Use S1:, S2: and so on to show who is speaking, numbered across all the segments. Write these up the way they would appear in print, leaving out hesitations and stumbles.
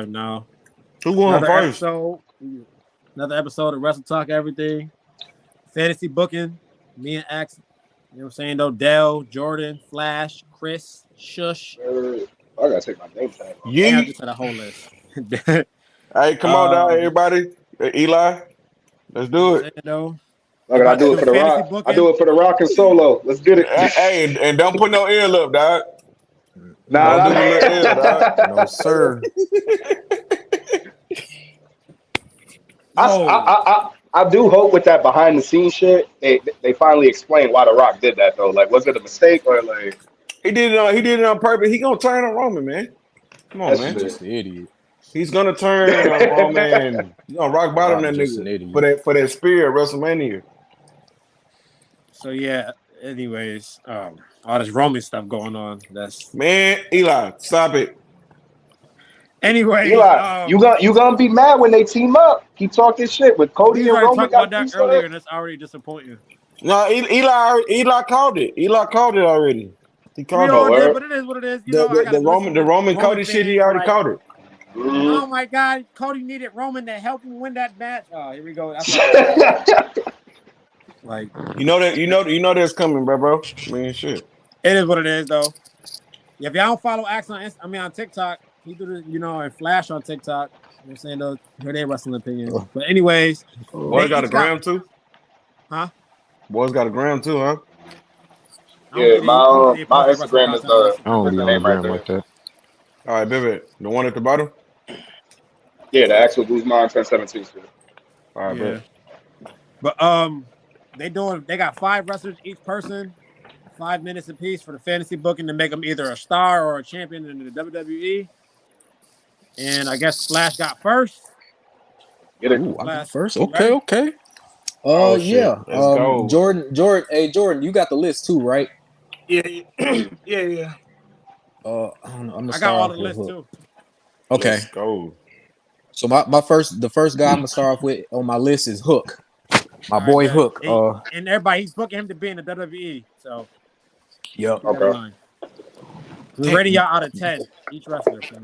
S1: now.
S2: Who won first?
S1: Another episode of Wrestletalk Everything. Fantasy booking. Me and Axe. You know what I'm saying? Odell, Jordan, Flash, Chris, Shush.
S3: I gotta take my name tag off.
S1: Yeah, I just had a whole list.
S2: Hey, come on down, everybody. Hey, Eli, let's do it.
S3: Look, I do it for the Rock. I do it for the Rock and Solo. Let's get it.
S2: Hey, and don't put no ear up, dog.
S3: Nah,
S2: don't do no little ear, dog.
S4: No, sir.
S3: I do hope with that behind the scenes shit, they finally explain why the Rock did that though. Like, was it a mistake or like
S2: he did it on purpose? He gonna turn on Roman, man. Come on, man.
S4: Just an idiot.
S2: He's gonna turn on Roman. He's gonna rock bottom that nigga for that spear at WrestleMania.
S1: So yeah. Anyways, all this Roman stuff going on. That's
S2: man, Eli, stop it.
S1: Anyway,
S3: Eli, you gonna be mad when they team up. Keep talking shit with Cody and Roman.
S1: Talked about that earlier, and that's already disappointing.
S2: No, Eli called it. Eli called it already. He called
S1: it, but it is what it is.
S2: The Roman Cody shit, he already called it.
S1: Oh my God, Cody needed Roman to help him win that match. Oh, here we go. Like
S2: you know that's coming, bro. I mean, shit.
S1: It is what it is, though. If y'all don't follow Axe on TikTok, he do the and Flash on TikTok. You know what I'm saying, though, hear their wrestling opinions. But anyways,
S2: boys got a gram too,
S1: huh?
S2: Boys got a gram too, huh?
S3: Yeah, my Instagram is
S4: I don't be on the gram like that.
S2: All right, baby, the one at the bottom.
S3: Yeah, the actual Guzman 1017.
S2: All right,
S1: yeah. But they got 5 wrestlers each person, 5 minutes apiece for the fantasy booking to make them either a star or a champion in the WWE. And I guess Flash got first.
S3: Get it.
S4: Ooh, I got first. Okay, okay.
S2: Yeah. Let's go.
S4: Jordan, you got the list too, right?
S1: Yeah.
S4: I
S1: got all the lists too.
S4: Okay.
S2: Let's go.
S4: So the first guy I'm gonna start off with on my list is Hook. My boy Hook.
S1: And everybody, he's booking him to be in the WWE. So
S4: yep.
S3: Okay.
S1: We're rating y'all out of 10 each wrestler. So.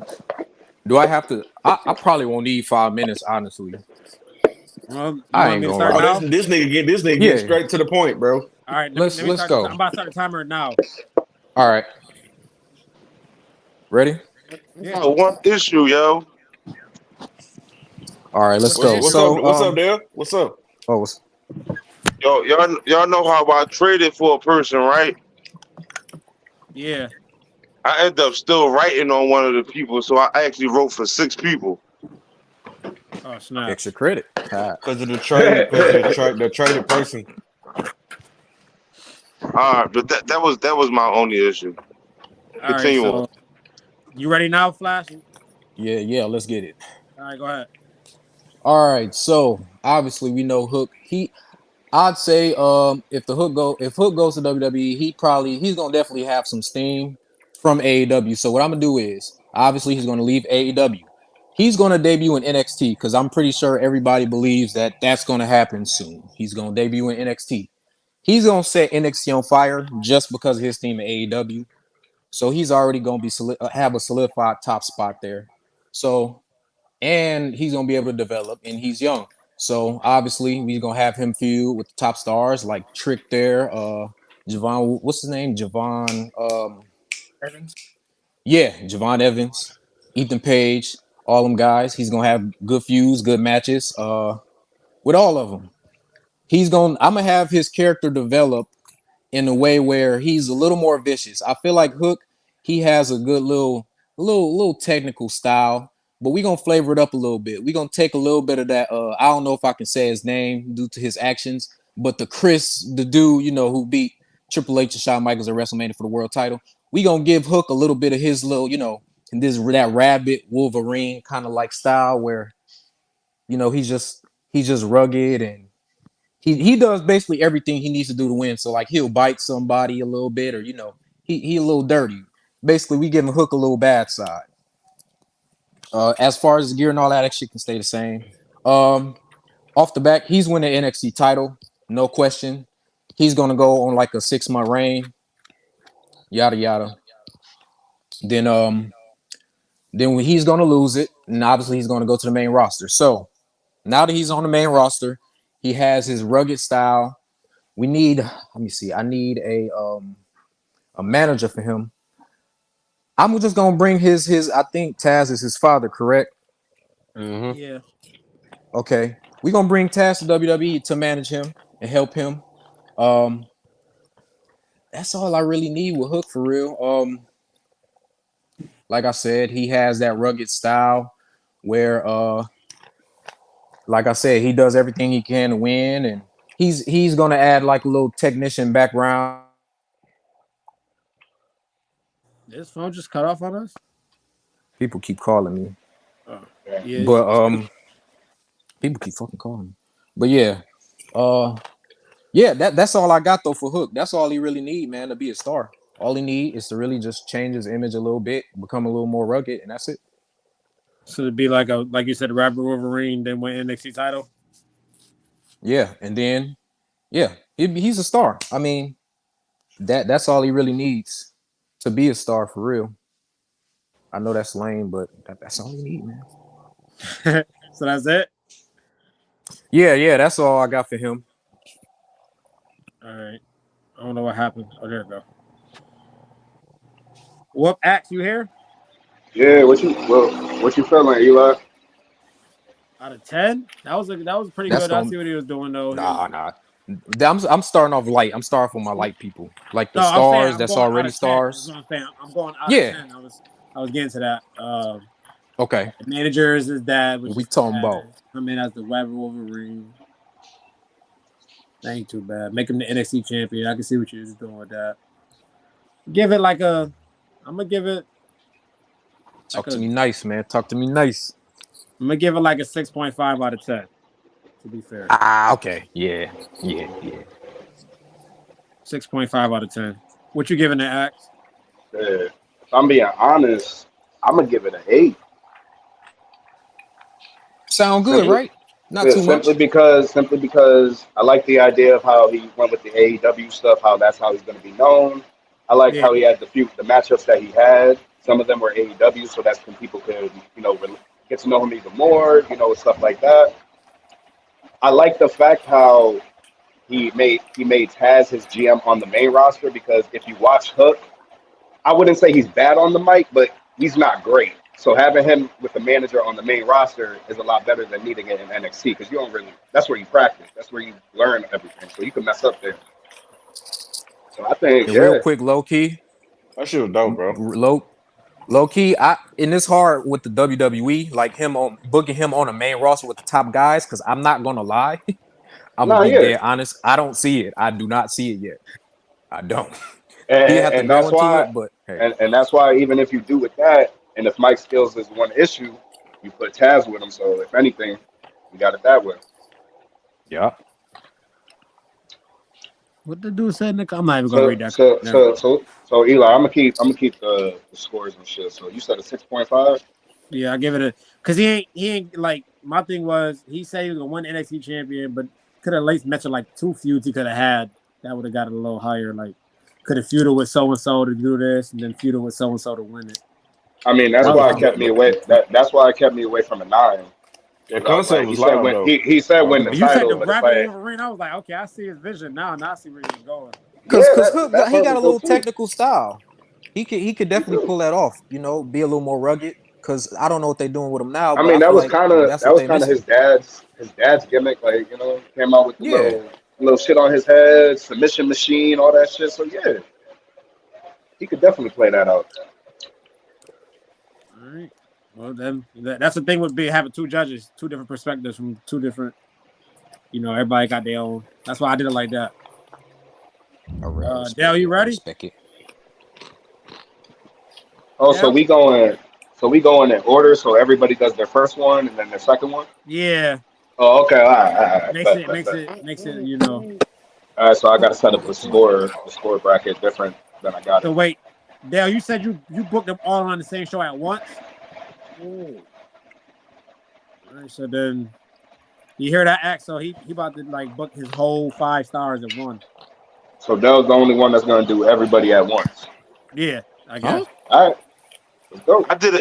S4: Do I have to? I probably won't need 5 minutes, honestly. I ain't gonna.
S2: This nigga get straight to the point, bro.
S1: All right,
S4: let's go.
S1: I'm about to start the timer now.
S4: All right. Ready?
S5: Yeah. One issue, yo.
S4: All right, let's go.
S2: What's up, Dale? What's up?
S4: Oh,
S5: y'all know how I traded for a person, right?
S1: Yeah.
S5: I ended up still writing on one of the people, so I actually wrote for 6 people.
S1: Oh, snap.
S4: Extra credit.
S2: Because of the trade, the traded person.
S5: But that was my only issue. Continue on.
S1: So, you ready now, Flash?
S4: Yeah, let's get it.
S1: All right, go ahead.
S4: All right, so obviously we know Hook. I'd say if Hook goes to WWE, he's gonna definitely have some steam from AEW. So what I'm gonna do is obviously he's gonna leave AEW. He's gonna debut in NXT because I'm pretty sure everybody believes that that's gonna happen soon. He's gonna debut in NXT. He's gonna set NXT on fire just because of his team at AEW. So he's already gonna have a solidified top spot there. So. And he's gonna be able to develop, and he's young. So obviously, we're gonna have him feud with the top stars like Trick there, Javon. What's his name? Javon.
S1: Evans.
S4: Yeah, Javon Evans, Ethan Page, all them guys. He's gonna have good feuds, good matches. With all of them, I'm gonna have his character develop in a way where he's a little more vicious. I feel like Hook, he has a good little technical style. But we're going to flavor it up a little bit. We're going to take a little bit of that. I don't know if I can say his name due to his actions, but the dude, who beat Triple H and Shawn Michaels at WrestleMania for the world title. We're going to give Hook a little bit of his little, that rabbit Wolverine kind of like style where, he's just rugged and he does basically everything he needs to do to win. So like he'll bite somebody a little bit or, he a little dirty. Basically, we give him Hook a little bad side. As far as the gear and all that shit can stay the same. Off the back, he's winning the NXT title, no question. He's gonna go on like a 6-month reign. Yada yada. Then when he's gonna lose it, and obviously he's going to go to the main roster. So now that he's on the main roster, he has his rugged style. We need, let me see, I need a manager for him. I'm just gonna bring his. I think Taz is his father, correct?
S2: Mm-hmm.
S1: Yeah.
S4: Okay, we're gonna bring Taz to WWE to manage him and help him. That's all I really need with Hook for real. Like I said, he has that rugged style where like I said, he does everything he can to win, and he's gonna add like a little technician background.
S1: This phone just cut off on us.
S4: People keep calling me,
S1: Oh,
S3: Yeah.
S1: yeah.
S4: but people keep fucking calling me. But yeah, yeah, that's all I got though for Hook. That's all he really need, man, to be a star. All he need is to really just change his image a little bit, become a little more rugged, and that's it.
S1: So it'd be like you said, Rapper Wolverine, then win NXT title.
S4: Yeah, and then yeah, he's a star. I mean, that's all he really needs to be a star for real. I know that's lame, but that's all he need, man.
S1: So that's it.
S4: Yeah, that's all I got for him.
S1: All right. I don't know what happened. Oh, there it go. Whoop, Axe, you here?
S3: Yeah, what you feeling, Eli?
S1: Out of 10, that was pretty
S4: That's
S1: good. I
S4: gonna
S1: see what he was doing though.
S4: nah. I'm starting off light. I'm starting with my light people, like the
S1: No, I'm saying
S4: stars
S1: I'm
S4: that's
S1: going out
S4: already
S1: of 10. That's
S4: stars.
S1: what I'm saying. I'm going out of
S4: Yeah.
S1: 10. I was getting to that.
S4: Okay.
S1: The manager is his dad, which
S4: We
S1: is
S4: talking about.
S1: come in as the Rapper Wolverine. That ain't too bad. Make him the NXT champion. I can see what you're doing with that. Give it like a. I'm gonna give it.
S4: Talk to me nice, man. Talk to me nice.
S1: I'm gonna give it like a 6.5 out of 10. To be fair.
S4: Okay. Yeah.
S1: 6.5 out of 10. What you giving the Axe?
S3: Yeah. If I'm being honest, I'm gonna give it an 8.
S4: Sound good,
S3: Simply,
S4: right? Not too much.
S3: simply because I like the idea of how he went with the AEW stuff, how that's how he's gonna be known. I like
S1: Yeah.
S3: how he had the matchups that he had. Some of them were AEW, so that's when people could, get to know him even more, and stuff like that. I like the fact how he made Taz his GM on the main roster because if you watch Hook, I wouldn't say he's bad on the mic, but he's not great. So having him with the manager on the main roster is a lot better than needing it in NXT because you don't really. That's where you practice. That's where you learn everything. So you can mess up there. So I think,
S4: And real
S3: yeah,
S4: quick, low key,
S2: That shit was dope, bro.
S4: low key. I in this hard with the WWE, like him on booking him on a main roster with the top guys. Because I'm not gonna lie, I'm gonna
S3: nah,
S4: be
S3: yeah,
S4: dead honest. I don't see it. I do not see it yet. I don't. He
S3: and,
S4: have to
S3: and
S4: grow
S3: that's
S4: into
S3: why,
S4: it, but hey,
S3: and that's why even if you do with that, and if Mike skills is one issue, you put Taz with him. So if anything, you got it that way.
S4: yeah.
S1: What the dude said, Nick? I'm not even gonna
S3: So
S1: read that.
S3: so
S1: Never.
S3: so so so Eli, I'm gonna keep the scores and shit. So you said a 6.5.
S1: Yeah, I give it a because he ain't like my thing was he said he was gonna win NXT champion, but could have at least mentioned like 2 feuds he could have had that would have got it a little higher. Like could have feuded with so and so to do this, and then feuded with so and so to win it.
S3: I mean, that's
S1: That was
S3: why it
S1: all.
S3: kept me away. That's why it kept me away from a 9.
S2: That
S3: Because I was
S2: concept
S3: like, he
S2: was
S3: said
S2: loud
S3: when
S2: though.
S3: he said win the
S1: But you said
S3: title,
S1: the
S3: but it's
S1: Rapper
S3: like,
S1: Wolverine. I was like, okay, I see his vision now, and I see where he's going.
S4: Cause
S3: yeah,
S4: cause Hook
S3: that
S4: he
S3: part
S4: got
S3: was
S4: a little
S3: dope too.
S4: technical style. He could
S3: He
S4: definitely
S3: do.
S4: pull that off. Be a little more rugged. Cause I don't know what they're doing with him now,
S3: I
S4: but
S3: mean,
S4: I
S3: that
S4: feel
S3: was
S4: like
S3: kind of
S4: that's what they
S3: his
S4: missing.
S3: dad's gimmick. Like came out with the
S4: Yeah.
S3: little shit on his head, submission machine, all that shit. So yeah, he could definitely play that out.
S1: All right. Well, then that's the thing with having two judges, two different perspectives from two different. Everybody got their own. That's why I did it like that.
S4: All right, I
S1: Dale,
S4: respect
S1: you
S4: it. I
S1: ready?
S4: respect it.
S3: Oh, so
S1: Dale?
S3: we going in order. So everybody does their first one and then their second one.
S1: Yeah.
S3: Oh, okay. All right. All right.
S1: Makes
S3: Bet,
S1: it
S3: bet,
S1: makes
S3: bet.
S1: it makes it.
S3: All right. So I got to set up the score bracket different than I got
S1: So
S3: it.
S1: wait, Dale, you said you booked them all on the same show at once. All right. So then you hear that act? So he about to like book his whole 5 stars at one.
S3: So Dell's the only one that's gonna do everybody at once.
S1: Yeah, I
S4: Huh?
S1: guess.
S3: All right. Let's go.
S5: I did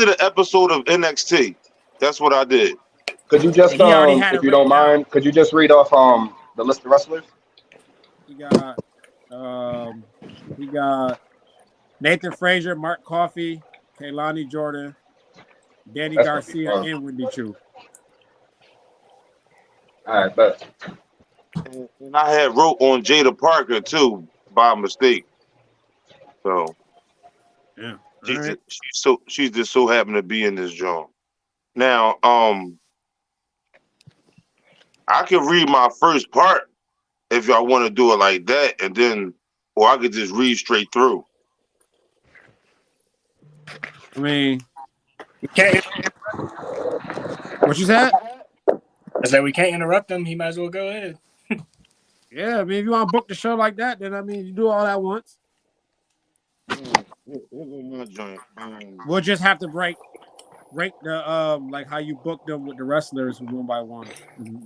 S5: an episode of NXT. That's what I did.
S3: Could you just,
S1: He already had
S3: if
S1: it
S3: you
S1: written
S3: don't
S1: down.
S3: mind, could you just read off the list of wrestlers?
S1: He got Nathan Frazier, Mark Coffey, Kaylani Jordan, Danny
S3: That's gonna be
S1: Garcia,
S3: fun.
S1: and Wendy Chu.
S3: All right, bet.
S5: And I had wrote on Jada Parker too by mistake. So
S1: Yeah.
S5: she's just so happened to be in this joint. Now, I can read my first part if y'all want to do it like that, and then, or I could just read straight through.
S1: I mean,
S6: We can't.
S1: what you said?
S6: I said we can't interrupt him. He might as well go ahead.
S1: Yeah, I mean, if you want to book the show like that, then I mean, you do all that once. We'll just have to rank the like how you book them with the wrestlers one by one.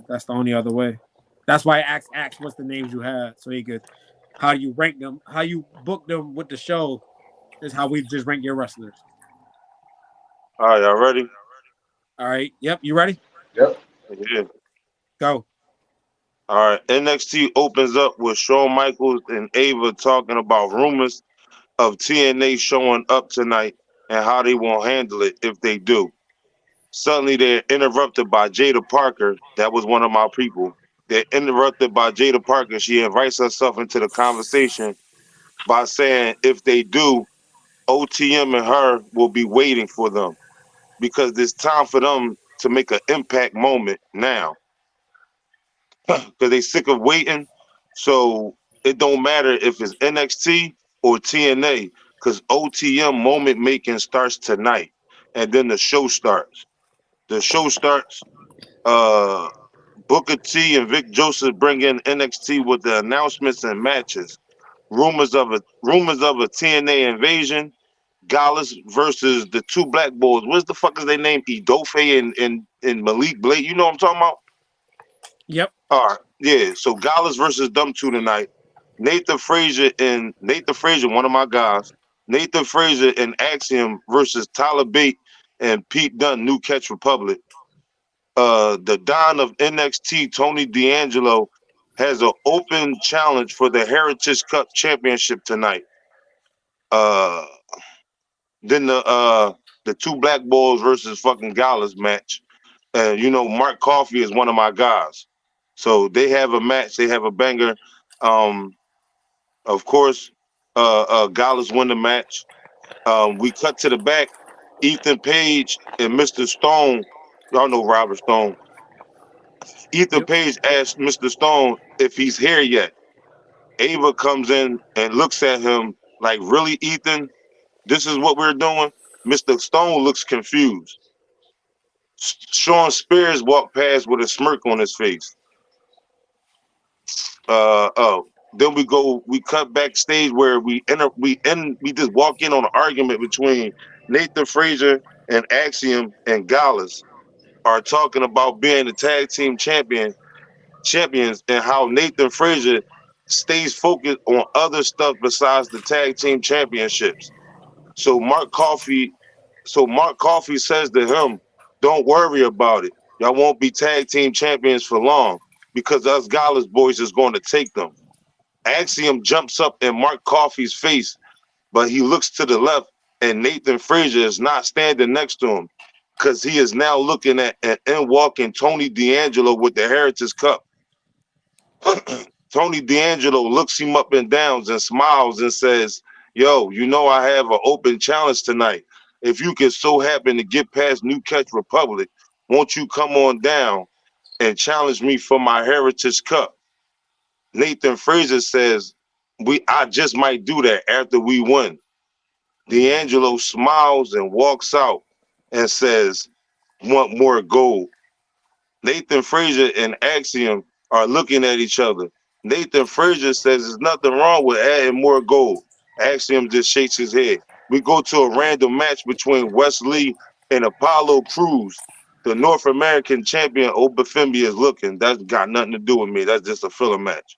S1: That's the only other way. That's why I asked what's the names you had, so he could how you rank them, how you book them with the show is how we just rank your wrestlers.
S5: All right, y'all ready?
S1: All right. Yep. You ready?
S3: Yep.
S5: Yeah.
S1: Go.
S5: All right. NXT opens up with Shawn Michaels and Ava talking about rumors of TNA showing up tonight and how they won't handle it if they do. Suddenly, they're interrupted by Jada Parker. That was one of my people. They're interrupted by Jada Parker. She invites herself into the conversation by saying if they do, OTM and her will be waiting for them because it's time for them to make an impact moment now because they sick of waiting. So it don't matter if it's NXT or TNA because OTM moment making starts tonight, and then the show starts. The show starts. Booker T and Vic Joseph bring in NXT with the announcements and matches. Rumors of a TNA invasion. Gallus versus the two black boys. What's the fuck is their name? Edofe and Malik Blake. You know what I'm talking about?
S1: Yep.
S5: All right. Yeah. So Gallus versus them two tonight. Nathan Frazier, one of my guys. Nathan Frazier and Axiom versus Tyler Bate and Pete Dunne, New Catch Republic. The Don of NXT, Tony D'Angelo, has an open challenge for the Heritage Cup Championship tonight. Then the two black boys versus fucking Gallus match. You know, Mark Coffey is one of my guys. So they have a match, they have a banger. Of course, Gallus win the match. We cut to the back. Ethan Page and Mr. Stone, y'all know Robert Stone. Ethan Page asked Mr. Stone if he's here yet. Ava comes in and looks at him like, really, Ethan? This is what we're doing? Mr. Stone looks confused. Sean Spears walked past with a smirk on his face. Then we cut backstage where we just walk in on an argument between Nathan Frazier and Axiom and Gallus are talking about being the tag team champions and how Nathan Frazier stays focused on other stuff besides the tag team championships. So Mark Coffey says to him, "Don't worry about it. Y'all won't be tag team champions for long because us Gallus boys is going to take them." Axiom jumps up in Mark Coffey's face, but he looks to the left and Nathan Frazier is not standing next to him because he is now looking at and walking Tony D'Angelo with the Heritage Cup. Tony D'Angelo looks him up and down and smiles and says, "Yo, you know I have an open challenge tonight. If you can so happen to get past New Catch Republic, won't you come on down and challenge me for my Heritage Cup?" Nathan Frazier says, I just might do that after we win. D'Angelo smiles and walks out and says, "Want more gold?" Nathan Frazier and Axiom are looking at each other. Nathan Frazier says there's nothing wrong with adding more gold. Axiom just shakes his head. We go to a random match between Wes Lee and Apollo Crews. The North American champion Obafemi is looking. That's got nothing to do with me. That's just a filler match.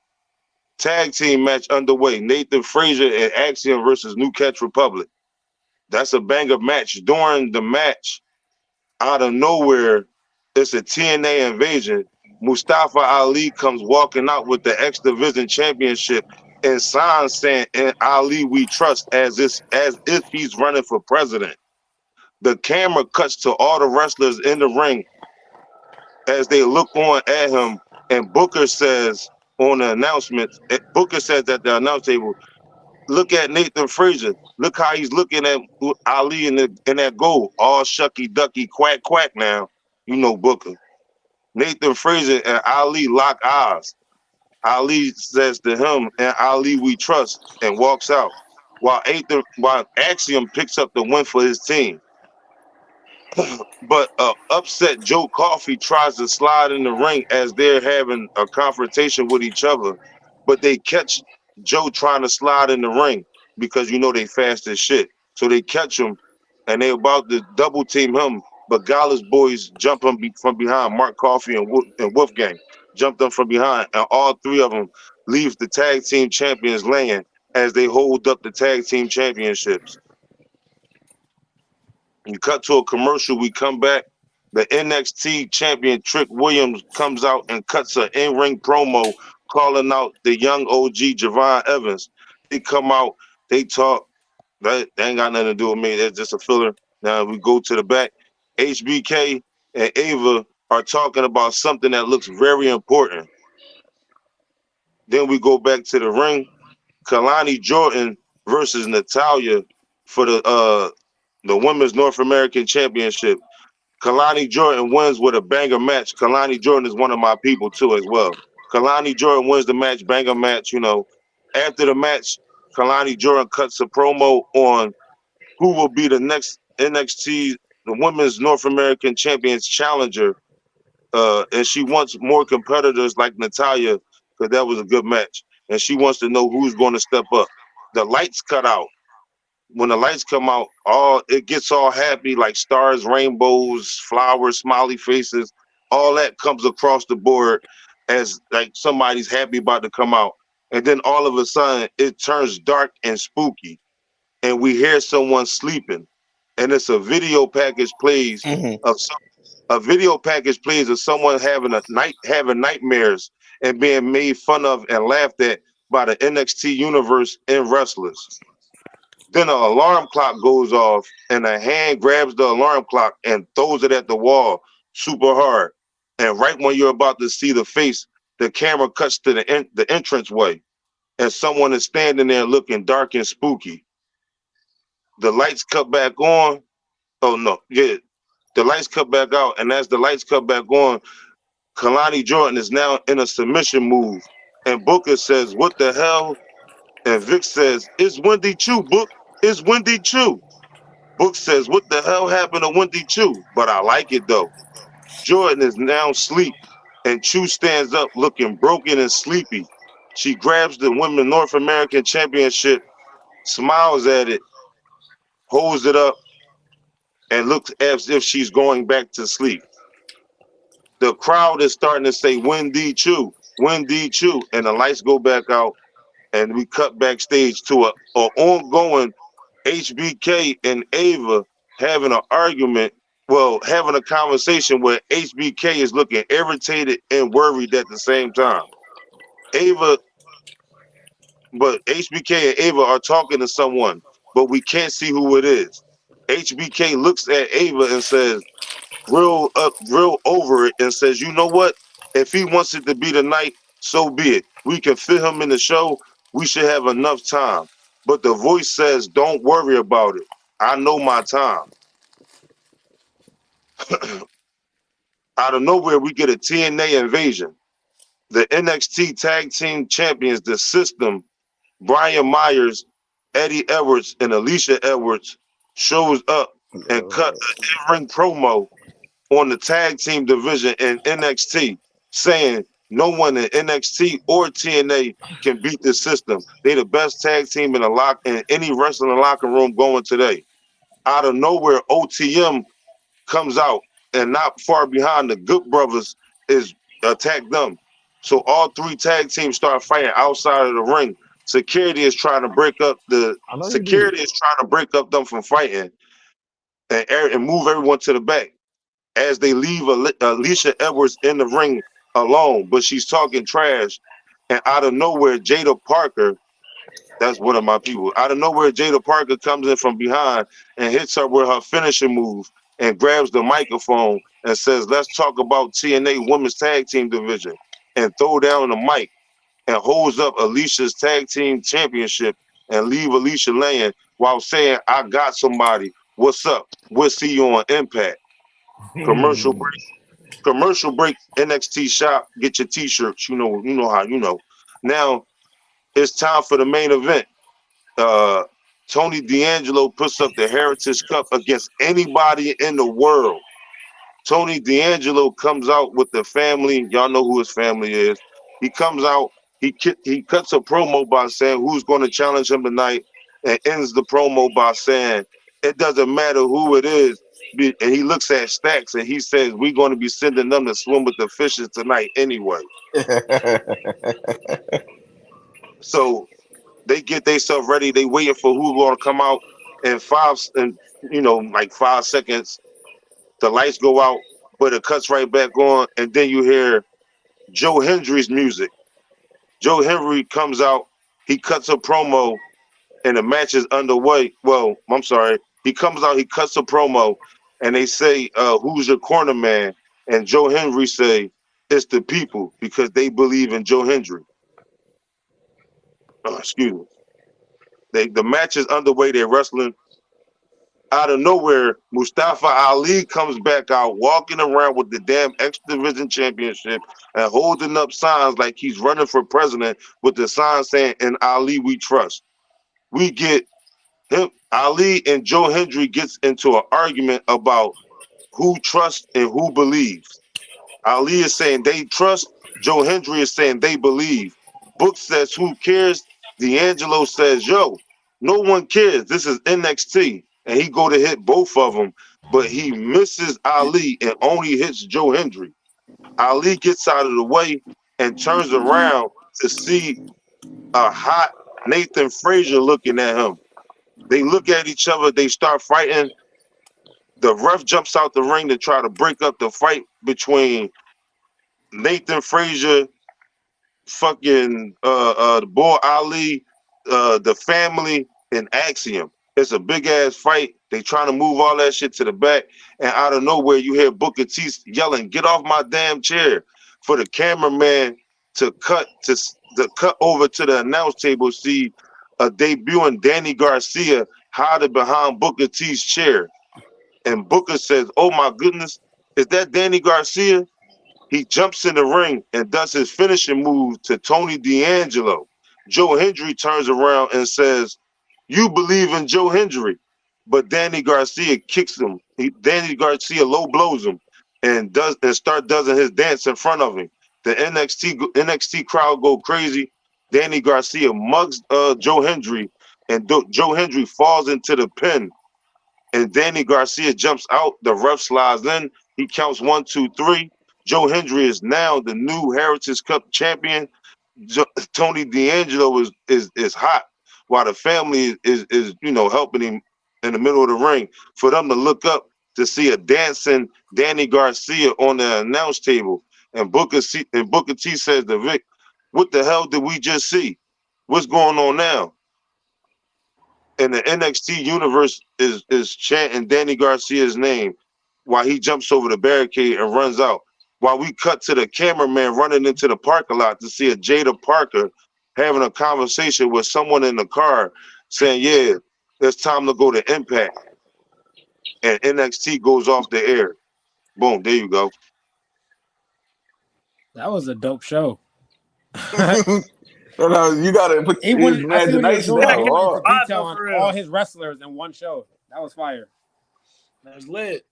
S5: Tag team match underway. Nathan Frazier and Axiom versus New Catch Republic. That's a banger match. During the match, out of nowhere, it's a TNA invasion. Mustafa Ali comes walking out with the X Division Championship and signs saying, "In Ali we trust," as if he's running for president. The camera cuts to all the wrestlers in the ring as they look on at him, and Booker says on the announcement, Booker says at the announce table, "Look at Nathan Frazier. Look how he's looking at Ali in that goal. All shucky ducky quack quack now." You know Booker. Nathan Frazier and Ali lock eyes. Ali says to him, "And Ali we trust," and walks out. While Axiom picks up the win for his team. But upset Joe Coffey tries to slide in the ring as they're having a confrontation with each other. But they catch Joe trying to slide in the ring because they fast as shit. So they catch him and they about to double team him. But Gallus boys jump him from behind. Mark Coffey and Wolfgang jumped them from behind. And all three of them leave the tag team champions laying as they hold up the tag team championships. You cut to a commercial, we come back. The NXT champion Trick Williams comes out and cuts an in-ring promo calling out the young OG Javon Evans. They come out, they talk. That ain't got nothing to do with me. That's just a filler. Now we go to the back. HBK and Ava are talking about something that looks very important. Then we go back to the ring. Kalani Jordan versus Natalya for the Women's North American Championship. Kalani Jordan wins with a banger match. Kalani Jordan is one of my people too as well. Kalani Jordan wins the match, banger match. After the match, Kalani Jordan cuts a promo on who will be the next NXT, the Women's North American Champions challenger. And she wants more competitors like Natalya because that was a good match. And she wants to know who's going to step up. The lights cut out. When the lights come out, it gets all happy, like stars, rainbows, flowers, smiley faces. All that comes across the board as like somebody's happy about to come out. And then all of a sudden, it turns dark and spooky, and we hear someone sleeping, and it's a video package plays of someone having nightmares and being made fun of and laughed at by the NXT universe and wrestlers. Then an alarm clock goes off, and a hand grabs the alarm clock and throws it at the wall super hard. And right when you're about to see the face, the camera cuts to the entranceway, and someone is standing there looking dark and spooky. The lights cut back on. Oh no, yeah, the lights cut back out, and as the lights cut back on, Kalani Jordan is now in a submission move, and Booker says, "What the hell?" And Vic says, "It's Wendy Chu, Book. It's Wendy Chu." Book says, "What the hell happened to Wendy Chu?" But I like it though. Jordan is now asleep, and Chu stands up looking broken and sleepy. She grabs the Women's North American Championship, smiles at it, holds it up, and looks as if she's going back to sleep. The crowd is starting to say, "Wendy Chu, Wendy Chu," and the lights go back out, and we cut backstage to a ongoing HBK and Ava having an argument, having a conversation where HBK is looking irritated and worried at the same time. But HBK and Ava are talking to someone, but we can't see who it is. HBK looks at Ava and says, real over it, and says, "You know what? If he wants it to be tonight, so be it. We can fit him in the show. We should have enough time." But the voice says, "Don't worry about it. I know my time." Out of nowhere, we get a TNA invasion. The NXT Tag Team Champions, The System, Brian Myers, Eddie Edwards, and Alicia Edwards shows up and cut an in-ring promo on the tag team division in NXT, saying no one in NXT or TNA can beat the System. They the best tag team in any wrestling locker room going today. Out of nowhere, OTM comes out, and not far behind, the Good Brothers is attack them. So all three tag teams start fighting outside of the ring. security is trying to break up them from fighting and move everyone to the back as they leave Alicia Edwards in the ring alone, but she's talking trash. And out of nowhere, Jada Parker, that's one of my people. Out of nowhere, Jada Parker comes in from behind and hits her with her finishing move and grabs the microphone and says, "Let's talk about TNA Women's Tag Team Division," and throw down the mic and holds up Alicia's Tag Team Championship and leave Alicia laying while saying, "I got somebody. What's up? We'll see you on Impact." Commercial break. Commercial break. NXT shop. Get your T-shirts. You know how you know. Now it's time for the main event. Tony D'Angelo puts up the Heritage Cup against anybody in the world. Tony D'Angelo comes out with the family. Y'all know who his family is. He comes out. He cuts a promo by saying who's going to challenge him tonight, and ends the promo by saying it doesn't matter who it is. And he looks at Stacks and he says we're going to be sending them to swim with the fishes tonight anyway. So they get themselves ready. They waiting for who's going to come out in 5 seconds. The lights go out, but it cuts right back on, and then you hear Joe Hendry's music. Joe Hendry comes out. He cuts a promo, and the match is underway. Well, I'm sorry. He comes out. He cuts a promo, and they say, "Who's your corner man?" And Joe Hendry say, "It's the people," because they believe in Joe Hendry. Excuse me. The match is underway. They're wrestling. Out of nowhere, Mustafa Ali comes back out, walking around with the damn X Division Championship and holding up signs like he's running for president with the sign saying, "In Ali we trust." We get him. Ali and Joe Hendry gets into an argument about who trusts and who believes. Ali is saying they trust. Joe Hendry is saying they believe. Book says who cares? D'Angelo says, "Yo, no one cares. This is NXT." And he go to hit both of them, but he misses Ali and only hits Joe Hendry. Ali gets out of the way and turns around to see a hot Nathan Frazier looking at him. They look at each other. They start fighting. The ref jumps out the ring to try to break up the fight between Nathan Frazier, fucking the boy Ali, the family, and Axiom. It's a big ass fight. They trying to move all that shit to the back, and out of nowhere you hear Booker T yelling, "Get off my damn chair!" For the cameraman to cut over to the announce table, see a debuting Danny Garcia hiding behind Booker T's chair, and Booker says, "Oh my goodness, is that Danny Garcia?" He jumps in the ring and does his finishing move to Tony D'Angelo. Joe Hendry turns around and says, "You believe in Joe Hendry." But Danny Garcia kicks him. Danny Garcia low blows him and does his dance in front of him. The NXT crowd go crazy. Danny Garcia mugs Joe Hendry, and Joe Hendry falls into the pin. And Danny Garcia jumps out. The ref slides in. He counts 1, 2, 3. Joe Hendry is now the new Heritage Cup champion. Tony D'Angelo is hot, while the family is helping him in the middle of the ring. For them to look up to see a dancing Danny Garcia on the announce table, and Booker T says to Vic, "What the hell did we just see? What's going on now?" And the NXT universe is chanting Danny Garcia's name while he jumps over the barricade and runs out. While we cut to the cameraman running into the parking lot to see a Jada Parker having a conversation with someone in the car saying, "Yeah, it's time to go to Impact." And NXT goes off the air. Boom, there you go.
S1: That was a dope show.
S2: You gotta put his imagination down.
S1: Detail on all his wrestlers in one show. That was fire.
S6: That was lit.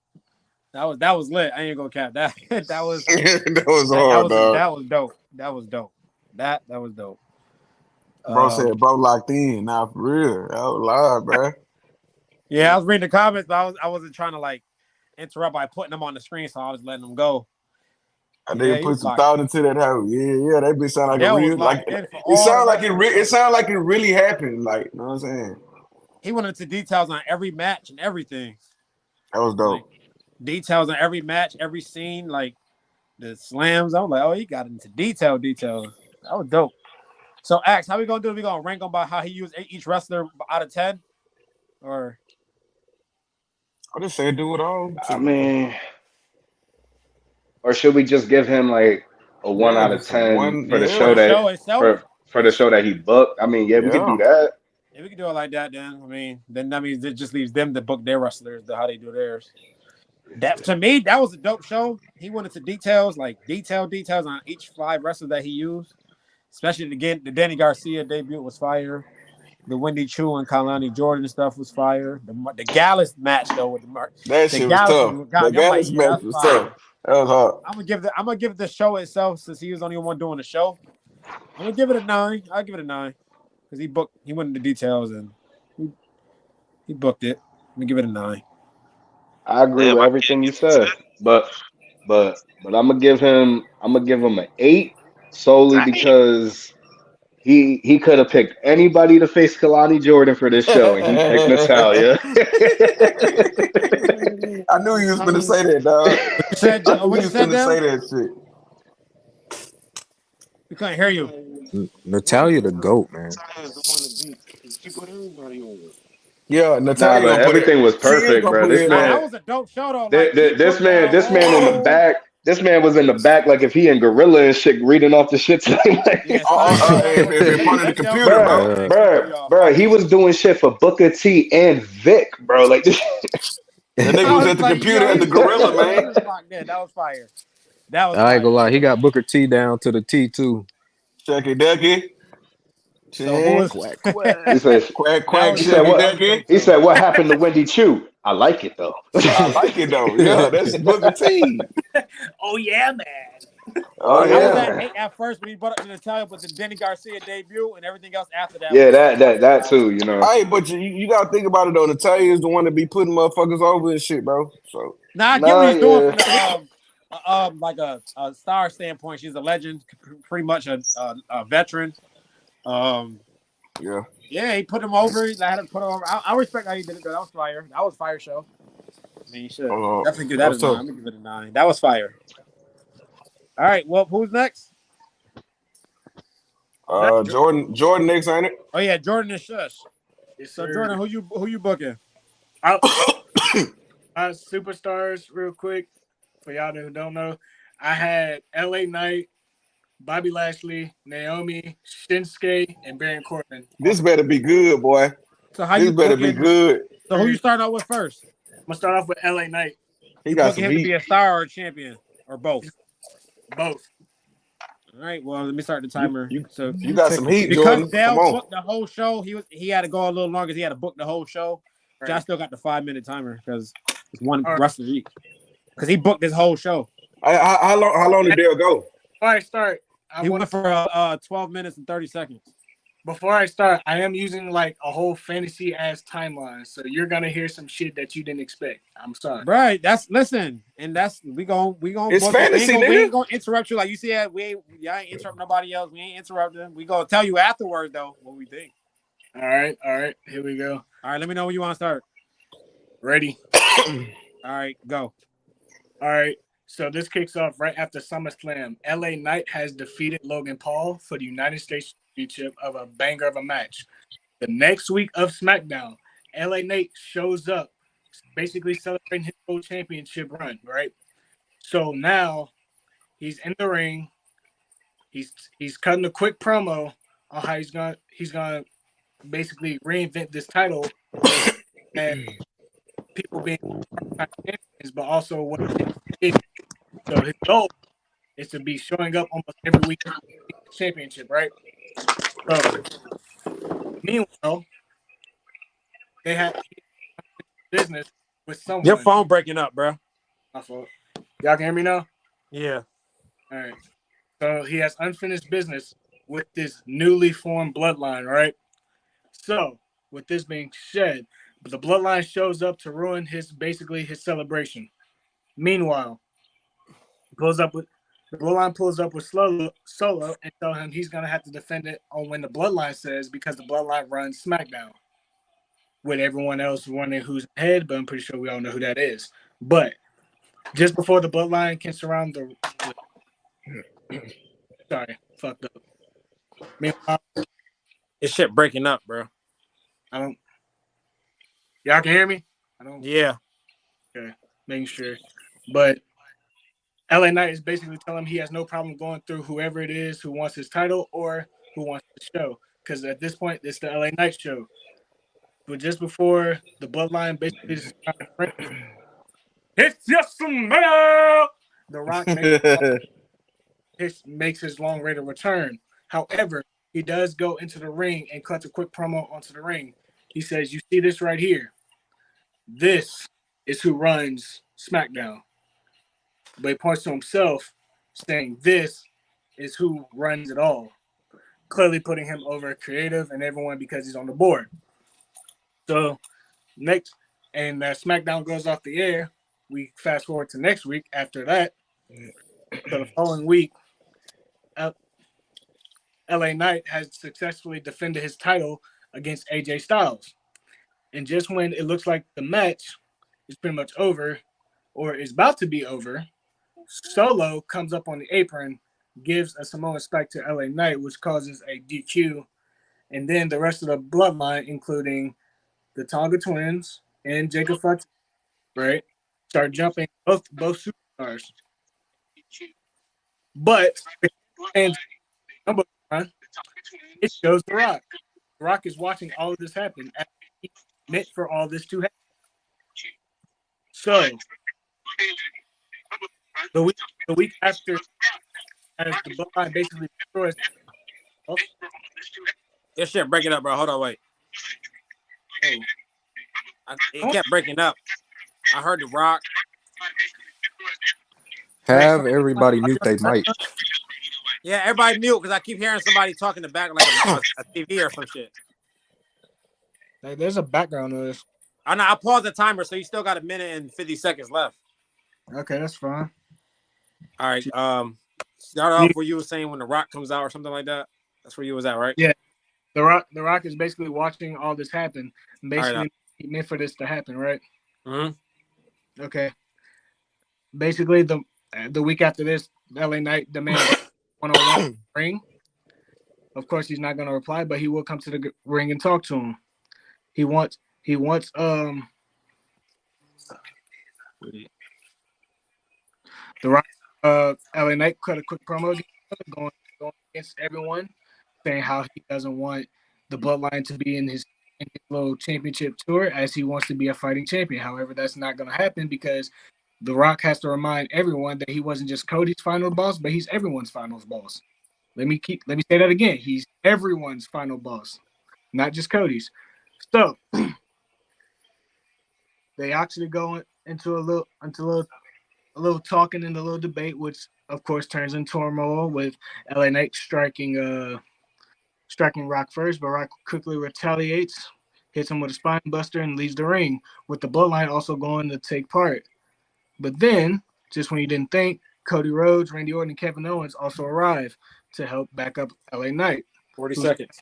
S1: That was lit. I ain't gonna cap that. That was
S2: that was hard, dog.
S1: That was dope. That was dope. That was dope.
S2: Bro said bro locked in. Nah, for real. That was live, bro.
S1: Yeah, I was reading the comments, but I wasn't trying to like interrupt by putting them on the screen, so I was letting them go.
S2: I did put some thought into that house. Yeah, that bitch sound like a real like. It sound like it really happened. Like, you know what I'm saying?
S1: He went into details on every match and everything.
S2: That was dope.
S1: Like, details on every match, every scene, like the slams. I was like, oh, he got into details. That was dope. So, Axe, how we gonna do it? We gonna rank them by how he used each wrestler out of 10, or?
S2: I just say do it all.
S3: I mean, or should we just give him like a 1 out of 10 for the show for the show that he booked? I mean, we could do that.
S1: Yeah, we can do it like that. Then I mean, then that means it just leaves them to book their wrestlers, how they do theirs. That to me, that was a dope show. He went into details, like details on each 5 wrestlers that he used. Especially the Danny Garcia debut was fire. The Wendy Chu and Kalani Jordan stuff was fire. The Gallus match though with the Mark.
S2: That shit was tough. The Gallus match was tough. That was hard.
S1: I'm gonna give the show itself, since he was the only one doing the show. I'm gonna give it a 9. I'll give it a 9 because he went into details and he booked it. I'm gonna give it a 9.
S3: I agree with everything you said, but I'm gonna give him an 8 solely because he could have picked anybody to face Kalani Jordan for this show, and he picked Natalya.
S2: I knew he was going to say that, dog. I knew he was going to say that shit.
S1: We couldn't hear you.
S4: Natalya the GOAT, man.
S2: Yeah, Natalya.
S3: Nah, everything was perfect, bro. This man,
S1: that was a dope show, though.
S3: This man in the back. This man was in the back like if he in Gorilla and shit, reading off the shit.
S2: In front of the computer,
S3: bro. He was doing shit for Booker T and Vic, bro. Like this.
S2: That nigga was at the computer at the Gorilla, man.
S1: That was fire. I
S4: ain't gonna lie, he got Booker T down to the T too.
S2: Chucky Ducky.
S1: So
S2: quack.
S3: He said,
S2: quack.
S3: He said, what happened to Wendy Chu? I like it though.
S2: Yeah, that's Booker T.
S6: Oh yeah, man.
S3: Oh yeah.
S1: I was at 8 at first when he brought up the Natalya, but the Danny Garcia debut and everything else after that.
S3: Yeah, that too, you know.
S2: Hey, but you gotta think about it though. Natalya is the one to be putting motherfuckers over and shit, bro. So
S1: I get what he's doing from the, like a star standpoint. She's a legend, pretty much a veteran. Yeah, he put him over. I had to put him over. I respect how he did it, though. That was fire. That was fire show. I mean, you should definitely give that a 9. I'm gonna give it a 9. That was fire. All right, well, who's next?
S2: Jordan next, ain't it?
S1: Oh yeah, Jordan is Shush. So Jordan, who you booking?
S6: Superstars, real quick, for y'all who don't know, I had LA Knight, Bobby Lashley, Naomi, Shinsuke, and Baron Corbin.
S2: This better be good, boy.
S1: So how
S2: this better be good.
S1: So who you starting out with first?
S6: I'm gonna start off with LA Knight.
S1: He got him to be a star or a champion or both.
S6: Both.
S1: All right. Well, let me start the timer.
S2: You got some heat,
S1: because
S2: Jordan.
S1: Dale booked the whole show. He had to go a little longer. He had to book the whole show. Right. So I still got the 5-minute timer because it's one wrestler each. Because he booked this whole show.
S2: How long did Dale go?
S6: Before I start,
S1: he went for 12 minutes and 30 seconds.
S6: Before I start, I am using like a whole fantasy ass timeline, so you're gonna hear some shit that you didn't expect. I'm sorry.
S1: Right. We gonna.
S2: It's fantasy, nigga.
S1: We ain't gonna interrupt you like you see. Y'all ain't interrupt nobody else. We ain't interrupting. We gonna tell you afterwards though what we think.
S6: All right. Here we go.
S1: All right. Let me know when you want to start.
S6: Ready.
S1: All right. Go.
S6: All right. So this kicks off right after SummerSlam. LA Knight has defeated Logan Paul for the United States Championship of a banger of a match. The next week of SmackDown, LA Knight shows up, basically celebrating his whole championship run, right? So now he's in the ring. He's cutting a quick promo on how he's gonna basically reinvent this title and people being champions, but also what it is. So his goal is to be showing up almost every week in the championship, right? So, meanwhile, they have business with someone.
S1: Your phone breaking up, bro.
S6: My fault. Y'all can hear me now?
S1: Yeah.
S6: All right. So he has unfinished business with this newly formed bloodline, right? So, with this being said, the bloodline shows up to ruin his celebration. Meanwhile, he pulls up with The Bloodline pulls up with Solo and tell him he's going to have to defend it on when the Bloodline says, because the Bloodline runs SmackDown. With everyone else wondering who's ahead, but I'm pretty sure we all know who that is. But just before the Bloodline can surround the... Sorry, fucked up. Meanwhile,
S1: this shit breaking up, bro.
S6: I don't... Y'all can hear me? I don't...
S1: Yeah.
S6: Okay, making sure. But LA Knight is basically telling him he has no problem going through whoever it is who wants his title or who wants the show. Because at this point, it's the LA Knight show. But just before the Bloodline basically is it's just a man. The Rock makes his long rated return. However, he does go into the ring and cuts a quick promo onto the ring. He says, "You see this right here? This is who runs SmackDown." But he points to himself, saying, "This is who runs it all." Clearly putting him over creative and everyone because he's on the board. So next, and SmackDown goes off the air. We fast forward to next week after that. So the following week, LA Knight has successfully defended his title against AJ Styles. And just when it looks like the match is pretty much over or is about to be over, Solo comes up on the apron, gives a Samoan spike to LA Knight, which causes a DQ. And then the rest of the Bloodline, including the Tonga Twins and Jacob Fatu, right, start jumping both superstars. But and number one, it shows The Rock. The Rock is watching all of this happen as he meant for all this to happen. So the week after, as the Bloodline basically destroys.
S1: This shit breaking up, bro. Hold on, wait. It kept breaking up. I heard The Rock.
S4: Have everybody mute their mic.
S1: Yeah, everybody mute because I keep hearing somebody talking in the back like a TV or some shit.
S6: Like, there's a background noise.
S1: I know. I paused the timer, so you still got 1 minute and 50 seconds left.
S6: Okay, that's fine.
S1: All right. Start off where you were saying when The Rock comes out or something like that. That's where you was at, right?
S6: Yeah. The Rock is basically watching all this happen. Basically, he meant for this to happen, right?
S1: Mm-hmm.
S6: Okay. Basically, the week after this, LA Knight demands one-on-one ring. Of course, he's not going to reply, but he will come to the ring and talk to him. He wants the Rock. LA Knight cut a quick promo going against everyone, saying how he doesn't want the Bloodline to be in his little championship tour, as he wants to be a fighting champion. However, that's not going to happen because The Rock has to remind everyone that he wasn't just Cody's final boss, but he's everyone's final boss. Let me say that again. He's everyone's final boss, not just Cody's. So they actually go into a little talking and a little debate, which of course turns into turmoil with LA Knight striking Rock first, but Rock quickly retaliates, hits him with a spine buster, and leaves the ring, with the Bloodline also going to take part. But then, just when you didn't think, Cody Rhodes, Randy Orton, and Kevin Owens also arrive to help back up LA Knight.
S1: 40 seconds.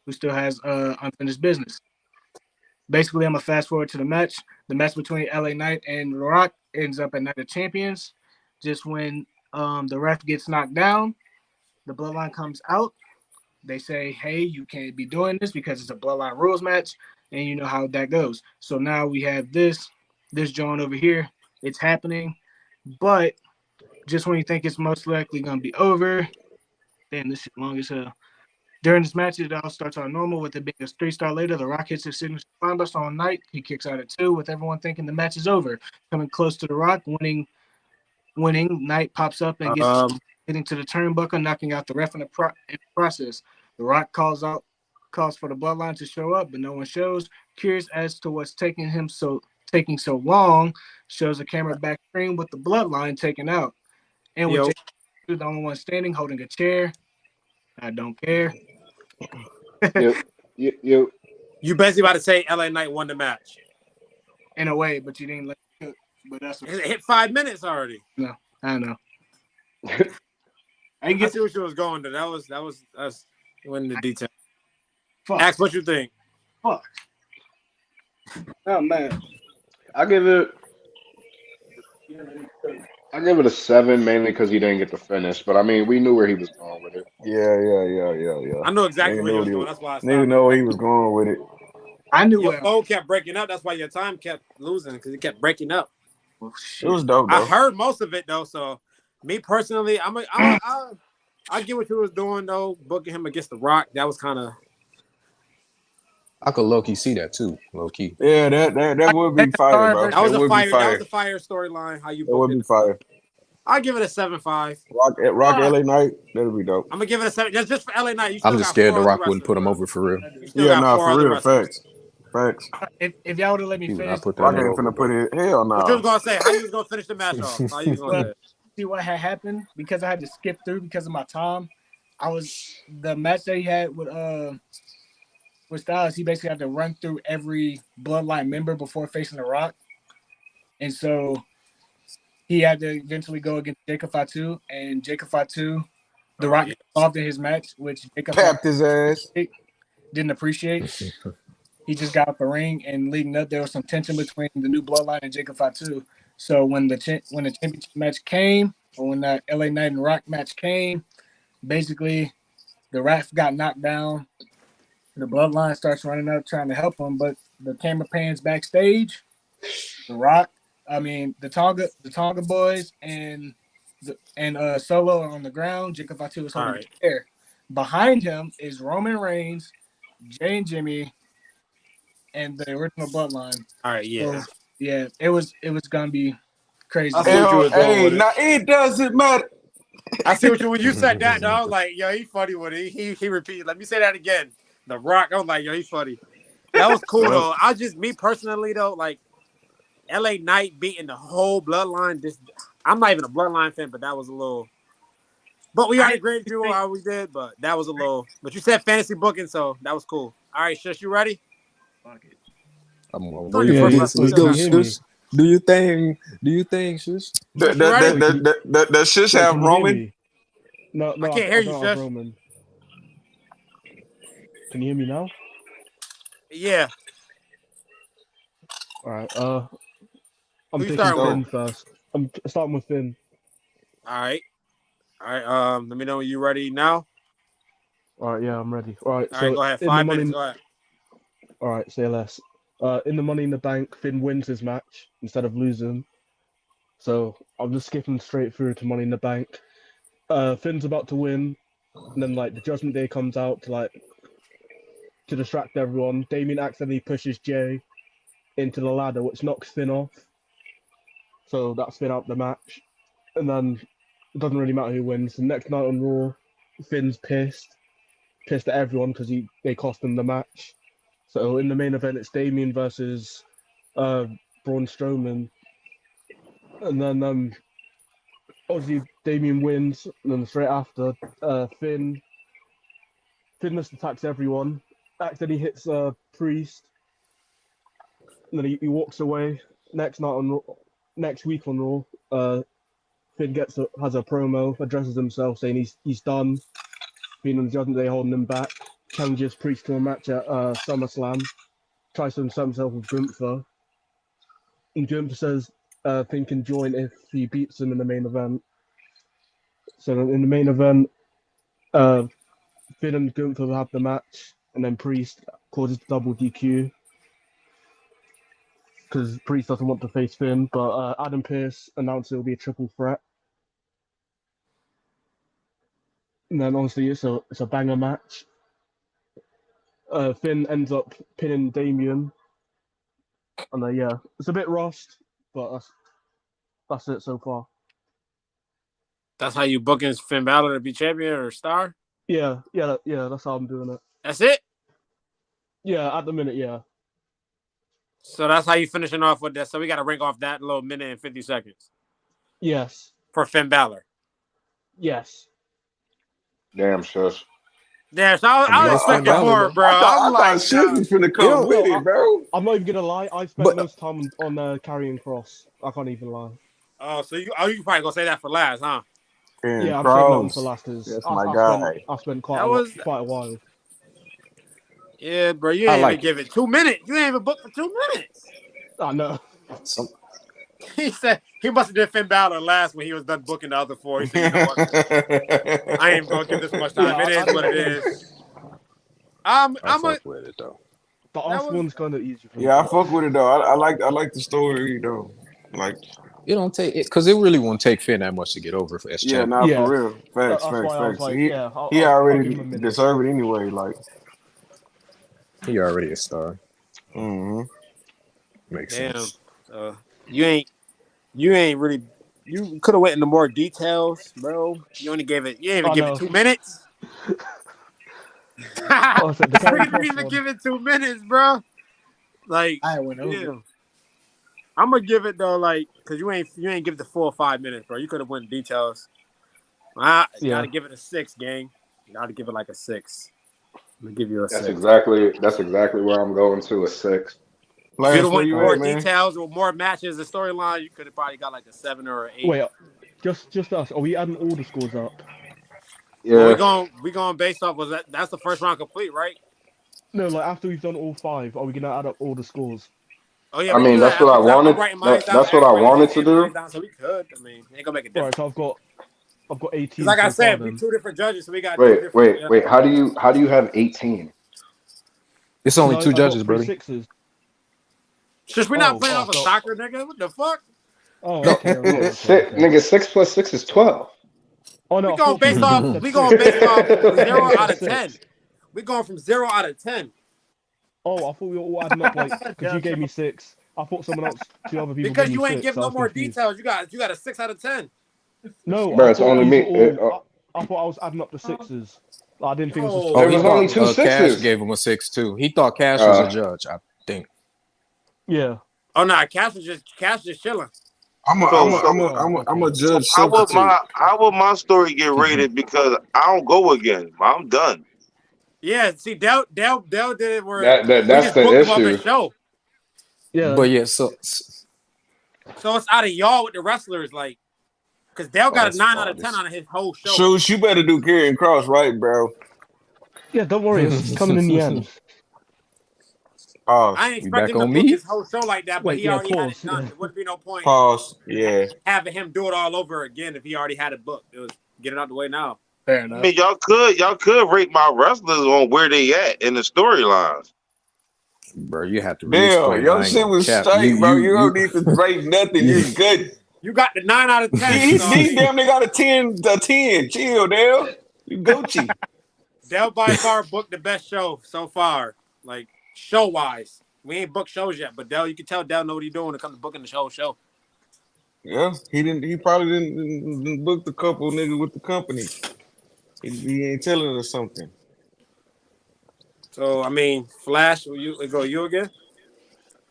S6: Who still has unfinished business. Basically, I'm going to fast forward to the match. The match between LA Knight and The Rock ends up at Night of Champions. Just when the ref gets knocked down, the Bloodline comes out. They say, hey, you can't be doing this because it's a Bloodline rules match, and you know how that goes. So now we have this joint over here. It's happening, but just when you think it's most likely going to be over, damn, this shit long as hell. During this match, it all starts out normal with it being a 3-star later. The Rock hits his signature spine buster on Knight. He kicks out at 2 with everyone thinking the match is over. Coming close to The Rock, winning. Knight pops up and gets hitting to the turnbuckle, knocking out the ref in the process. The Rock calls for the Bloodline to show up, but no one shows. Curious as to what's taking so long, shows a camera back screen with the Bloodline taken out. And with Jay, the only one standing, holding a chair. I don't care.
S1: You basically about to say LA Knight won the match.
S6: In a way, but you didn't let it cook. But that's
S1: it hit 5 minutes already.
S6: No, I know.
S1: I see what you was going to. That's went into detail.
S6: Fuck.
S1: Ask what you think.
S6: Fuck. Oh man.
S3: I give it a 7 mainly because he didn't get the finish. But I mean, we knew where he was going with it.
S2: Yeah.
S1: I know exactly
S2: Nigga
S1: what he was
S2: knew
S1: doing. That's why I stopped.
S2: Nigga know where he was going with it.
S6: I knew
S1: your phone kept breaking up. That's why your time kept losing because it kept breaking up.
S6: Oh,
S2: it was dope though.
S1: I heard most of it though. So me personally, I get what you was doing though. Booking him against The Rock, that was kind of.
S4: I could low key see that too, low key.
S2: Yeah, that would be fire, bro.
S1: That was a fire.
S2: Fire.
S1: That was a fire storyline. How you?
S2: That would be fire.
S1: I give it a 7.5.
S2: Rock LA Knight, that'll be dope.
S1: I'm gonna give it a 7. Just for LA Knight.
S4: I'm just scared The Rock wouldn't put him over for real.
S2: Yeah, nah, for real. Facts.
S6: If y'all would have let me finish,
S2: Rock ain't finna put it. Hell no.
S1: What you was gonna say? How you was gonna finish the match off? How you was gonna say?
S6: See what had happened because I had to skip through because of my time. The match that he had with Styles. He basically had to run through every Bloodline member before facing The Rock, and so he had to eventually go against Jacob Fatu, and Jacob Fatu, The Rock involved in his match, which Jacob
S2: tapped his ass.
S6: Didn't appreciate. He just got up the ring, and leading up, there was some tension between the new Bloodline and Jacob Fatu. So when the championship match came, or when that LA Knight and Rock match came, basically the ref got knocked down. The Bloodline starts running up trying to help him, but the camera pans backstage. The Tonga boys and Solo are on the ground. Jacob Fatu is holding the chair. Behind him is Roman Reigns, Jay and Jimmy, and the original Bloodline.
S1: All right, yeah.
S6: So, yeah, it was gonna be crazy.
S2: It doesn't matter.
S1: I see what you when you said that, dog. Like, yo, he funny with it. He repeated. Let me say that again. The Rock. I was like, yo, he's funny. That was cool though. Me personally though, like LA Knight beating the whole Bloodline. I'm not even a Bloodline fan, but that was a little. But we already agreed to how we did, but that was a little. But you said fantasy booking, so that was cool. All right, Shush, you ready?
S4: Fuck it. Let's go, Shush. Do you think, Shush?
S2: The Shush have Roman?
S7: No,
S1: I can't hear you, Shush.
S7: Roman. Can you hear me now?
S1: Yeah.
S7: All right. I'm taking Finn first. I'm starting with Finn.
S1: All right. Let me know when you're ready now.
S7: All right. Yeah, I'm ready. All right.
S1: All right. Go ahead. 5 minutes. Go ahead.
S7: All right. Say less. In the Money in the Bank, Finn wins his match instead of losing. So I'm just skipping straight through to Money in the Bank. Finn's about to win, and then the Judgment Day comes out to distract everyone. Damien accidentally pushes Jay into the ladder, which knocks Finn off. So that's Finn out the match. And then it doesn't really matter who wins. The next night on Raw, Finn's pissed at everyone because they cost him the match. So in the main event, it's Damien versus Braun Strowman. And then obviously Damien wins, and then straight after, Finn just attacks everyone. Accidentally hits Priest, and then he walks away. Next week on Raw, Finn has a promo, addresses himself, saying he's done. Being on the Judgment Day, holding him back. Challenges Priest to a match at SummerSlam. Tries to insert himself with Gunther. And Gunther says Finn can join if he beats him in the main event. So in the main event, Finn and Gunther will have the match, and then Priest causes double DQ because Priest doesn't want to face Finn, but Adam Pearce announced it will be a triple threat. And then honestly, it's a banger match. Finn ends up pinning Damien, and it's a bit rushed, but that's it so far.
S1: That's how you booking Finn Balor to be champion or star?
S7: Yeah, that's how I'm doing it.
S1: That's it?
S7: Yeah, at the minute, yeah.
S1: So that's how you finishing off with that. So we got to rank off that little minute and 50 seconds.
S7: Yes.
S1: For Finn Balor.
S7: Yes.
S3: Damn, Shush.
S1: Yeah, so I was expecting more, bro.
S2: I thought Shush was finna come with it, bro.
S7: I'm not even gonna lie. I spent most time on Karrion Kross. I can't even lie.
S1: Oh, so you probably gonna say that for last, huh?
S7: Yeah, I'm saying that one for last.
S2: That's my guy.
S7: I spent quite a while.
S1: Yeah, bro, you ain't even give it 2 minutes. You ain't even booked for 2 minutes.
S7: I know.
S1: He said he must have did Finn Balor last when he was done booking the other 4. He said, you know what? I ain't gonna give this much time. It is what it is. I'm
S4: fuck with it though.
S7: The one's kind of easy.
S2: Yeah, I fuck with it though. I like the story though. Like
S4: it don't take it because it really won't take Finn that much to get over as champion.
S2: For real. Facts.
S7: Like,
S2: he already deserved it anyway. Like
S4: he already a star.
S2: Mm-hmm.
S4: Makes sense.
S1: You ain't really. You could have went into more details, bro. You only gave it. You didn't even give it 2 minutes. You didn't even give it 2 minutes, bro. Like
S6: I went over.
S1: Yeah. I'm gonna give it though, like, cause you ain't give it the full 5 minutes, bro. You could have went details. Gotta give it a 6, gang. You gotta give it like a 6. I'm gonna give you a 6.
S3: That's exactly where I'm going to, a 6.
S1: If you want more details or more matches, the storyline, you could have probably got like a 7 or an 8.
S7: Wait, just us. Are we adding all the scores up?
S3: Yeah.
S1: Well, we going based off that's the first round complete, right?
S7: No, like after we've done all 5, are we gonna add up all the scores?
S1: Oh yeah,
S3: I mean that's what I wanted. That's what I wanted to do.
S1: So we could. I mean, ain't gonna make a difference.
S7: Right, so I've got 18.
S1: Like I said, we 2 different judges, so we got.
S3: Wait. How do you have 18?
S4: It's only 2 judges, bro.
S1: Just we're not playing off of soccer, nigga. What the fuck?
S7: Oh, okay.
S3: Nigga, 6 plus 6 is 12.
S7: Oh no,
S1: we going based off 0 out of 10. We going from 0 out of 10.
S7: Oh, I thought we were all adding up like because you gave me 6. I thought 2 other people.
S1: Because you ain't give no more details. You got a 6 out of 10.
S7: No,
S3: bro, it's only me.
S7: I thought I was adding up the 6s. I didn't think it was.
S3: There was only 2 6s.
S4: Cash gave him a 6 too. He thought Cash was a judge, I think.
S7: Yeah.
S1: Oh no, Cash was just chilling.
S2: I'm a judge.
S5: How would my story get rated? Because I don't go again. I'm done.
S1: Yeah, see, Dell did it where
S3: that's the issue.
S1: Show.
S7: Yeah,
S4: but yeah, so
S1: it's out of y'all with the wrestlers, like, because Dell got a 9 out of 10 on his whole show.
S2: Shoes, you better do Karrion Kross right, bro.
S7: Yeah, don't worry, it's coming in the end.
S1: I ain't expecting him to book his whole show like that, but he already had it done. There wouldn't be no point. Having him do it all over again if he already had it booked. It was get it out the way now.
S6: Fair enough.
S5: I mean, y'all could rate my wrestlers on where they at in the storylines.
S4: Bro, you have to.
S2: Damn, your shit was straight, bro. You don't need to rate nothing. You're good.
S1: You got the 9 out of 10.
S2: He damn near got a 10. Chill, Dale. You Gucci.
S1: Dell by far booked the best show so far, like show wise. We ain't booked shows yet, but Dell, you can tell Dell know what he's doing when it comes to booking the show.
S2: Yeah, he probably didn't book the couple niggas with the company. He ain't telling us something.
S1: So I mean, Flash, will you again?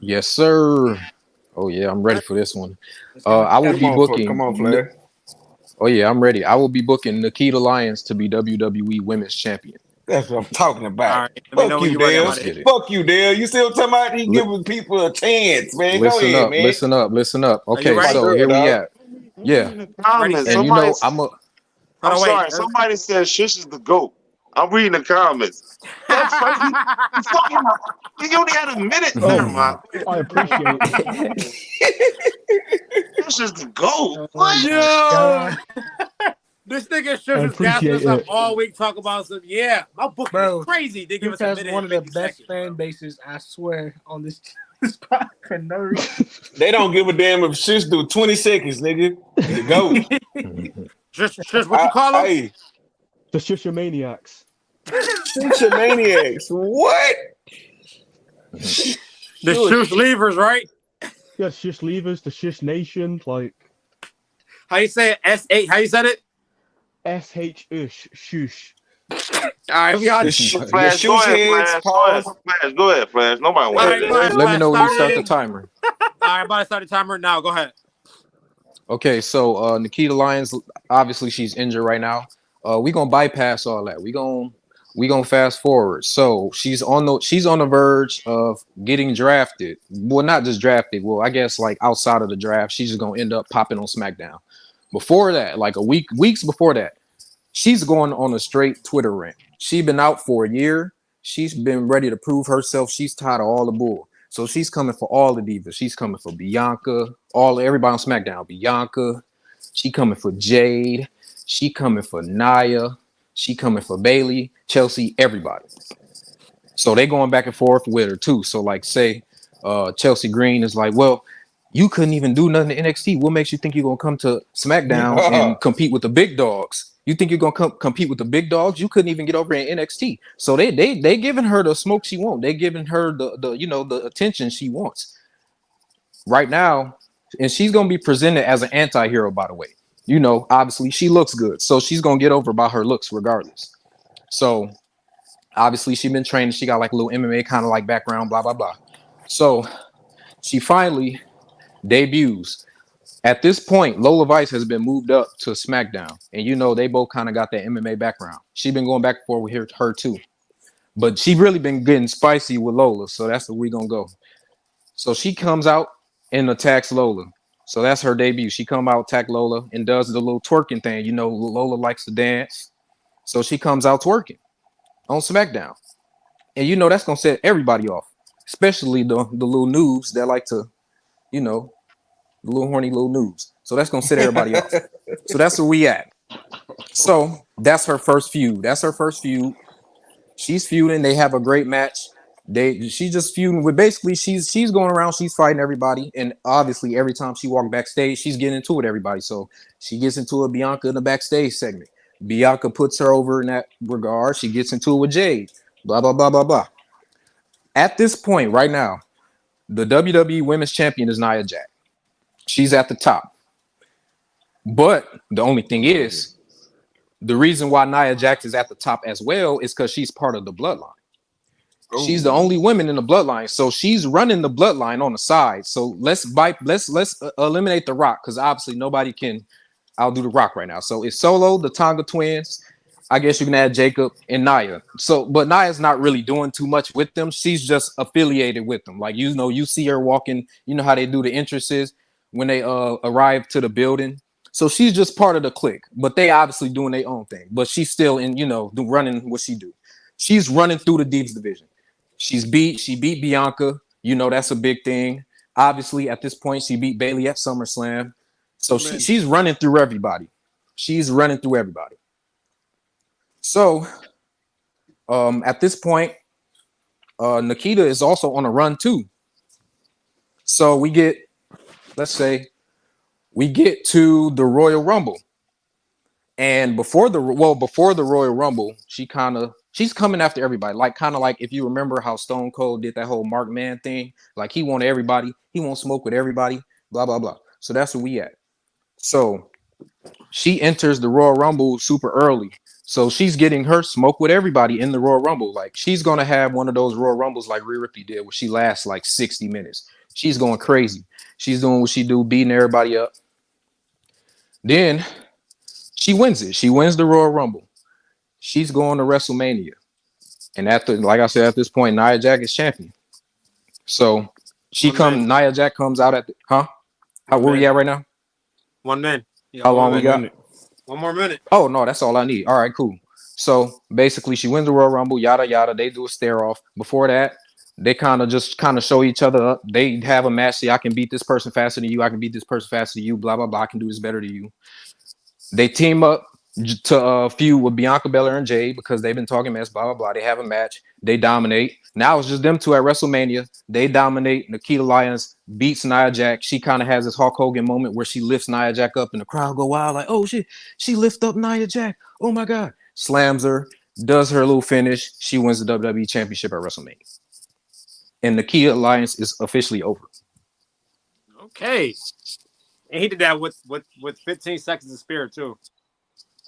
S4: Yes, sir. Oh yeah, I'm ready for this one. I will be booking.
S2: Come on, Flash.
S4: Oh yeah, I'm ready. I will be booking Nikita Lyons to be WWE Women's Champion.
S2: That's what I'm talking about.
S1: Right,
S2: fuck you, Dale. Fuck you, Dale. You still talking about he giving people a chance, man? Go ahead, man.
S4: Listen up. Okay, so here we at. Yeah. And you know,
S5: I'm sorry. Somebody said Shush is the GOAT. I'm reading the comments. You only had a minute there, man.
S7: I appreciate it.
S5: Shush is the GOAT.
S1: Yo! This nigga Shush is gassing us up all week talking about some. Yeah, my book is crazy. They give us a minute.
S6: One of the best fan bases, I swear, on this podcast. No reason.
S2: They don't give a damn if Shush do 20 seconds, nigga. The GOAT.
S1: Shush, what you call them?
S2: Hey.
S7: The Shush-maniacs.
S2: Shush-maniacs. What?
S1: The Shush Leavers, right?
S7: Yeah, Shush Leavers, the Shush Nation, like.
S1: How you say it? S8. How you said it?
S7: SH-ush. Shush.
S1: All right, we got
S5: Flash. Go ahead, Flash. Nobody wants
S4: Let me know when you start the timer.
S1: All right, I'm about to start the timer now. Go ahead.
S4: Okay, so Nikita Lyons, obviously she's injured right now. We're gonna bypass all that. We're gonna fast forward. So she's on the verge of getting drafted. Well, not just drafted. Well, I guess like outside of the draft, she's just gonna end up popping on SmackDown. Before that, like weeks before that, she's going on a straight Twitter rant. She's been out for a year. She's been ready to prove herself. She's tired of all the bull. So she's coming for all the divas. She's coming for Bianca, everybody on SmackDown. Bianca. She coming for Jade. She coming for Nia. She coming for Bailey, Chelsea, everybody. So they going back and forth with her too. So like say Chelsea Green is like, well, you couldn't even do nothing to NXT. What makes you think you're gonna come to SmackDown and compete with the big dogs? You think you're gonna compete with the big dogs? You couldn't even get over in NXT. So they giving her the smoke she wants. They giving her the attention she wants right now, and she's gonna be presented as an anti-hero, by the way. Obviously she looks good, so she's gonna get over by her looks regardless. So obviously she's been training. She got like a little MMA kind of like background, blah blah blah. So she finally debuts. At this point, Lola Vice has been moved up to SmackDown, and they both kind of got that MMA background. She's been going back and forth with her too, but she really been getting spicy with Lola, so that's where we gonna go. So she comes out and attacks Lola. So that's her debut. She come out, attack Lola, and does the little twerking thing. Lola likes to dance, so she comes out twerking on SmackDown, and that's gonna set everybody off, especially the little noobs that like to, the little horny little noobs. So that's gonna set everybody off. So that's where we at. So that's her first feud. She's feuding. They have a great match. She's just feuding with basically she's going around, she's fighting everybody, and obviously every time she walks backstage, she's getting into it with everybody. So she gets into a Bianca in the backstage segment. Bianca puts her over in that regard. She gets into it with Jade. Blah blah blah blah blah. At this point, right now, the WWE Women's Champion is Nia Jax. She's at the top. But the only thing is, the reason why Nia Jax is at the top as well is because she's part of the bloodline. Ooh. She's the only woman in the bloodline, so she's running the bloodline on the side. So let's eliminate the Rock, because obviously nobody can outdo the Rock right now. So it's Solo, the Tonga twins. I guess you can add Jacob and Nia. So, but Nia's not really doing too much with them. She's just affiliated with them. Like you see her walking. You know how they do the entrances when they arrive to the building. So she's just part of the clique, but they obviously doing their own thing. But she's still in, running what she do. She's running through the Divas division. She beat Bianca. That's a big thing. Obviously, at this point, she beat Bailey at SummerSlam. So she's running through everybody. So at this point, Nikita is also on a run too. So we get to the Royal Rumble. And before the Royal Rumble, she's coming after everybody. Like if you remember how Stone Cold did that whole Mark Man thing, like he wanted everybody, he won't smoke with everybody, blah blah blah. So that's where we at. So she enters the Royal Rumble super early. So she's getting her smoke with everybody in the Royal Rumble. Like she's gonna have one of those Royal Rumbles like Rhea Ripley did, where she lasts like 60 minutes. She's going crazy. She's doing what she do, beating everybody up. Then she wins it. She wins the Royal Rumble. She's going to WrestleMania. And like I said, at this point, Nia Jax is champion. So Nia Jax comes out at where we at right now?
S1: 1 minute.
S4: How long we got?
S1: 1 more minute.
S4: Oh no, that's all I need. All right, cool. So basically she wins the Royal Rumble, yada yada. They do a stare off. Before that, they kind of show each other up. They have a match. See, I can beat this person faster than you. I can beat this person faster than you. Blah blah blah. I can do this better than you. They team up to feud with Bianca Belair and Jade because they've been talking mess. Blah blah blah. They have a match. They dominate. Now it's just them two at WrestleMania. They dominate. Nikita Lyons beats Nia Jax. She kind of has this Hulk Hogan moment where she lifts Nia Jax up and the crowd go wild like, oh shit, she lifts up Nia Jax. Oh my god. Slams her. Does her little finish. She wins the WWE Championship at WrestleMania. And Nikita Lyons is officially over.
S1: Okay. And he did that with 15 seconds of spirit too.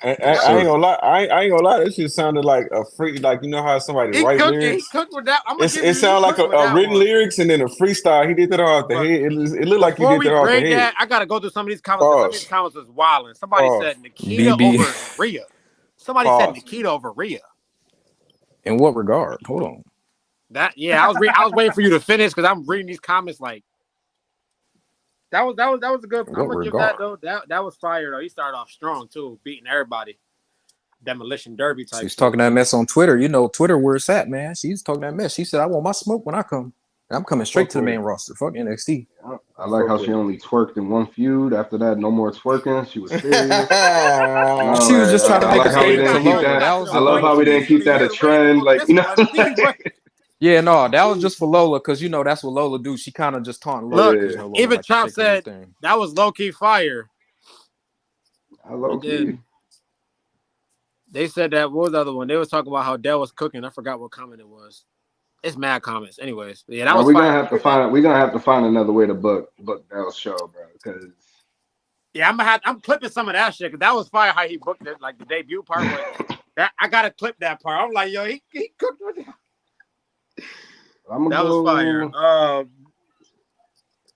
S2: I ain't gonna lie. I ain't gonna lie. This just sounded like a free, like how somebody write lyrics.
S1: He cooked with that.
S2: It sounded like a written lyrics and then a freestyle. He did that off the head. It looked like he did that off the head.
S1: I gotta go through some of these comments. Some of these comments was wilding. Somebody said Nikita over Rhea. Somebody said Nikita over Rhea.
S4: In what regard? Hold on.
S1: I was waiting for you to finish because I'm reading these comments like. That was a good. I'm gonna give that
S4: regard?
S1: though. That was fire though. He started off strong too, beating everybody. Demolition Derby type.
S4: She's talking that mess on Twitter. You know, Twitter where it's at, man. She's talking that mess. She said, "I want my smoke when I come. And I'm coming straight to the main roster. Fuck NXT."
S3: I like how she only twerked in one feud. After that, no more twerking. She was serious.
S4: She was just trying to make a statement to Lola.
S3: I love how we didn't keep that a trend. Like, you know.
S4: Yeah, no, that was just for Lola because you know that's what Lola do. She kind of just taunting Lola.
S1: Look, even like Chop said that was low key fire.
S3: I low key.
S1: They said that. What was the other one? They was talking about how Dell was cooking. I forgot what comment it was. It's mad comments. Anyways, yeah, that was.
S3: We're gonna have to find another way to book Dell's show, bro. Because
S1: yeah, I'm clipping some of that shit because that was fire. How he booked it, like the debut part. That I gotta clip that part. I'm like, yo, he cooked with it. That was fire.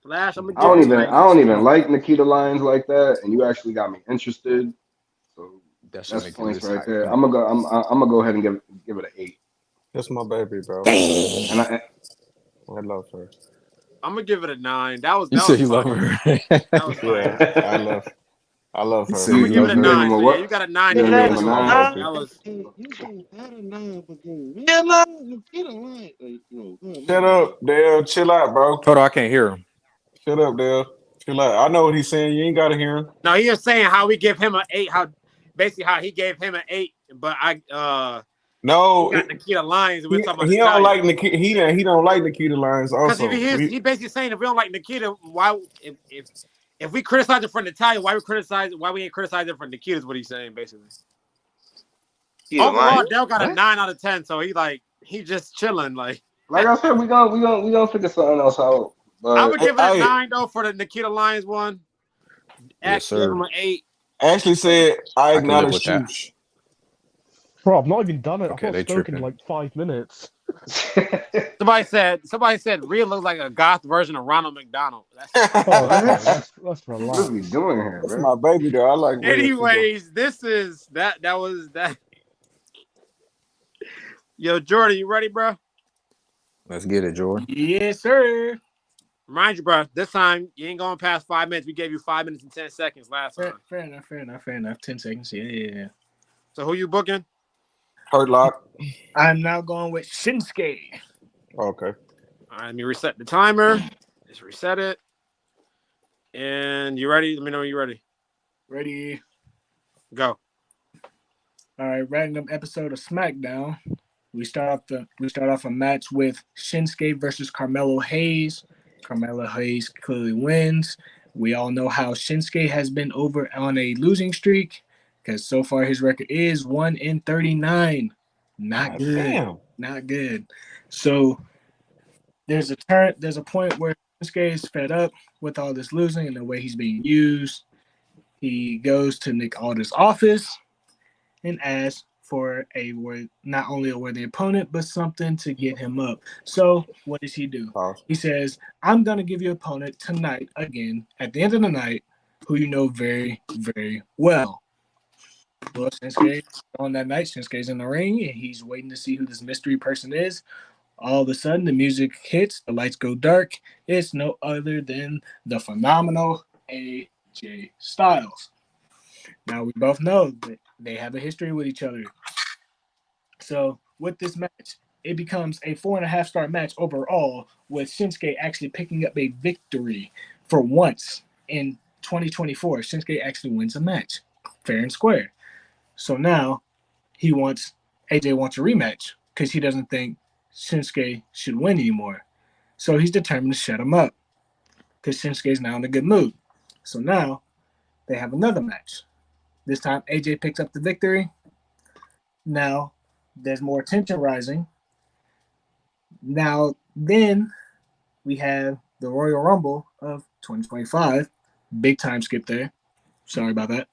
S1: Flash. I
S3: don't even like Nikita Lyons like that, and you actually got me interested. So that's points right there. I'm gonna go ahead and give it an 8.
S2: That's my baby, bro.
S3: And I
S2: love her.
S1: I'm gonna give it a 9. That was.
S4: You said you love her.
S1: That was fire.
S2: Yeah, I love her.
S1: I'm gonna give it a 9. So yeah, you got a 9. That was.
S2: Shut up, Dale. Chill out, bro.
S4: Hold on, I can't hear him.
S2: Shut up, Dale. Chill out. I know what he's saying. You ain't gotta hear him.
S1: No, he was saying how we give him an 8. How he gave him an 8, but
S2: no,
S1: got Nikita Lyons. We're talking about
S2: he don't like Nikita. He don't like Nikita Lyons. Also,
S1: because he basically saying if we don't like Nikita, why if we criticize it for Natalia, why we ain't criticizing it for Nikita? Is what he's saying basically. Overall, Dell got a 9 out of 10, so he just chilling. Like
S3: I said, we gonna figure something else out. But
S1: I'm gonna give it a 9 though for the Nikita Lyons one.
S4: Yes, sir.
S1: Give him an 8.
S2: Ashley said, "I acknowledge you."
S7: Bro, I've not even done it.
S4: Okay,
S7: I've not spoken in like 5 minutes.
S1: Somebody said Rhea looks like a goth version of Ronald McDonald.
S7: That's relaxed.
S3: What are we doing here,
S2: That's
S3: bro?
S2: my baby, though. I like.
S1: Anyways, this is that was that. Yo, Jordan, you ready, bro?
S4: Let's get it, Jordan.
S6: Yes, sir.
S1: Remind you, bro. This time you ain't going past 5 minutes. We gave you 5 minutes and 10 seconds last time.
S6: Fair enough. 10 seconds. Yeah.
S1: So who you booking?
S2: Hurt Lock.
S6: I'm now going with Shinsuke.
S2: Okay.
S1: All right, let me reset the timer. Just reset it. And you ready? Let me know when you're ready.
S6: Ready.
S1: Go.
S6: All right, random episode of SmackDown. We start off a match with Shinsuke versus Carmelo Hayes. Carmelo Hayes clearly wins. We all know how Shinsuke has been over on a losing streak because so far his record is 1-39. Not good.
S2: Damn.
S6: Not good. So there's a point where Shinsuke is fed up with all this losing and the way he's being used. He goes to Nick Aldis' office and asks for not only a worthy opponent, but something to get him up. So what does he do? He says, I'm going to give you an opponent tonight, again, at the end of the night, who you know very, very well. Well, Shinsuke, on that night, Shinsuke's in the ring, and he's waiting to see who this mystery person is. All of a sudden, the music hits, the lights go dark. It's no other than the phenomenal AJ Styles. Now, we both know that they have a history with each other. So, with this match, it becomes a 4.5-star match overall, with Shinsuke actually picking up a victory for once in 2024. Shinsuke actually wins a match, fair and square. So now, AJ wants a rematch because he doesn't think Shinsuke should win anymore. So he's determined to shut him up because Shinsuke's now in a good mood. So now, they have another match. This time, AJ picks up the victory. Now, there's more tension rising. Now, then, we have the Royal Rumble of 2025. Big time skip there. Sorry about that.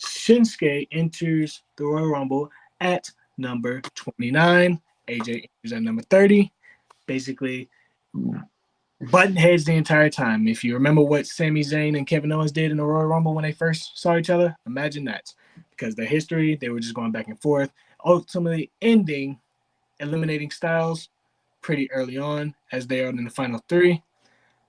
S6: Shinsuke enters the Royal Rumble at number 29. AJ enters at number 30. Basically, button heads the entire time. If you remember what Sami Zayn and Kevin Owens did in the Royal Rumble when they first saw each other, imagine that. Because their history, they were just going back and forth, ultimately eliminating Styles pretty early on as they are in the final 3.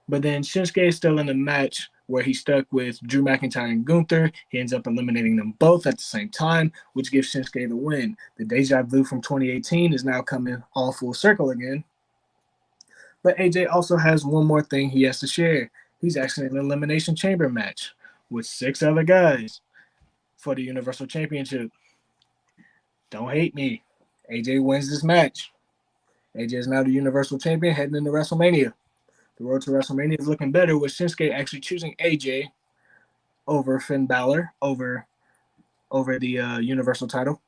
S6: But then Shinsuke is still in the match where he's stuck with Drew McIntyre and Gunther. He ends up eliminating them both at the same time, which gives Shinsuke the win. The deja vu from 2018 is now coming all full circle again. But AJ also has one more thing he has to share. He's actually in an Elimination Chamber match with 6 other guys for the Universal Championship. Don't hate me. AJ wins this match. AJ is now the Universal Champion heading into WrestleMania. The road to WrestleMania is looking better with Shinsuke actually choosing AJ over Finn Balor, over the Universal title,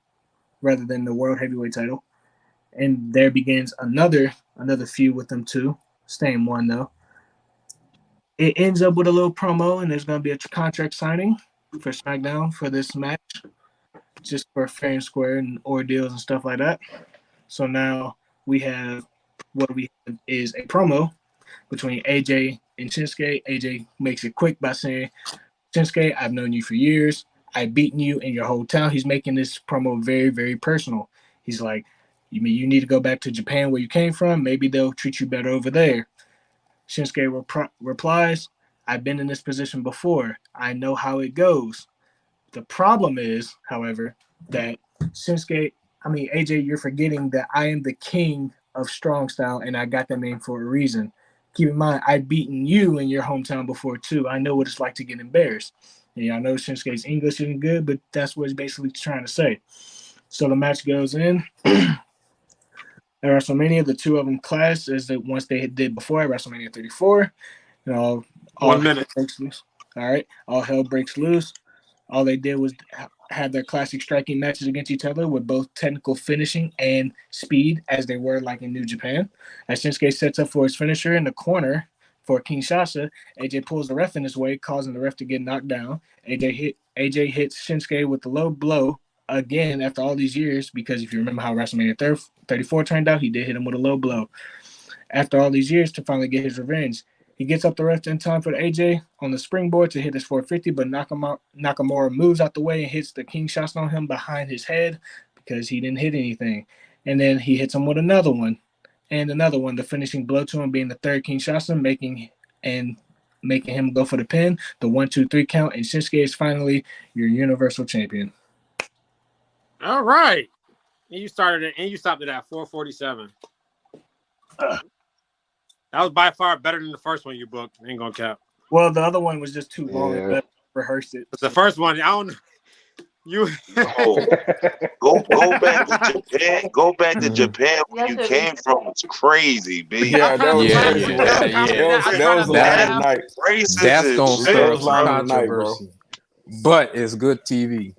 S6: rather than the World Heavyweight title. And there begins another feud with them two. Same one, though. It ends up with a little promo, and there's going to be a contract signing for SmackDown for this match, just for fair and square and ordeals and stuff like that. So now we have is a promo between AJ and Shinsuke. AJ makes it quick by saying, Shinsuke, I've known you for years. I've beaten you in your hometown. He's making this promo very, very personal. He's like, you mean you need to go back to Japan where you came from? Maybe they'll treat you better over there. Shinsuke replies, I've been in this position before. I know how it goes. The problem is, however, that AJ, you're forgetting that I am the king of strong style, and I got that name for a reason. Keep in mind, I've beaten you in your hometown before, too. I know what it's like to get embarrassed. And I know Shinsuke's English isn't good, but that's what he's basically trying to say. So the match goes in. At WrestleMania, the two of them clash as the once they did before at WrestleMania 34. All
S1: 1 minute.
S6: Breaks loose. All right. All hell breaks loose. All they did was have their classic striking matches against each other with both technical finishing and speed, as they were like in New Japan. As Shinsuke sets up for his finisher in the corner for Kinshasa, AJ pulls the ref in his way, causing the ref to get knocked down. AJ hits Shinsuke with the low blow again after all these years, because if you remember how WrestleMania 34 turned out, he did hit him with a low blow. After all these years to finally get his revenge. He gets up the ref in time for the AJ on the springboard to hit his 450, but Nakamura moves out the way and hits the Kinshasa on him behind his head because he didn't hit anything. And then he hits him with another one and another one, the finishing blow to him being the third Kinshasa, making him go for the pin, the 1-2-3 count, and Shinsuke is finally your Universal Champion.
S1: All right. And you stopped it at 4:47. That was by far better than the first one you booked. I ain't gonna cap.
S6: Well, the other one was just too long.
S3: Yeah.
S6: But rehearsed it.
S1: But the first one, I don't. You
S5: go back to Japan. Go back to Japan where you came from. It's crazy, B.
S2: Yeah, that was crazy. That was last night.
S4: That's gonna stir up some
S2: night, bro.
S4: controversy. But it's good TV.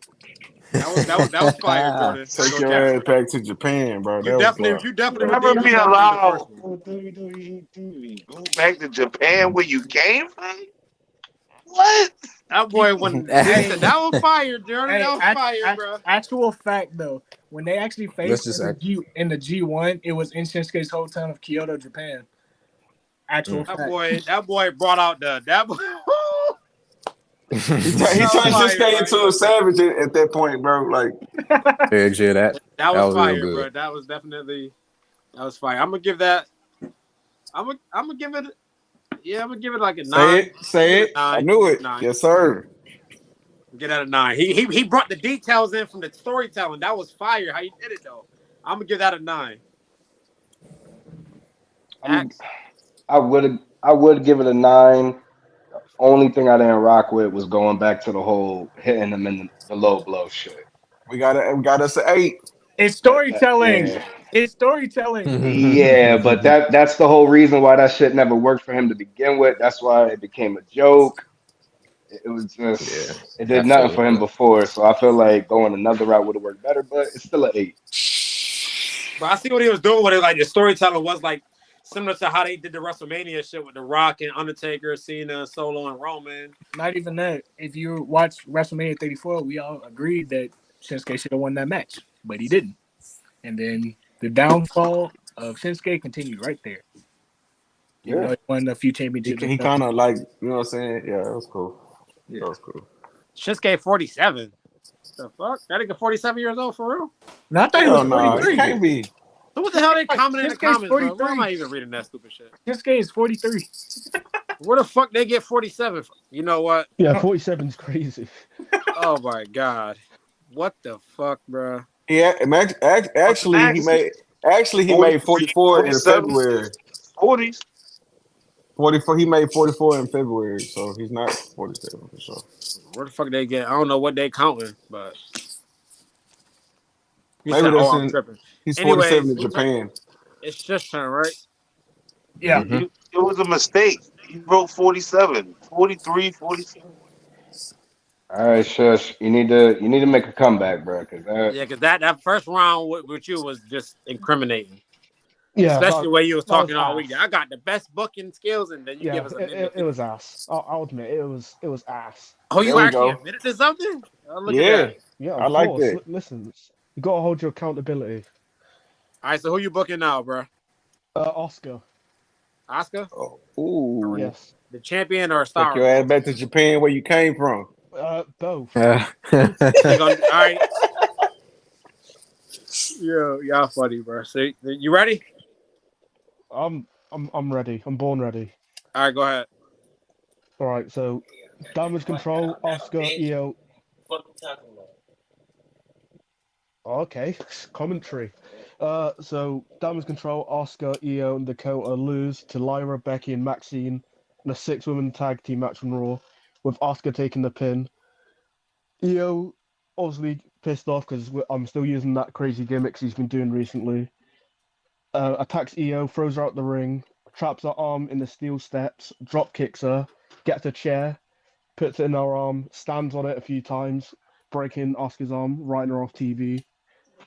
S1: That was fire, Jordan.
S2: Take your ass back to Japan, bro.
S1: You definitely
S5: Never be allowed on WWE TV. Go back to Japan where you came from. What?
S1: That boy wasn't. That was fire, Jordan.
S6: Hey,
S1: that was fire, bro.
S6: Actual fact, though, when they actually faced in the G1, it was in Shinsuke's hometown of Kyoto, Japan. Actual fact.
S1: That boy brought out that boy.
S2: He turned Shinsuke into a savage at that point, bro. Like,
S4: yeah,
S1: that was fire, bro. That was definitely fire. I'm gonna give that. I'm gonna give it. Yeah, I'm gonna give it like a 9.
S2: Say it. I knew it.
S1: 9.
S2: Yes, sir.
S1: Get out of 9. He brought the details in from the storytelling. That was fire. How you did it though. I'm gonna give that a 9.
S3: I would give it a 9. Only thing I didn't rock with was going back to the whole hitting them in the low blow shit.
S2: We got us an 8.
S6: It's storytelling. It's storytelling.
S3: Yeah, but that's the whole reason why that shit never worked for him to begin with. That's why it became a joke. It was just it did nothing for him before. So I feel like going another route would have worked better, but it's still an 8.
S1: But I see what he was doing with it. Like the storytelling was like similar to how they did the WrestleMania shit with The Rock and Undertaker, Cena, Solo, and Roman.
S6: Not even that. If you watch WrestleMania 34, we all agreed that Shinsuke should have won that match, but he didn't. And then the downfall of Shinsuke continued right there. You know, he won a few championships.
S2: He kind of like, you know what I'm saying? Yeah, that was cool.
S1: Yeah.
S2: That was cool.
S1: Shinsuke 47. The fuck? That nigga 47 years old for real?
S6: No, I thought he was 43.
S2: It can't be.
S1: So what the hell they comment in the comments, bro? Why am I even reading that stupid shit?
S6: Shinsuke is 43.
S1: Where the fuck they get 47 from? You know what?
S7: Yeah, 47's crazy.
S1: Oh my god. What the fuck, bro?
S2: Yeah, actually he made 44 in
S5: 47,
S2: February.
S5: 40s.
S2: 44. He made 44 in February, so he's not 47 for sure.
S1: Where the fuck they get? I don't know what they counting, but you
S2: Maybe
S1: said, "Oh,
S2: that's
S1: I'm
S2: in.
S1: tripping."
S2: He's 47
S1: Anyways,
S2: in Japan.
S1: it's just turn, right?
S6: Yeah.
S4: Mhm.
S5: It was a mistake. He wrote 47, 43, 47.
S3: All right, shush. You need to make a comeback, bro. Cause
S1: Yeah, because that first round with you was just incriminating.
S7: Yeah,
S1: Especially the way you was
S7: that was
S1: talking all week.
S7: ass.
S1: I got the best booking skills, and then you give
S7: Yeah,
S1: us a minute.
S7: it was ass. I'll admit it was ass.
S1: Oh,
S2: There
S1: you
S2: we
S1: actually
S2: go.
S1: admitted to something? Oh, look at
S2: Yeah,
S1: that.
S7: Yeah,
S2: I
S7: of
S2: like
S7: course.
S2: that.
S7: Listen, you gotta hold your accountability.
S1: All right, so who you booking now, bro?
S7: Oscar.
S1: Oscar,
S2: Oh, ooh,
S7: Yes.
S1: the champion or a
S2: take
S1: star?
S2: your ass back to Japan where you came from.
S7: Both.
S1: He gonna all right. Yeah, y'all funny, bro. So you ready?
S7: I'm ready. I'm born ready.
S1: All right, go ahead.
S7: All right. So, damage control. Oscar. EO. Okay. Commentary. So damage control. Oscar, EO, and Dakota lose to Lyra, Becky, and Maxine in a 6-woman tag team match on Raw, with Oscar taking the pin. EO obviously pissed off because I'm still using that crazy gimmicks he's been doing recently. Attacks EO, throws her out the ring, traps her arm in the steel steps, drop kicks her, gets a chair, puts it in her arm, stands on it a few times, breaking Oscar's arm, writing her off TV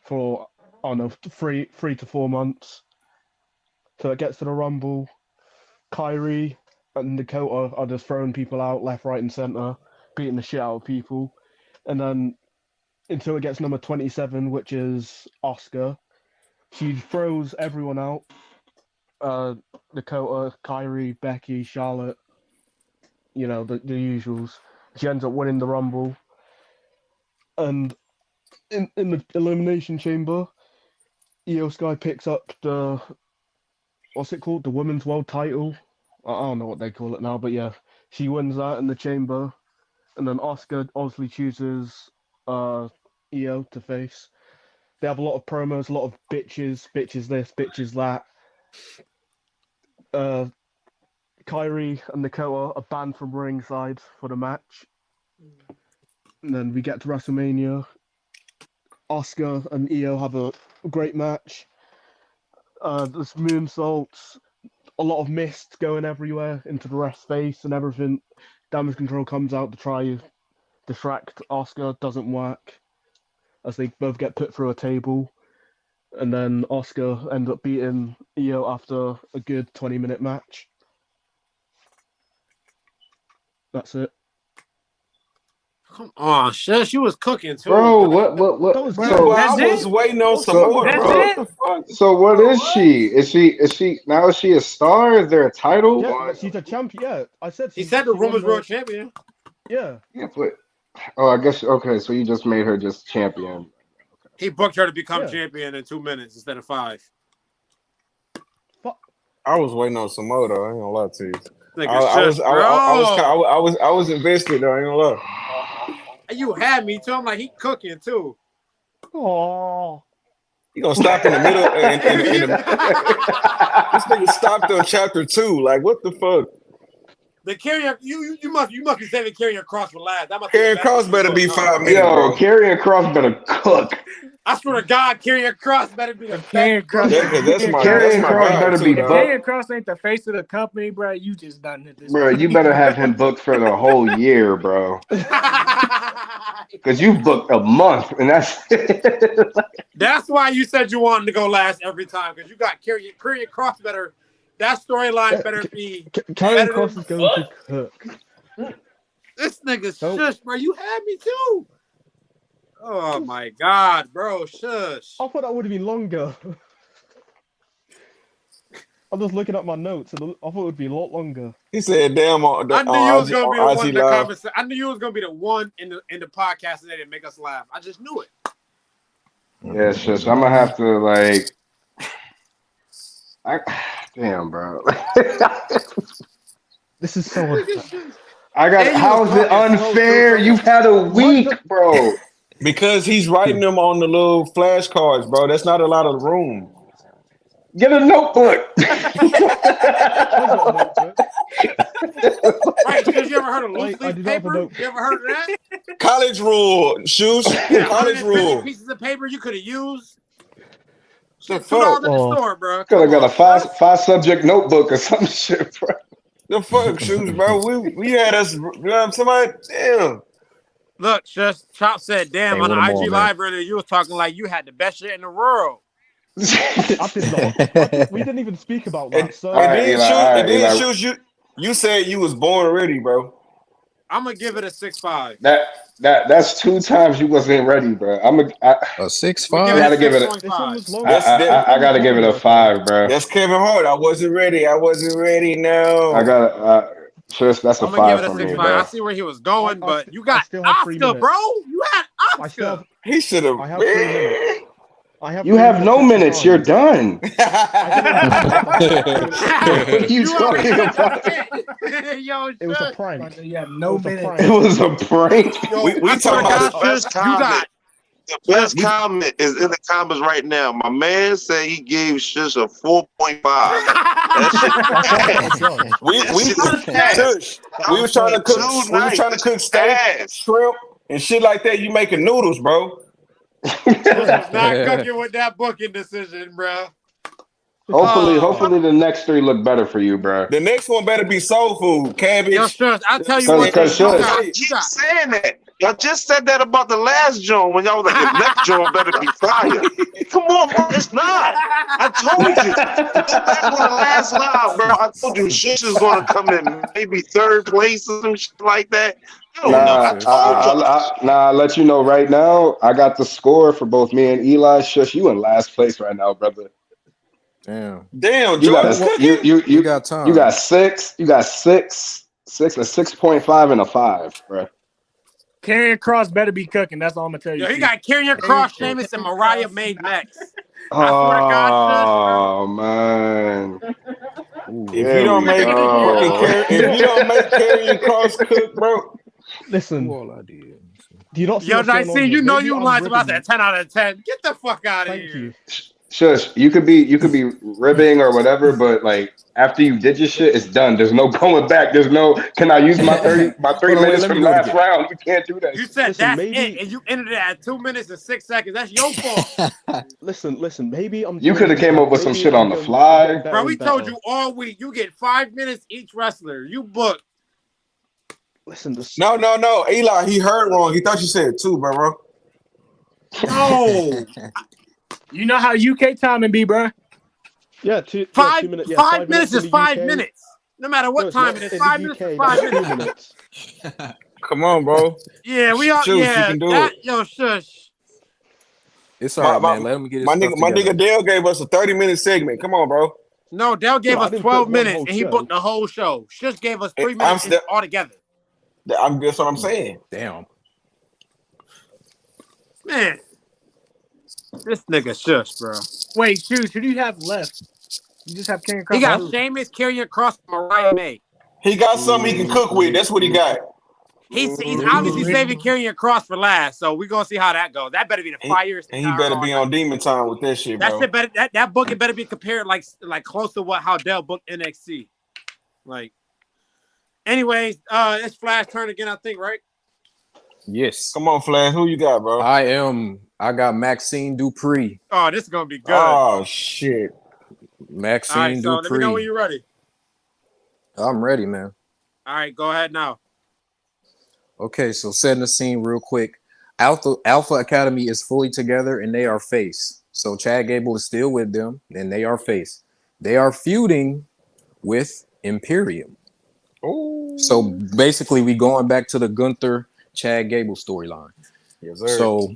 S7: for, I don't know, 3 to 4 months. So it gets to the Rumble. Kyrie and Dakota are just throwing people out left, right, and center, beating the shit out of people. And then until it gets number 27, which is Oscar, she throws everyone out. Dakota, Kyrie, Becky, Charlotte, the usuals. She ends up winning the Rumble. And in the Elimination Chamber, Io Sky picks up the, what's it called? The Women's World title. I don't know what they call it now, but yeah, she wins that in the chamber. And then Oscar obviously chooses Io to face. They have a lot of promos, a lot of bitches this, bitches that. Kyrie and Dakota are banned from ringside for the match. And then we get to WrestleMania. Oscar and Io have a great match. There's moonsaults, a lot of mist going everywhere into the ref's face and everything. Damage control comes out to try distract Oscar, doesn't work, as they both get put through a table. And then Oscar ends up beating Io after a good 20-minute match. That's it.
S1: Come on, shush. You was cooking too,
S3: bro,
S1: bro.
S3: what?
S7: That was
S3: So,
S7: good.
S2: Well,
S6: That's
S2: I was
S6: it?
S2: waiting on some
S3: So-
S2: more,
S6: That's
S2: bro.
S6: it?
S2: What the fuck?
S3: so what
S1: Bro,
S3: is
S1: what?
S3: she? Is she now? Is she a star? Is there a title?
S7: Yeah, she's a champion. Yeah, I said
S1: He said the
S7: she won
S1: Women's World Champion.
S7: Yeah.
S3: Yeah, but I guess okay. So you just made her just champion.
S1: He booked her to become
S7: Yeah.
S1: champion in 2 minutes instead of 5.
S2: I was waiting on some more though. I ain't gonna lie to you.
S1: Nigga,
S2: I was
S1: shush, bro.
S2: I was invested though. I ain't gonna lie.
S1: You had me too. I'm like, he cooking too.
S7: Oh.
S2: You gonna stop in the middle this nigga stopped on chapter 2. Like what the fuck?
S1: The carrier, you must be saving carrying cross for last. That must
S2: Karrion
S1: be
S2: Cross better be 5 minutes,
S3: Yo,
S2: bro.
S3: Karrion Cross better cook.
S1: I swear to God, carrying cross better be the
S6: Karrion
S1: best.
S6: Cross.
S2: That's my
S3: Karrion Cross
S2: guy
S3: better
S2: too,
S3: be
S6: If
S2: dog.
S3: booked.
S6: Karrion Cross ain't the face of the company, bro, you just done at this
S3: Bro,
S6: point.
S3: you better have him booked for the whole year, bro. Because you booked a month, and that's
S1: That's why you said you wanted to go last every time, because you got carrying cross better. That storyline better be.
S7: Karrion Cross is going to cook.
S1: This nigga
S7: Nope.
S1: shush, bro. You had me too. Oh my God, bro, shush.
S7: I thought that would have been longer. I'm just looking at my notes, and I thought it would be a lot longer.
S2: He said, "Damn on
S1: I knew you was gonna be the
S2: on
S1: one
S2: IG
S1: in the
S2: Live."
S1: conversation. I knew you was gonna be the one in the podcast today to make us laugh. I just knew it.
S3: yeah. It's just I'm gonna have to damn, bro.
S7: This is so unfair.
S3: How is it unfair? You've had a week, bro.
S2: Because he's writing them on the little flashcards, bro. That's not a lot of room.
S3: Get a notebook.
S1: Right, because you ever heard of loose leaf paper? You ever heard of that?
S2: College rule, shoes. College rule.
S1: Pieces of paper you could have used.
S2: The
S1: $2
S2: fuck?
S1: at the store, bro.
S3: Could have got a five subject notebook or some shit, bro.
S2: The fuck, shoes, bro. We had us. Somebody, damn.
S1: Look, just Chop said, "Damn."
S4: Hey,
S1: On the
S4: what a
S1: IG
S4: moment.
S1: live earlier, you was talking like you had the best shit in the world.
S7: I did not. We didn't even speak about that. So
S2: And then shoes, you said you was born ready, bro.
S1: I'm gonna give it a 6.5.
S3: That's 2 times you wasn't ready, bro.
S4: A 6.5.
S3: I gotta give it. I gotta give it a 5, bro.
S2: That's Kevin Hart. I wasn't ready. No.
S3: I got that's a 5
S1: I'm gonna give it
S3: for
S1: a 6.5.
S3: me, bro.
S1: I see where he was going, but you got
S7: still have 3
S1: Oscar,
S7: minutes.
S1: bro. You had Oscar.
S2: He should have.
S7: I have 3 minutes.
S3: You have no minutes. You're done. What are you talking about?
S1: Yo,
S7: It was a prank.
S6: You have no minutes.
S3: It was a prank.
S2: We talking about
S5: the best comment. The best comment is in the comments right now. My man said he gave Shush a 4.5.
S2: we was trying to cook. We was trying to cook steak, shrimp, and shit like that. You making noodles, bro.
S1: Not cooking with that booking decision, bro.
S3: Hopefully the next 3 look better for you, bro.
S2: The next one better be soul food, cabbage.
S1: Yo, Shush, I'll tell you what.
S5: You keep saying that. Y'all just said that about the last joint when y'all was like, the next joint better be fire. Come on, bro. It's not. I told you. Back on the last live, bro. I told you Shush is going to come in maybe 3rd place or some shit like that.
S3: I'll let you know right now. I got the score for both me and Eli. Shush, you in last place right now, brother.
S4: Damn,
S3: you got you
S4: got time.
S3: You got 6. You got 6, a 6.5, and a 5, bro.
S6: Karrion Kross better be cooking. That's all I'm gonna tell you.
S1: Yo, he got Karrion Kross, Sheamus, and Mariah May next.
S3: Oh man!
S2: If you don't make Karrion Kross cook, bro.
S7: Listen,
S4: all I did.
S7: Do you not see
S1: Yo,
S7: what's going on
S1: see,
S7: here?
S1: you know
S7: Maybe
S1: you
S7: I'm
S1: lied about
S7: ribbing
S1: that 10 out of 10. Get the fuck out of
S7: Thank
S1: here.
S7: you.
S3: Shush, you could be ribbing or whatever, but like after you did your shit, it's done. There's no going back. There's no. Can I use my 3 minutes from last round? You can't do that.
S1: You said that's it, and you ended it at 2 minutes and 6 seconds. That's your fault.
S7: Listen. Maybe I'm.
S3: You could have came up with some shit on the fly,
S1: bro. We told you all week. You get 5 minutes each wrestler. You book.
S7: Listen.
S2: No. Eli, he heard wrong. He thought you said 2, bro.
S1: No.
S6: You know how UK timing be, bro.
S7: Yeah, 2 minutes. Yeah,
S1: 5 minutes is 5 minutes. No matter what time it is, 5 minutes is 5 minutes.
S2: Come on, bro.
S1: Yeah, we all.
S2: Shush,
S1: yeah,
S2: you can do it.
S1: Yo, Shush.
S4: It's all right, man. Let him get his
S2: my
S4: stuff
S2: nigga
S4: together.
S2: Dale gave us a 30-minute segment. Come on, bro.
S1: No, Dale gave us 12 minutes, and he
S7: show.
S1: booked the whole show. Shush gave us 3 minutes altogether.
S2: That's what I'm saying.
S4: Damn.
S1: Man. This nigga Shush, bro.
S6: Wait, Shoes, who do you have left? You just have Karrion Kross.
S1: He got Sheamus, Karrion Kross, Mariah May.
S2: He got something he can cook with. That's what he got.
S1: He's obviously saving Karrion Kross for last, so we're gonna see how that goes. That better be the fires.
S2: And he better be on Demon Time with that shit, bro.
S1: That shit better. That booking better be compared like close to how Dell booked NXT. Like, anyways, it's Flash turn again, I think, right?
S4: Yes.
S2: Come on, Flash. Who you got, bro?
S4: I got Maxine Dupree.
S1: Oh, this is gonna be good.
S2: Oh shit.
S4: Maxine
S1: All right, so
S4: Dupree.
S1: let me know when you're ready.
S4: I'm ready, man.
S1: All right, go ahead now.
S4: Okay, so setting the scene real quick. Alpha Academy is fully together and they are face. So Chad Gable is still with them and they are face. They are feuding with Imperium.
S2: Oh.
S4: So basically we going back to the Gunther Chad Gable storyline.
S2: Yes, sir.
S4: So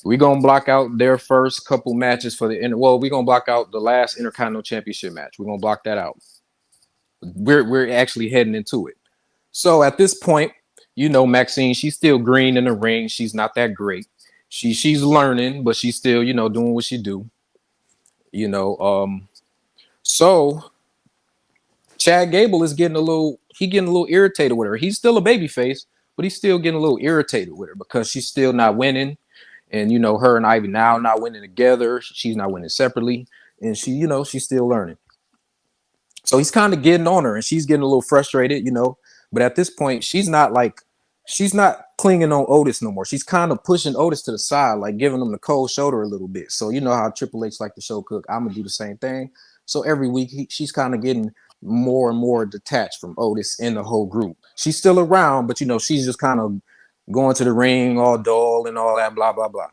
S4: we're gonna block out their first couple matches for we're gonna block out the last Intercontinental Championship match. We're gonna block that out. We're actually heading into it. So at this point, you know, Maxine, she's still green in the ring. She's not that great. She's learning, but she's still, you know, doing what she do. You know, so Chad Gable is getting a little he getting a little irritated with her. He's still a baby face, but he's still getting a little irritated with her because she's still not winning. And, you know, her and Ivy now not winning together. She's not winning separately. And she, you know, she's still learning. So he's kind of getting on her and she's getting a little frustrated, you know. But at this point, she's not clinging on Otis no more. She's kind of pushing Otis to the side, like giving him the cold shoulder a little bit. So you know how Triple H like to show cook. I'm going to do the same thing. So every week, she's kind of getting more and more detached from Otis and the whole group. She's still around, but, you know, she's just kind of going to the ring all dull and all that, blah, blah, blah.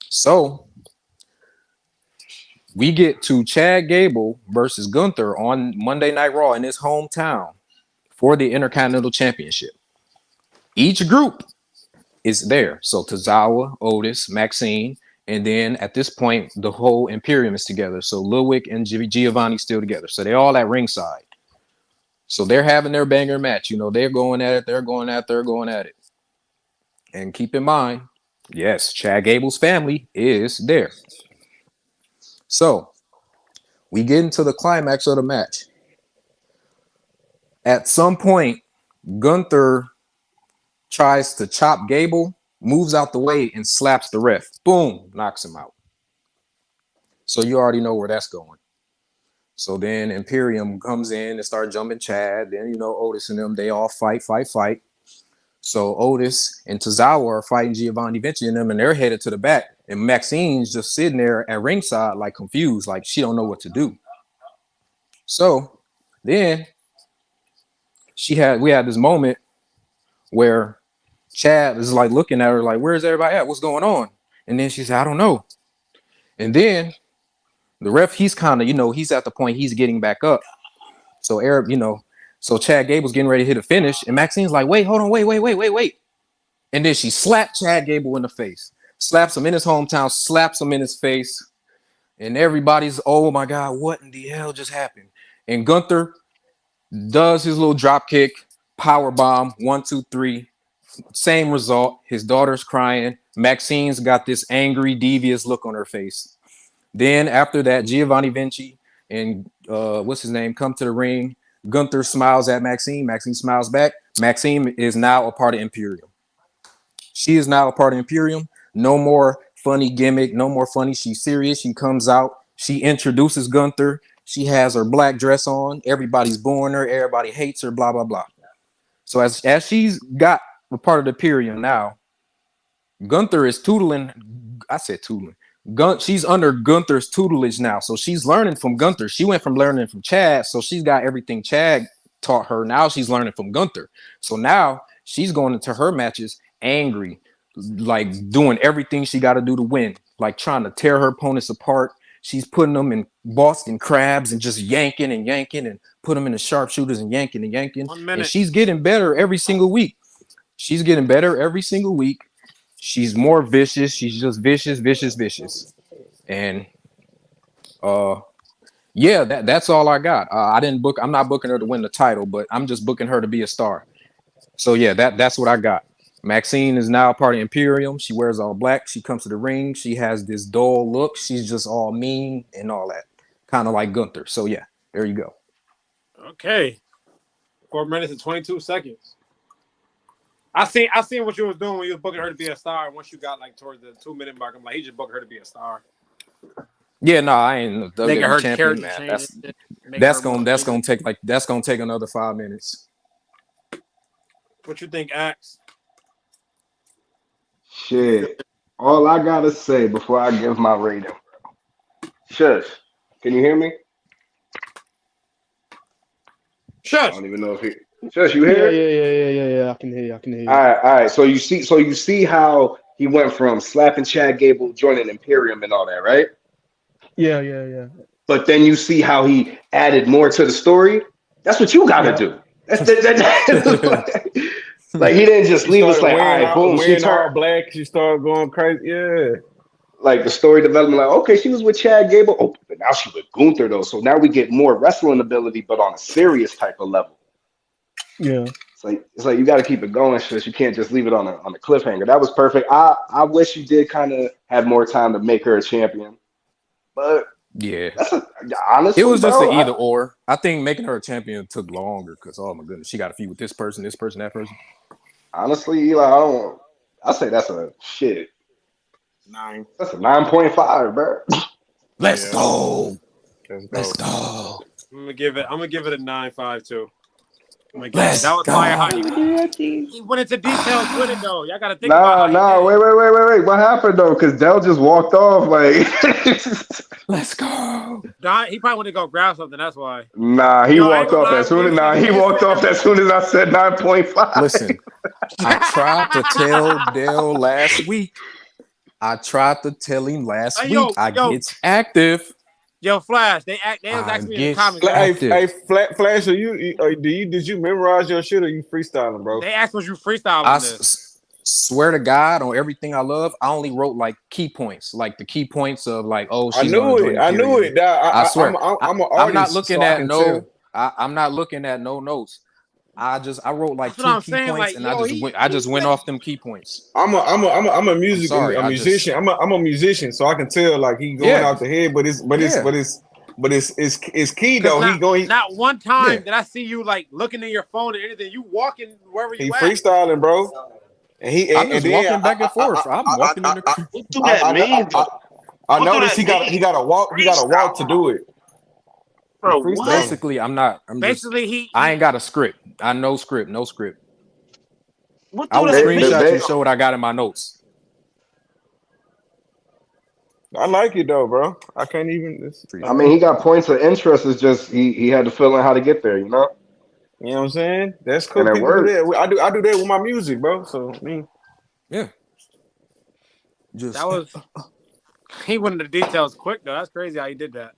S4: So we get to Chad Gable versus Gunther on Monday Night Raw in his hometown for the Intercontinental Championship. Each group is there. So Tozawa, Otis, Maxine, and then at this point, the whole Imperium is together. So Ludwig and Giovanni still together. So they're all at ringside. So they're having their banger match. You know, they're going at it. And keep in mind, yes, Chad Gable's family is there. So we get into the climax of the match. At some point, Gunther tries to chop Gable, moves out the way, and slaps the ref. Boom, knocks him out. So you already know where that's going. So then Imperium comes in and start jumping Chad. Then, you know, Otis and them, they all fight. So Otis and Tozawa are fighting Giovanni Vinci and them, and they're headed to the back. And Maxine's just sitting there at ringside, like confused, like she don't know what to do. So then we had this moment where Chad is like looking at her like, where's everybody at? What's going on? And then she said, I don't know. And then the ref, he's kind of, you know, he's at the point he's getting back up. So Arab, you know, so Chad Gable's getting ready to hit a finish. And Maxine's like, wait, hold on, wait. And then she slapped Chad Gable in the face, slaps him in his hometown, slaps him in his face. And everybody's, oh my God, what in the hell just happened? And Gunther does his little drop kick, power bomb, 1, 2, 3. Same result. His daughter's crying. Maxine's got this angry, devious look on her face. Then after that, Giovanni Vinci and what's his name come to the ring. Gunther smiles at Maxine. Maxine smiles back. Maxine is now a part of Imperium. She is now a part of Imperium. No more funny gimmick. No more funny. She's serious. She comes out. She introduces Gunther. She has her black dress on. Everybody's booing her. Everybody hates her. Blah, blah, blah. So as she's got a part of the Imperium now, Gunther is tuteling. I said tuteling. She's under Gunther's tutelage now. So she's learning from Gunther. She went from learning from Chad. So she's got everything Chad taught her. Now she's learning from Gunther. So now she's going into her matches angry, like doing everything she got to do to win, like trying to tear her opponents apart. She's putting them in Boston crabs and just yanking and put them in the sharpshooters and yanking. And she's getting better every single week. She's more vicious. She's just vicious. And yeah, that's all I got. I'm not booking her to win the title, but I'm just booking her to be a star. So yeah, that's what I got. Maxine is now part of Imperium. She wears all black. She comes to the ring. She has this dull look. She's just all mean and all that, kind of like Gunther. So yeah, there you go.
S1: Okay, 4 minutes and 22 seconds. I seen what you was doing when you was booking her to be a star. Once you got like towards the 2-minute mark, I'm like, he just booked her to be a star.
S4: Yeah, no, I ain't
S1: making her
S4: champion, man. That's gonna take another 5 minutes.
S1: What you think, Axe?
S2: Shit. All I gotta say before I give my rating, bro. Shush. Can you hear me?
S1: Shush.
S2: I don't even know if he. Shush, you hear?
S7: Yeah. I can hear you.
S2: All right. So you see how he went from slapping Chad Gable, joining Imperium, and all that, right?
S7: Yeah.
S2: But then you see how he added more to the story. That's what you gotta do. Like he didn't just leave us like, all right, boom. She turned
S8: all black. She started going crazy. Yeah.
S2: Like the story development, like, okay, she was with Chad Gable. Oh, but now she's with Gunther though. So now we get more wrestling ability, but on a serious type of level.
S7: Yeah.
S2: It's like you got to keep it going, sis. You can't just leave it on a cliffhanger. That was perfect. I wish you did kind of have more time to make her a champion, but
S4: Yeah.
S3: Honestly,
S4: It was just
S3: bro,
S4: an either or. I think making her a champion took longer because, oh my goodness, she got a feud with this person, that person.
S3: honestly, Eli, I say that's a shit.
S2: 9.
S3: That's a 9.5, bro.
S4: Let's
S8: Yeah,
S4: go.
S8: let's
S4: Let's
S8: go.
S4: go.
S1: I'm gonna give it a 9.5 too. I'm gonna give it. That
S4: Let's
S1: was fire. How
S4: go.
S1: he went into details with it though. Y'all gotta think about
S3: Nah,
S1: how he did
S3: wait,
S1: it.
S3: What happened though? Because Dell just walked off. Like,
S4: Let's go.
S1: He probably went to go grab something. That's why.
S3: nah, he
S1: Yo, I ain't
S3: walked
S1: gonna
S3: off
S1: lie.
S3: as soon as
S1: He is sitting there.
S3: as soon as I said 9.5.
S4: Listen, I tried to tell Dale last week. I tried to tell him last
S1: Hey,
S4: week. I gets active.
S1: Flash. They was
S4: I
S1: asking me in the
S4: get
S1: comments.
S4: active.
S8: Hey, Flash, did you memorize your shit or you freestyling, bro?
S1: They asked was you freestyle
S4: I
S1: on this.
S4: swear to God, on everything I love, I only wrote like key points, like the key points of like, oh,
S8: I
S4: she's gonna
S8: knew
S4: join
S8: it.
S4: the
S8: I knew
S4: period.
S8: it.
S4: I swear,
S8: I'm an
S4: I'm not
S8: artist,
S4: looking
S8: so I
S4: at
S8: can
S4: no.
S8: tell.
S4: I'm not looking at no notes. I wrote like
S1: That's what
S4: 2
S1: I'm
S4: key
S1: saying.
S4: points,
S1: Like,
S4: and
S1: yo,
S4: I just went off them key points.
S8: I'm a
S4: I'm sorry.
S8: a musician. I'm a musician, so I can tell like he going
S4: Yeah,
S8: out the head, it's key
S1: because
S8: though.
S1: not one
S4: yeah.
S1: time did I see you like looking in your phone or anything. You walking wherever
S8: He
S1: you at.
S8: freestyling, bro.
S4: I'm just
S8: And then
S4: walking back and forth. I'm walking in the.
S5: What do that mean, though?
S8: I
S5: What do
S8: noticed
S5: that mean?
S8: he got to walk. He got to walk to do it. He
S5: Bro, what?
S8: freestyling.
S4: Basically, I'm not. I'm just.
S1: Basically,
S4: I ain't got a script. I no script. No script.
S5: What
S4: I
S5: do
S4: will
S5: that mean?
S4: screenshot you and show what I got in my notes.
S8: I like it though, bro. I can't even.
S3: I mean, he got points of interest. It's just he had to fill in how to get there,
S8: You know what I'm saying? That's cool.
S3: and it
S8: People do
S3: worked.
S8: that. I do that with my music, bro. So I mean,
S4: Yeah.
S1: that
S4: Just
S1: was he went into details quick though. That's crazy how he did that.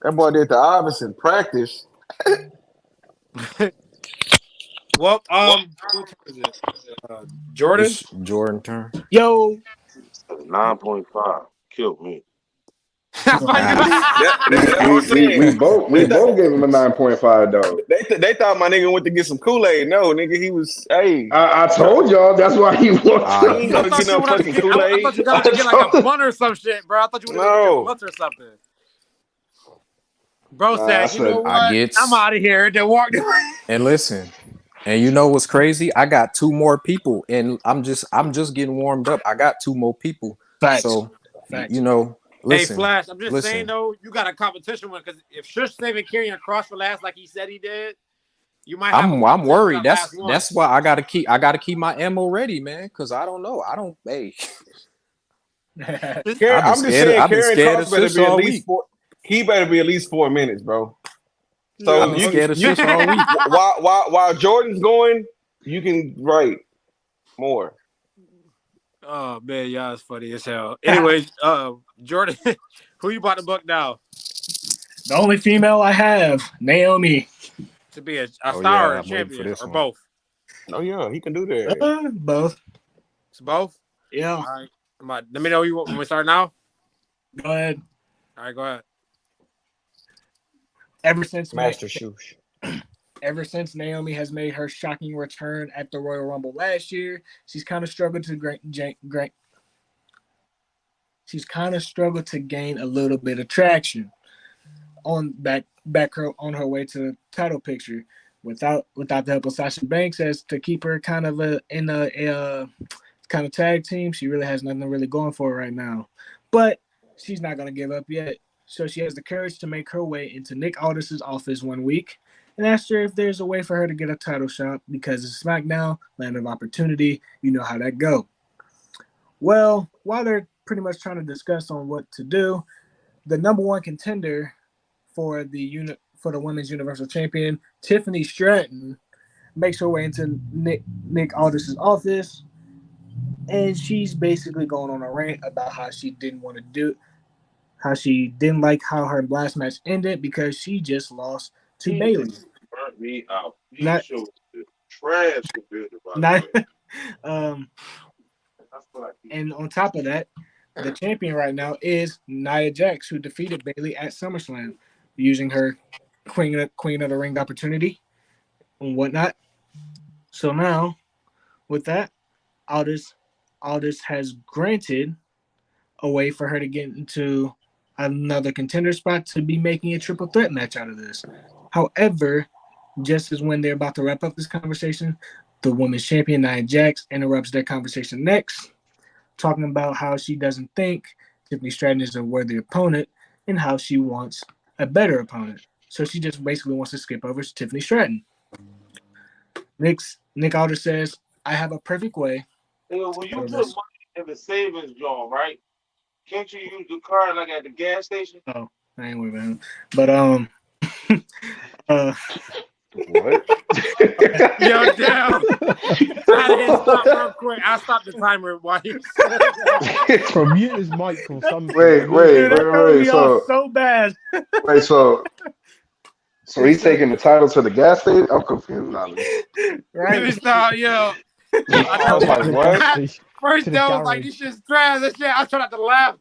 S8: that boy did the obvious in practice.
S1: Well, who turn is it? Jordan.
S4: it's Jordan turn.
S6: Yo,
S5: 9.5. Killed me.
S1: That's why you.
S8: That's what I'm saying.
S3: We both gave him a 9.5 though.
S8: They thought my nigga went to get some Kool-Aid. No, nigga, he was. Hey,
S3: I told y'all that's why he walked.
S8: he ain't
S1: I
S8: gonna
S1: thought
S8: get
S1: you
S8: no
S1: went up to
S8: fucking
S1: get. I
S8: Kool-Aid.
S1: thought you got up to get like a blunt or some shit, bro. I thought you would have get your
S8: No.
S1: blunt or something. Bro said,
S3: I
S1: "You know
S3: said
S1: what?
S4: I get.
S1: I'm out of here." Then walked away.
S4: And listen. And you know what's crazy? I got 2 more people, and I'm just getting warmed up. I got 2 more people.
S6: facts,
S4: So
S6: facts.
S4: you know,
S1: Hey,
S4: listen.
S1: Flash, I'm just saying
S4: Listen.
S1: though, you got a competition one because if Shush saving carrying Cross for last like he said he did, you might have.
S4: I'm worried.
S1: For that last one.
S4: That's why I gotta keep my ammo ready, man. Because I don't know. I don't. Hey,
S8: I'm just saying,
S4: I've been
S8: Karrion
S4: scared
S8: Cross
S4: of
S8: better
S4: Shush
S8: be at
S4: all
S8: least
S4: week.
S8: 4. He better be at least 4 minutes, bro. So
S4: I've been scared of Shush all week.
S8: while Jordan's going, you can write more.
S1: Oh man, y'all is funny as hell. Anyways, Jordan, who you bought the book now?
S6: The only female I have, Naomi.
S1: To be a
S4: Oh,
S1: star
S4: yeah,
S1: or a
S4: I'm waiting for
S1: champion
S4: this
S1: or
S4: one.
S1: both?
S8: Oh yeah, he can do that.
S6: Both.
S1: It's both.
S6: Yeah.
S1: All right. Let me know you when we start now.
S6: Go ahead.
S1: All right, go ahead.
S6: Ever since
S8: Master Shoosh.
S6: Ever since Naomi has made her shocking return at the Royal Rumble last year, she's kind of struggled to gain a little bit of traction on back on her way to the title picture. Without the help of Sasha Banks as to keep her kind of in a kind of tag team, she really has nothing really going for her right now. But she's not gonna give up yet. So she has the courage to make her way into Nick Aldis's office one week and asked her if there's a way for her to get a title shot because it's SmackDown, land of opportunity. You know how that go. Well, while they're pretty much trying to discuss on what to do, the number one contender for the women's Universal Champion, Tiffany Stratton, makes her way into Nick Aldis's office, and she's basically going on a rant about how she didn't like how her last match ended because she just lost to Bayley.
S5: Burnt me out.
S6: Not-
S5: Shows the trash compared to
S6: and on top of that, the champion right now is Nia Jax, who defeated Bayley at SummerSlam using her Queen of the Ring opportunity and whatnot. So now, with that, Aldis has granted a way for her to get into another contender spot to be making a triple threat match out of this. However, just as when they're about to wrap up this conversation, the women's champion, Nia Jax, interrupts their conversation next, talking about how she doesn't think Tiffany Stratton is a worthy opponent and how she wants a better opponent. So she just basically wants to skip over to Tiffany Stratton. Nick Aldis says, I have a perfect way.
S5: When you put money in the savings jar, right? Can't you use the card like at the gas station?
S6: Oh, I ain't worried about it. But
S8: What?
S1: Yo, damn. I didn't stop real quick. I stopped the timer while you said that.
S7: Bro, mute his mic or something.
S8: Wait.
S6: So bad.
S8: Wait, so he's taking the title to the gas station? I'm confused now.
S6: Right?
S1: Yo.
S8: I was like, what?
S1: First, Dell was like, "This shit's trash." That shit. I tried not to laugh.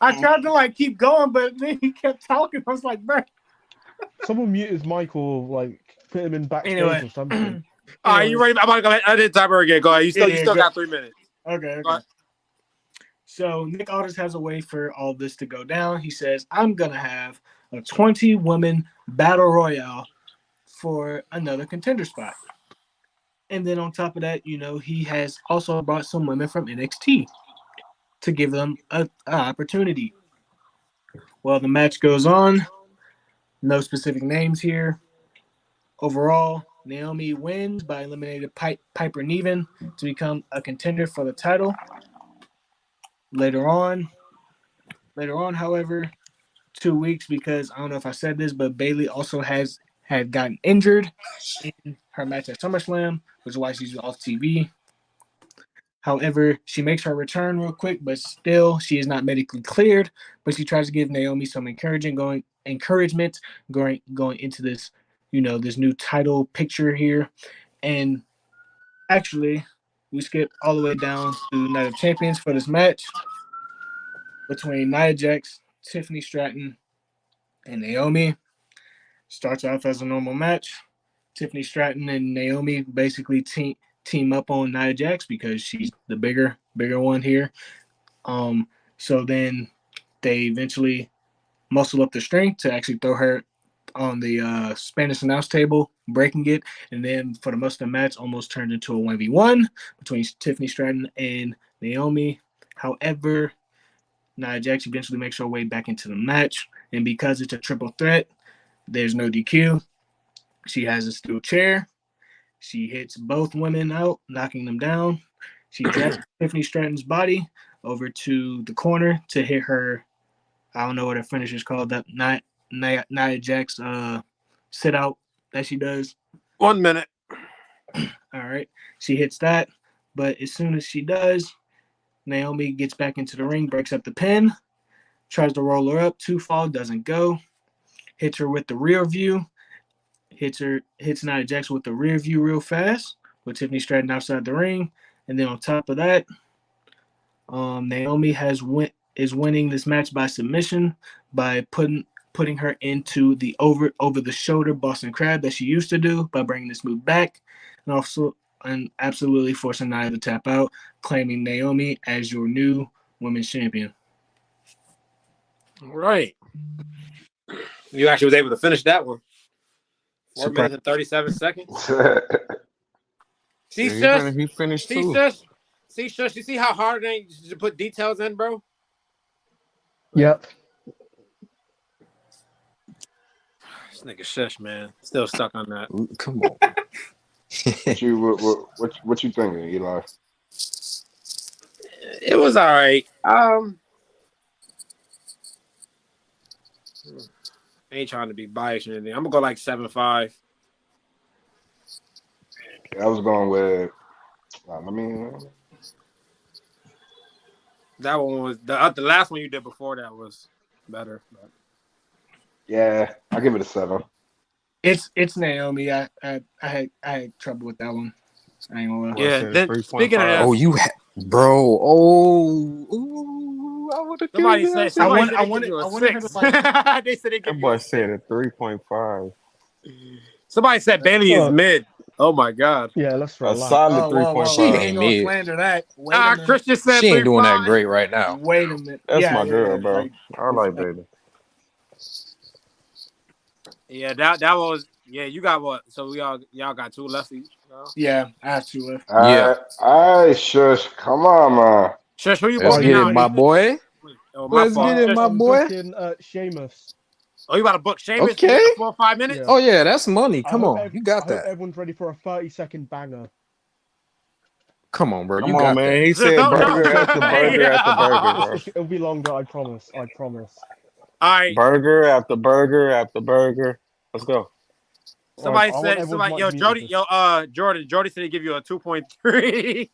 S6: I tried to like keep going, but then he kept talking. I was like, "Bro."
S7: Someone mute his mic or like put him in backstage or something.
S1: All right, you ready? I'm gonna go ahead. I did timer again. Go ahead. You still got 3 minutes.
S6: Okay. So Nick Aldis has a way for all this to go down. He says, "I'm gonna have a 20-woman battle royale for another contender spot." And then on top of that, he has also brought some women from NXT to give them an opportunity. Well, the match goes on. No specific names here. Overall, Naomi wins by eliminating Piper Niven to become a contender for the title. Later on, however, 2 weeks, because I don't know if I said this, but Bayley also had gotten injured in her match at SummerSlam, which is why she's off TV. However, she makes her return real quick, but still she is not medically cleared. But she tries to give Naomi some encouragement going into this, this new title picture here. And actually, we skip all the way down to Night of Champions for this match between Nia Jax, Tiffany Stratton, and Naomi. Starts off as a normal match. Tiffany Stratton and Naomi basically team up on Nia Jax because she's the bigger one here. So then they eventually muscle up the strength to actually throw her on the Spanish announce table, breaking it, and then for the most of the match, almost turned into a 1v1 between Tiffany Stratton and Naomi. However, Nia Jax eventually makes her way back into the match, and because it's a triple threat, there's no DQ. She has a steel chair. She hits both women out, knocking them down. She drags Tiffany Stratton's body over to the corner to hit her. I don't know what her finish is called. That Nia Jax sit out that she does.
S1: 1 minute.
S6: All right. She hits that, but as soon as she does, Naomi gets back into the ring, breaks up the pin, tries to roll her up. 2 fall, doesn't go. Hits her with the rear view. Hits Nia Jax with the rear view real fast with Tiffany Stratton outside the ring. And then on top of that, Naomi is winning this match by submission by putting her into the over the shoulder Boston Crab that she used to do by bringing this move back, and absolutely forcing Nia to tap out, claiming Naomi as your new women's champion.
S1: All right. You actually was able to finish that one. 4 minutes and 37 seconds. See, Shush?
S2: He finished
S1: See,
S2: too.
S1: Shush? See, Shush? You see how hard it ain't to put details in, bro?
S7: Yep.
S1: This nigga Shush, man. Still stuck on that.
S4: Come on.
S8: What you thinking, Eli?
S1: It was all right. I ain't trying to be biased or anything. I'm gonna go like 7.5.
S8: I was going with.
S1: That one was the last one you did before that was better. But.
S8: Yeah, I'll give it a 7.
S6: It's Naomi. I had trouble with that one. I ain't gonna lie.
S1: Yeah. Then, speaking of that,
S4: bro. I would have.
S1: Somebody said
S6: I wanted her to like.
S1: They said they
S8: That boy said a 3.5.
S1: Somebody said Bailey is mid. Oh my God.
S7: Yeah, let's
S2: A
S7: relax.
S2: solid
S6: Whoa.
S4: She
S6: We
S2: 3.5.
S6: ain't
S4: ain't
S6: gonna
S4: mid.
S6: slander that. Wait a minute.
S1: Christian said
S4: She ain't doing that
S1: 3.5.
S4: great right now.
S6: Wait a minute.
S2: That's
S6: Yeah.
S2: my girl, bro.
S6: Like,
S2: I like Bailey.
S1: Yeah, that was you got what? So y'all got 2 left each. No?
S6: yeah, I have 2 left.
S4: Yeah.
S8: All right, shush. Come on, man.
S1: Shush, who you
S4: Let's
S7: Alright,
S1: booking
S4: get
S7: you
S4: it,
S1: now?
S4: my
S7: ready?
S4: boy.
S1: Oh, my
S4: Let's
S1: fault.
S4: get it,
S1: Shush.
S4: my
S7: I'm
S4: boy.
S7: booking Sheamus.
S1: Oh, you about to book Sheamus to
S4: Okay.
S1: get the full 5 minutes?
S7: Yeah.
S4: Oh yeah, that's money.
S7: I
S4: Come
S7: hope
S4: on, you got
S7: I hope
S4: that.
S7: everyone's ready for a 30-second banger.
S4: Come on, bro.
S2: Come
S4: You
S2: on,
S4: got that.
S2: man. He
S1: Just
S2: said
S1: don't
S2: burger after burger after burger,
S1: yeah.
S2: bro.
S7: It'll be longer, I promise. I promise.
S1: All right.
S2: Burger after burger after burger. Let's go.
S7: Alright,
S1: Somebody
S7: I want
S1: said
S7: everyone's mic
S1: Jody,
S7: muted.
S1: Jordan said he give you a 2.3.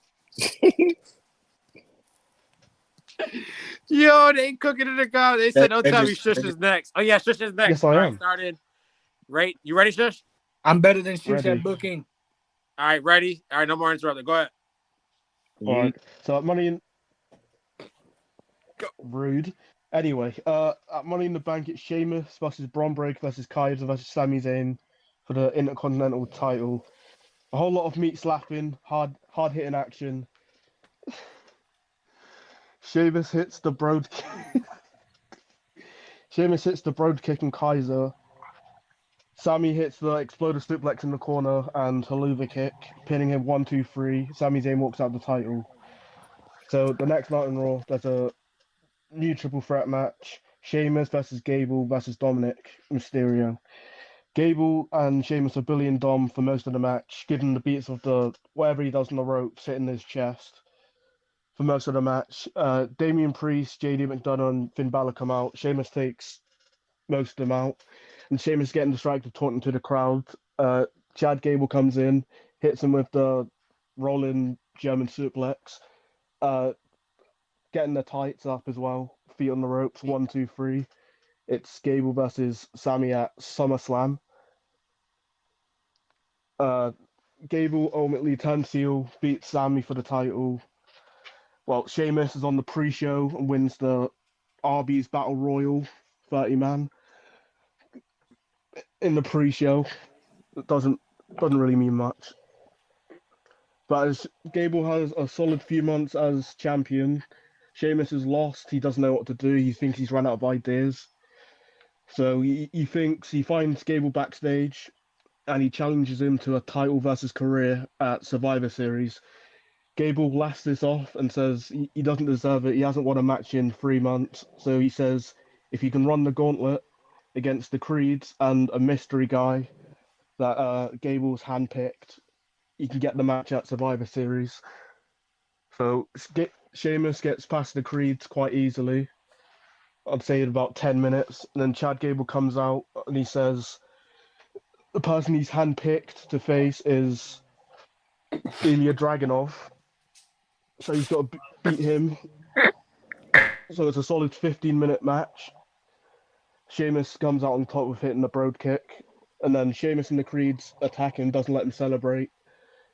S1: Yo, they ain't cooking in the car. They said, don't tell me Shush is next. Oh, yeah, Shush is next.
S7: Yes, I
S1: All right,
S7: am.
S1: started. Right. You ready, Shush?
S6: I'm better than Shush
S7: Ready.
S6: at booking.
S1: All right, ready? All right, no more interrupting. Go ahead.
S7: Alright. So Money in Rude. Anyway, at Money in the Bank, it's Sheamus versus Braun Breaker versus Kaiser versus Sami Zayn for the Intercontinental title. A whole lot of meat slapping, hard hitting action. Sheamus hits the broad Sheamus hits the broad kick and Kaiser. Sami hits the exploder suplex in the corner and haluva kick, pinning him 1, 2, 3. Sami Zayn walks out the title. So the next night on Raw, there's a new triple threat match. Sheamus versus Gable versus Dominic Mysterio. Gable and Sheamus are bullying Dom for most of the match, giving the beats of the whatever he does on the ropes hitting his chest for most of the match. Damian Priest, JD McDonough, and Finn Balor come out. Sheamus takes most of them out, and Sheamus getting distracted, taunting to the crowd. Chad Gable comes in, hits him with the rolling German suplex. Getting the tights up as well, feet on the ropes, 1, 2, 3. It's Gable versus Sami at SummerSlam. Gable ultimately turns heel, beats Sami for the title. Well, Sheamus is on the pre-show and wins the Arby's Battle Royal 30-man in the pre-show. It doesn't really mean much. But as Gable has a solid few months as champion, Sheamus is lost. He doesn't know what to do. He thinks he's run out of ideas. So he finds Gable backstage and he challenges him to a title versus career at Survivor Series. Gable laughs this off and says he doesn't deserve it. He hasn't won a match in 3 months. So he says if he can run the gauntlet against the Creeds and a mystery guy that Gable's handpicked, he can get the match at Survivor Series. So Sheamus gets past the Creeds quite easily. I'd say in about 10 minutes. And then Chad Gable comes out and he says the person he's handpicked to face is Ilya Dragunov. So he's got to beat him. So it's a solid 15-minute match. Sheamus comes out on top with hitting the broad kick. And then Sheamus and the Creeds attack him, doesn't let him celebrate.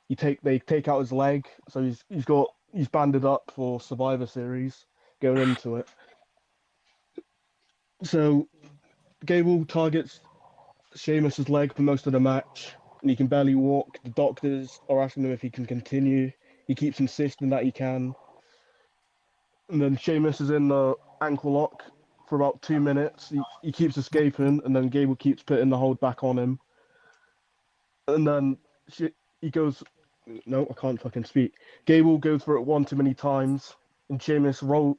S7: They take out his leg. So he's banded up for Survivor Series going into it. So Gable targets Sheamus's leg for most of the match, and he can barely walk. The doctors are asking him if he can continue. He keeps insisting that he can. And then Sheamus is in the ankle lock for about 2 minutes. He keeps escaping, and then Gable keeps putting the hold back on him. And then he goes, no, I can't fucking speak. Gable goes for it one too many times, and Sheamus rolls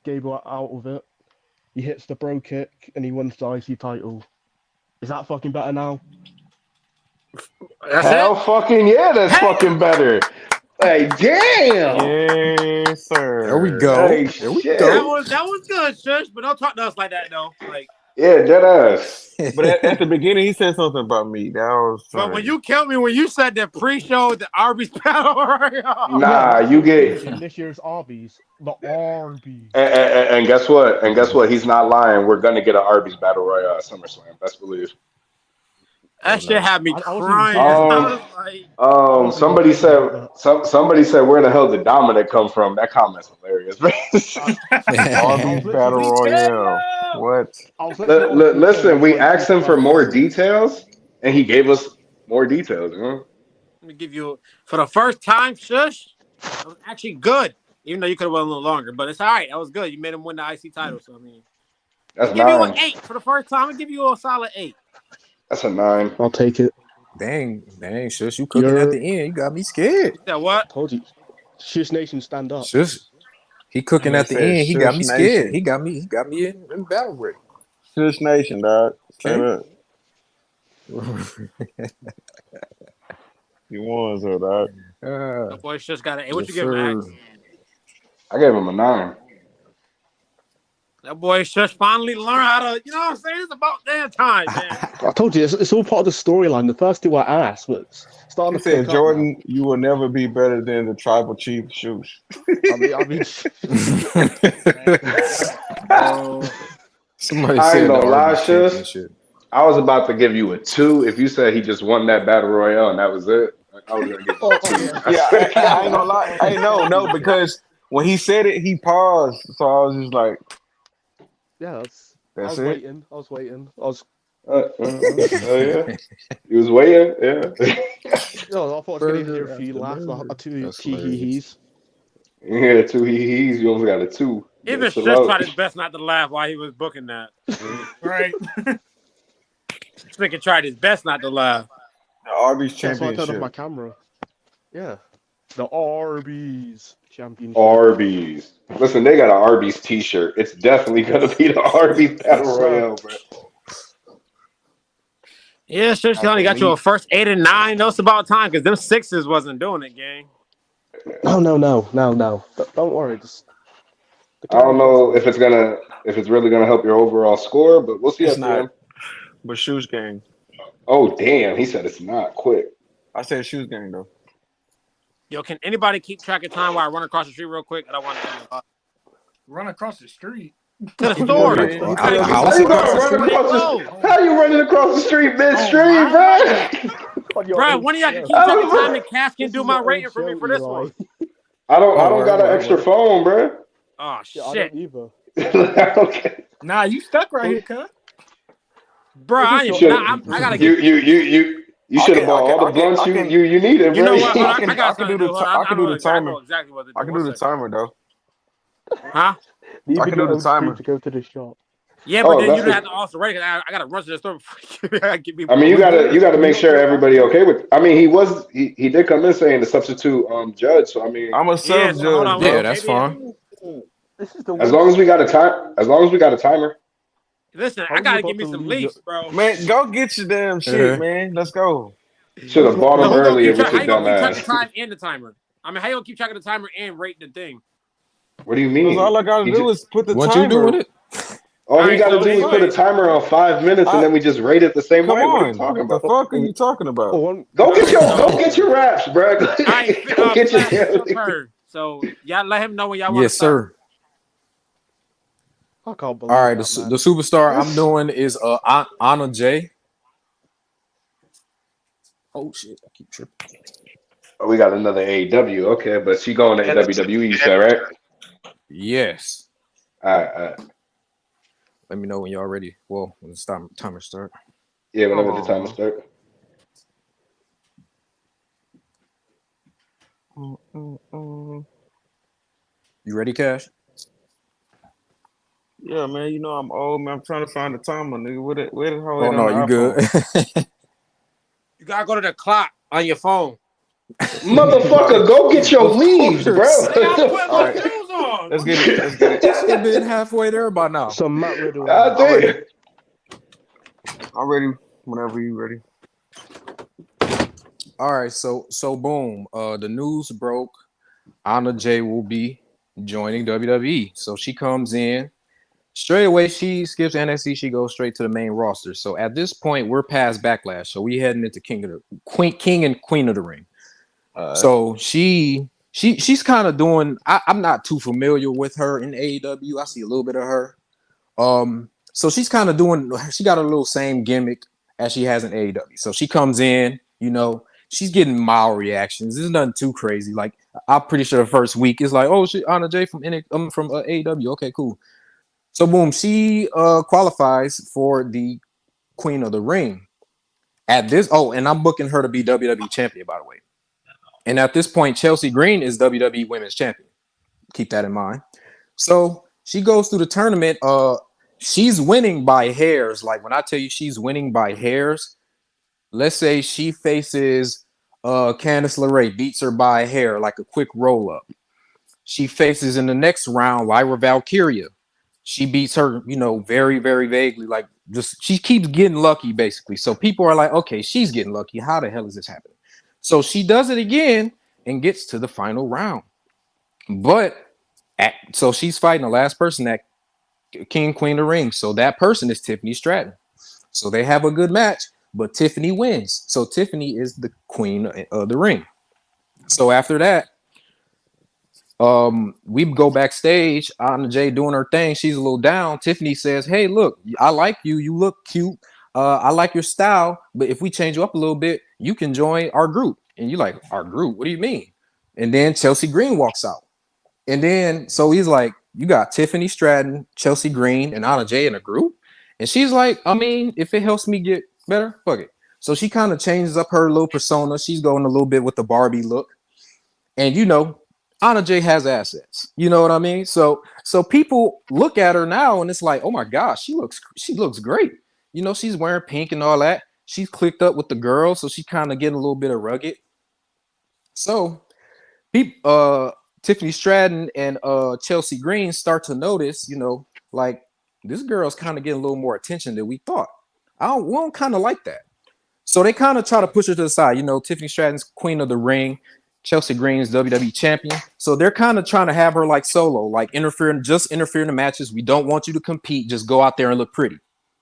S7: Gable out of it. He hits the bro kick, and he wins the IC title. Is that fucking better now?
S1: That's
S8: Hell
S1: it?
S8: fucking yeah, that's fucking better. Like, damn.
S2: Yes, sir.
S4: There we go.
S8: Like,
S4: There we
S8: shit.
S1: That
S4: go.
S1: was good, Shush, but don't talk to us like that, though. Like,
S8: Yeah, dead ass.
S2: But at the beginning, he said something about me. That was
S1: but when
S2: funny.
S1: you killed me, when you said the pre-show, the Arby's Battle Royale.
S8: Nah,
S7: Yeah,
S8: you get.
S7: in this year's Arby's. The Arby's.
S8: And guess what? And guess what? He's not lying. We're gonna get an Arby's Battle Royale at SummerSlam. Best believe.
S1: That shit had me
S7: I wasn't even
S1: crying.
S7: thinking
S1: I
S7: about
S1: was
S7: that.
S1: like,
S7: I wasn't even
S8: Somebody
S7: thinking
S8: said
S7: about that.
S8: somebody said where the hell did Dominic come from? That comment's hilarious.
S7: I
S2: Arby's
S7: was literally
S2: Battle
S7: just,
S2: Royale. What?
S7: I was literally on his return.
S8: Listen,
S7: That's
S8: we
S7: why he
S8: asked
S7: tweeted
S8: him for
S7: about
S8: more
S7: it.
S8: details, and he gave us More details, huh?
S1: Let me give you for the first time, Shush. That was actually good. Even though you could have went a little longer, but it's all right. That was good. You made him win the IC title. So I mean,
S8: That's
S1: I'll give you an
S8: 9.
S1: 8 for the first time. I'll give you a solid 8.
S8: That's a 9.
S7: I'll take it.
S4: Dang, Shush, you cooking at the end. You got me scared.
S1: You said what?
S7: Told you. Shush Nation, stand up.
S4: Shush, he cooking
S2: That
S4: at the
S2: said
S4: end. He got me
S2: Shush
S4: scared.
S2: Nation.
S4: He got me in battle ready.
S2: Shush Nation, dog. Straight
S4: Okay.
S2: up. You won, so dog.
S1: The boy Shush got an 8. What
S4: Yes,
S1: you give him, Axe?
S4: sir.
S8: I gave him a 9.
S1: That boy Shush finally learned how to, you know what I'm saying? It's about damn time, man.
S7: I told you, it's all part of the storyline. The first two I asked, but it's starting
S2: He
S7: to pick
S2: said,
S7: up
S2: Jordan, you will never be better than the tribal chief Shush.
S7: now. I mean,
S4: Somebody
S8: I
S4: said
S8: ain't
S4: the
S8: gonna lie,
S4: Arby's
S8: Shush.
S4: championship.
S8: I was about to give you a 2 if you said he just won that battle royale and that was it. I was gonna give you a 2.
S2: Yeah, I ain't gonna lie. Hey, no, because when he said it, he paused. So I was just like,
S7: yeah, I
S2: that's
S7: was
S2: it.
S7: waiting. I was.
S8: Oh yeah, he was waiting. Yeah,
S7: No, I thought I was going to hear a few laughs, two
S4: That's
S7: tee-hee-hees.
S8: yeah. 2 he's. You only got a 2.
S1: Even
S8: Chill
S1: Shush
S8: out.
S1: tried his best not to laugh while he was booking that.
S6: Right.
S1: This nigga tried his best not to laugh.
S2: The Arby's
S7: That's why I turned off my
S2: championship.
S7: camera. Yeah. The Arby's Championship.
S8: Arby's. Listen, they got an Arby's T-shirt. It's definitely gonna be the Arby's Battle Royale, bro.
S1: Yeah, Shush only got you a first 8 and 9. That's about time because them 6s wasn't doing it, gang.
S7: No. Don't worry.
S8: I don't know if it's really gonna help your overall score, but we'll see
S2: It's
S8: at the
S2: not.
S8: end.
S2: But Shoes Gang.
S8: Oh damn, he said it's not. Quick.
S2: I said Shoes Gang though.
S1: Yo, can anybody keep track of time while I run across the street real quick? I don't want to
S6: Run across the street.
S1: to the store.
S2: Yeah,
S1: You
S2: how
S1: gotta
S2: you
S1: get
S2: gonna
S1: to
S8: run across the
S1: the
S8: How you running across the street midstream, bro?
S1: Bro, one of y'all can keep track of time and Cash can do my rating for me for this one.
S8: I don't got an extra phone, bro.
S1: Oh,
S7: Yeah, I
S1: shit.
S7: don't either.
S8: Okay.
S6: Nah, you stuck right here, cuz.
S1: Bro, I gotta get.
S8: You should have bought all the blunts you needed, bro.
S1: You know what?
S2: I
S1: I
S2: can do the timer.
S1: know exactly what to do.
S2: I can do the timer though.
S1: Huh?
S2: I can do the timer
S7: To go to the shop.
S1: Yeah, but then
S8: that's
S1: you don't have to also rate it. I gotta run to the store before
S8: I mean, you gotta make sure everybody okay with. I mean, he did come in saying the substitute judge. So I mean,
S2: I'm a sub judge, bro.
S4: Yeah, that's fine.
S7: This is the
S8: as long as we got a timer.
S1: Listen, I gotta give me some leaks, bro.
S2: Man, go get your damn shit, man. Let's go.
S8: Should have bought them earlier with your
S1: How you
S8: dumb
S1: gonna keep track of
S8: ass.
S1: time and the timer? I mean, how you gonna keep track of the timer and rate the thing?
S8: What do you mean?
S2: All I gotta do is put the
S4: Once
S2: timer.
S4: you doing it,
S8: All you gotta do is put a timer on 5 minutes, and then we just rate it the same way. What are you talking
S2: What the
S8: about?
S2: fuck are you talking about?
S8: Go get your raps, bro. Go get your.
S1: So y'all let him know when y'all want to
S4: yes, sir.
S7: I can't believe
S4: All right,
S7: that,
S4: the superstar I'm doing is Anna J. Oh shit, I keep tripping.
S8: Oh, we got another AEW. Okay, but she going to WWE, you said, right?
S4: Yes.
S8: All right.
S4: Let me know when y'all ready. Well, when the timer start.
S8: Yeah, whenever the timer start.
S4: You ready, Cash?
S2: Yeah, man. You know I'm old, man. I'm trying to find the timer, nigga. Where the hell?
S4: Oh no, you good.
S1: You gotta go to the clock on your phone.
S8: Motherfucker, go get your leaves, bro.
S2: All right. Let's get it.
S4: It's been halfway there by now.
S7: So Matt Riddle.
S2: I'm ready whenever you ready.
S4: All right, so boom. The news broke. Anna J will be joining WWE. So she comes in straight away. She skips NXT. She goes straight to the main roster. So at this point, we're past Backlash. So we heading into King and Queen of the Ring. So she's kind of doing. I'm not too familiar with her in AEW. I see a little bit of her. So she's kind of doing. She got a little same gimmick as she has in AEW. So she comes in, she's getting mild reactions. This is nothing too crazy. Like I'm pretty sure the first week is like, oh, she Anna J from AEW. Okay, cool. So boom, she qualifies for the Queen of the Ring. At this, and I'm booking her to be WWE champion, by the way. And at this point, Chelsea Green is WWE Women's Champion. Keep that in mind. So she goes through the tournament. She's winning by hairs. Like when I tell you she's winning by hairs, let's say she faces Candice LeRae, beats her by a hair, like a quick roll up. She faces in the next round Lyra Valkyria. She beats her, very, very vaguely. Like just she keeps getting lucky, basically. So people are like, okay, she's getting lucky. How the hell is this happening? So she does it again and gets to the final round. But so she's fighting the last person at King Queen of the Ring. So that person is Tiffany Stratton. So they have a good match, but Tiffany wins. So Tiffany is the queen of the ring. So after that, we go backstage. Anna Jay doing her thing. She's a little down. Tiffany says, "Hey, look, I like you. You look cute. I like your style. But if we change you up a little bit, you can join our group." And you're like, "Our group? What do you mean?" And then Chelsea Green walks out. And then so he's like, "You got Tiffany Stratton, Chelsea Green, and Anna Jay in a group." And she's like, "I mean, if it helps me get better, fuck it." So she kind of changes up her little persona. She's going a little bit with the Barbie look. And Anna Jay has assets. You know what I mean? So people look at her now and it's like, oh my gosh, she looks great. She's wearing pink and all that. She's clicked up with the girls, so she's kind of getting a little bit of rugged. So Tiffany Stratton and Chelsea Green start to notice, like this girl's kind of getting a little more attention than we thought. We don't kind of like that. So they kind of try to push her to the side. Tiffany Stratton's Queen of the Ring. Chelsea Green's WWE champion. So they're kind of trying to have her like solo, like interfere in the matches. We don't want you to compete. Just go out there and look pretty.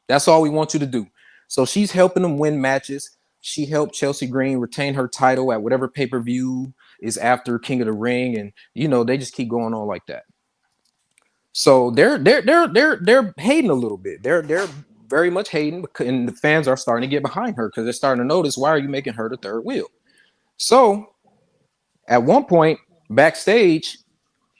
S4: That's all we want you to do. So she's helping them win matches. She helped Chelsea Green retain her title at whatever pay-per-view is after King of the Ring. And, they just keep going on like that. So they're hating a little bit. They're very much hating, and the fans are starting to get behind her because they're starting to notice, why are you making her the third wheel? So at one point, backstage,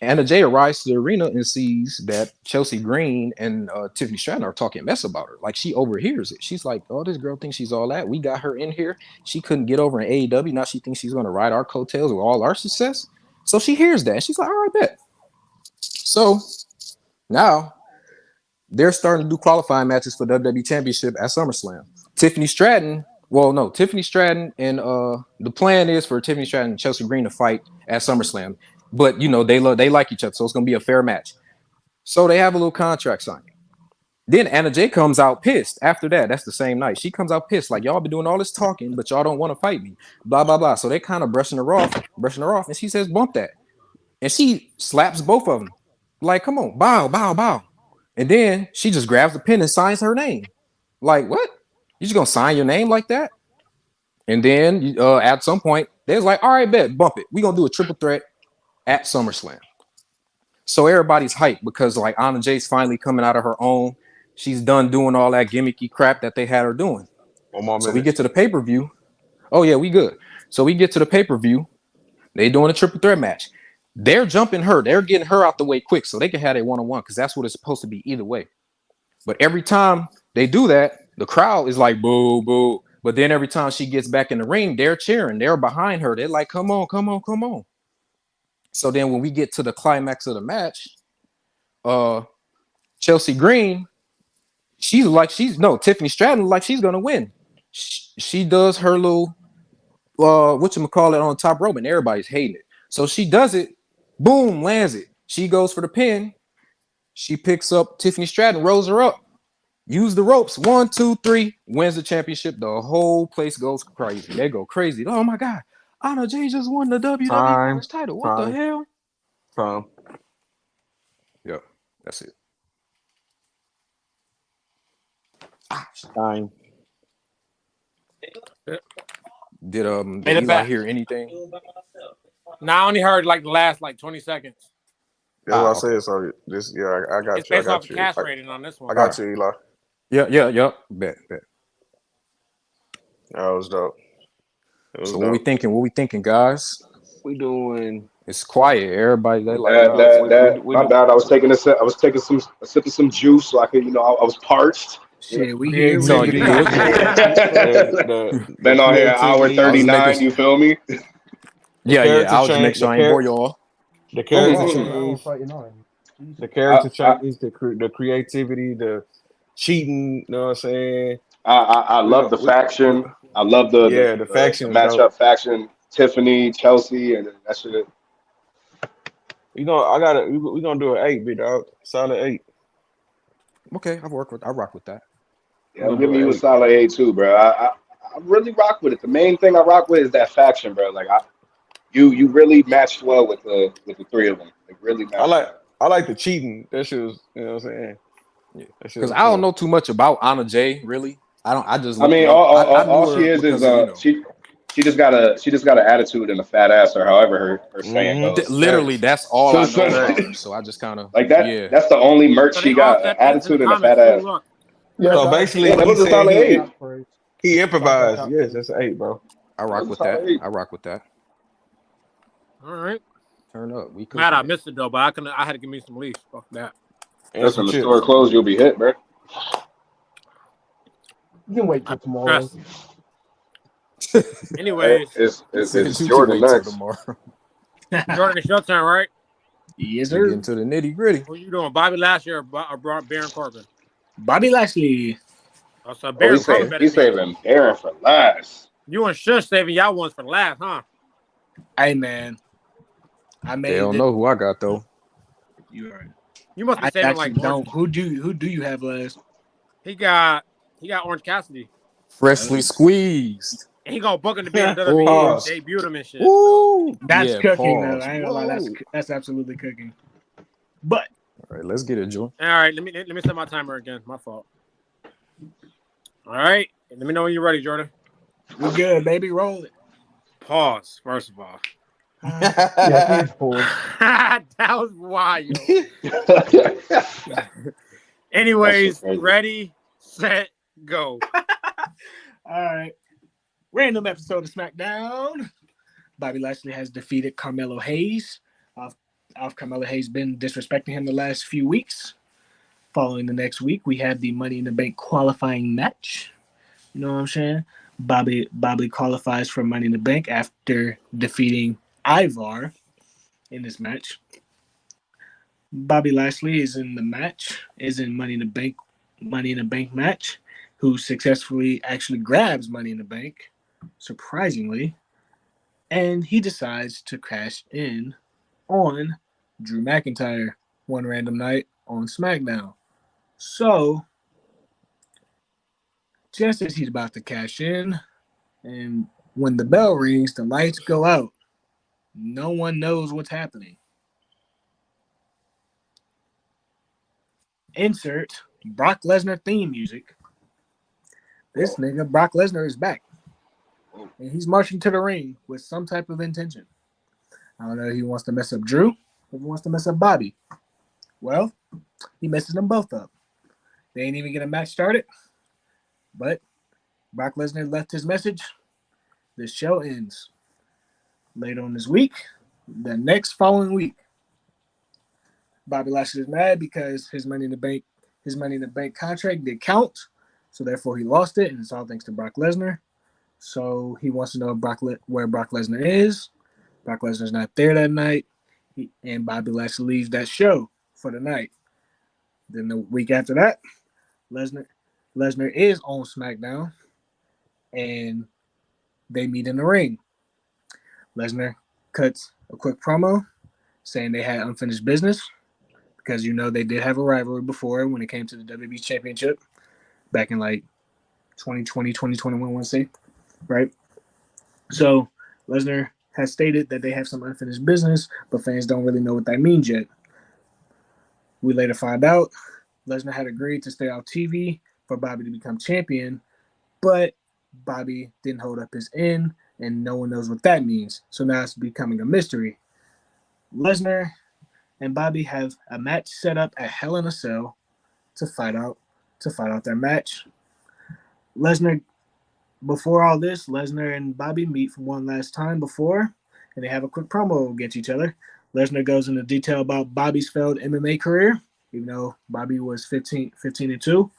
S4: Anna Jay arrives to the arena and sees that Chelsea Green and Tiffany Stratton are talking mess about her. Like, she overhears it. She's like, oh, this girl thinks she's all that. We got her in here. She couldn't get over in AEW. Now she thinks she's going to ride our coattails with all our success. So she hears that. She's like, all right, bet. So now they're starting to do qualifying matches for WWE Championship at SummerSlam. Tiffany Stratton and the plan is for Tiffany Stratton and Chelsea Green to fight at SummerSlam. But, they like each other, so it's going to be a fair match. So they have a little contract signing. Then Anna Jay comes out pissed after that. That's the same night. She comes out pissed, like, y'all been doing all this talking, but y'all don't want to fight me. Blah, blah, blah. So they kind of brushing her off. And she says, bump that. And she slaps both of them. Like, come on, bow, bow, bow. And then she just grabs the pen and signs her name. Like, what? You just going to sign your name like that? And then at some point, they was like, all right, bet, bump it. We're going to do a triple threat at SummerSlam. So everybody's hyped because, like, Anna Jay's finally coming out of her own. She's done doing all that gimmicky crap that they had her doing. So we get to the pay-per-view. Oh, yeah, we good. So we get to the pay-per-view. They doing a triple threat match. They're jumping her. They're getting her out the way quick so they can have a one-on-one because that's what it's supposed to be either way. But every time they do that, the crowd is like, boo, boo. But then every time she gets back in the ring, they're cheering. They're behind her. They're like, come on, come on, come on. So then when we get to the climax of the match, Chelsea Green, Tiffany Stratton, like she's going to win. She does her little, whatchamacallit on top rope, and everybody's hating it. So she does it, boom, lands it. She goes for the pin. She picks up Tiffany Stratton, rolls her up, use the ropes, 1, 2, 3, wins the championship. The whole place goes crazy. They go crazy. Oh my God. Anna Jay just won the WWE Women's title. What the hell? Yep, that's it.
S2: Time.
S4: Did Eli hear anything?
S1: No, I only heard like the last 20 seconds.
S2: That's what I said. So this, I got
S1: it's
S2: you.
S1: Based off the cash rating on this one.
S2: I got you, Eli.
S4: Yeah. Bet.
S2: That was dope.
S4: So what we thinking, guys?
S2: We doing.
S4: It's quiet. Everybody, they like.
S3: My bad. I was taking a sip of some juice, so I could, I was parched.
S6: Shit, we here.
S4: No, you good.
S3: Been on here hour 39. You feel me?
S4: Yeah. I was just making sure I ain't bore y'all.
S2: The character
S7: Hour
S2: change.
S7: 39.
S2: The character change. The creativity. The cheating. You know what I'm saying?
S3: I love the faction. I love the
S2: faction
S3: matchup faction. Tiffany, Chelsea, and that shit.
S2: We're gonna do an 8, big dog. Solid 8.
S4: Okay, I rock with that.
S3: Yeah, I'm giving you a solid 8 too, bro. I really rock with it. The main thing I rock with is that faction, bro. Like you really matched well with the three of them. Like really matched well.
S2: I like the cheating. That shit was, you know what I'm saying?
S4: Yeah, because I don't know too much about Anna Jay. Really, I don't. I just.
S3: I mean, all she is she just got an attitude and a fat ass, or however her saying goes.
S4: Literally, that's all I know about her. So I just kind of
S3: like that.
S4: Yeah.
S3: That's the only merch she got: an attitude and a fat ass.
S2: Yeah, so basically,
S3: that was a solid 8.
S2: He improvised. Yes, that's an 8, bro.
S4: I rock with that.
S3: 8.
S4: I rock with that.
S1: All right.
S4: Turn up.
S1: Matt, I missed it though, but I had to give me some leaves. Fuck that.
S3: Listen, the store closed, you'll be hit, bro.
S7: You can wait till tomorrow.
S1: Anyways,
S3: it's Jordan next.
S1: Jordan, it's your turn, right?
S6: Yes, sir.
S4: Get into the nitty gritty.
S1: Who you doing, Bobby Lashley or Baron Corbin?
S6: Bobby Lashley.
S1: So Baron Corbin
S3: he's saving Baron for last.
S1: You and Shush saving y'all ones for last, huh?
S6: Hey man,
S4: They don't know who I got though.
S6: You right.
S1: You must be saving like
S6: don't. Who do you have last?
S1: He got Orange Cassidy.
S4: Freshly squeezed.
S1: And he gonna book him to be in the WWE, debut him and shit.
S6: Ooh, that's cooking though. I ain't gonna lie, that's absolutely cooking. But
S4: all right, let's get it, Joe.
S1: All right, let me set my timer again. My fault. All right, let me know when you're ready, Jordan.
S6: We good, baby. Roll it.
S1: Pause. First of all.
S7: Yeah, please pause.
S1: That was wild. Anyways, ready, set, go.
S6: All right. Random episode of SmackDown. Bobby Lashley has defeated Carmelo Hayes. Carmelo Hayes been disrespecting him the last few weeks. Following the next week, we have the Money in the Bank qualifying match. You know what I'm saying? Bobby qualifies for Money in the Bank after defeating Ivar in this match. Bobby Lashley is in Money in the Bank match, who successfully actually grabs Money in the Bank, surprisingly, and he decides to cash in on Drew McIntyre one random night on SmackDown. So, just as he's about to cash in, and when the bell rings, the lights go out. No one knows what's happening. Insert Brock Lesnar theme music. This nigga, Brock Lesnar, is back. And he's marching to the ring with some type of intention. I don't know if he wants to mess up Drew or if he wants to mess up Bobby. Well, he messes them both up. They ain't even get a match started. But Brock Lesnar left his message. The show ends. Later on this week, the next following week, Bobby Lashley is mad because his Money in the Bank contract did count, so therefore he lost it, and it's all thanks to Brock Lesnar. So he wants to know where Brock Lesnar is. Brock Lesnar's not there that night, and Bobby Lashley leaves that show for the night. Then the week after that, Lesnar is on SmackDown, and they meet in the ring. Lesnar cuts a quick promo saying they had unfinished business because, they did have a rivalry before when it came to the WWE Championship back in like 2020, 2021, I want to say, right? So Lesnar has stated that they have some unfinished business, but fans don't really know what that means yet. We later find out Lesnar had agreed to stay off TV for Bobby to become champion, but Bobby didn't hold up his end, and no one knows what that means. So now it's becoming a mystery. Lesnar and Bobby have a match set up at Hell in a Cell to fight out their match. Before all this, Lesnar and Bobby meet for one last time before, and they have a quick promo against each other. Lesnar goes into detail about Bobby's failed MMA career, even though Bobby was 15-2.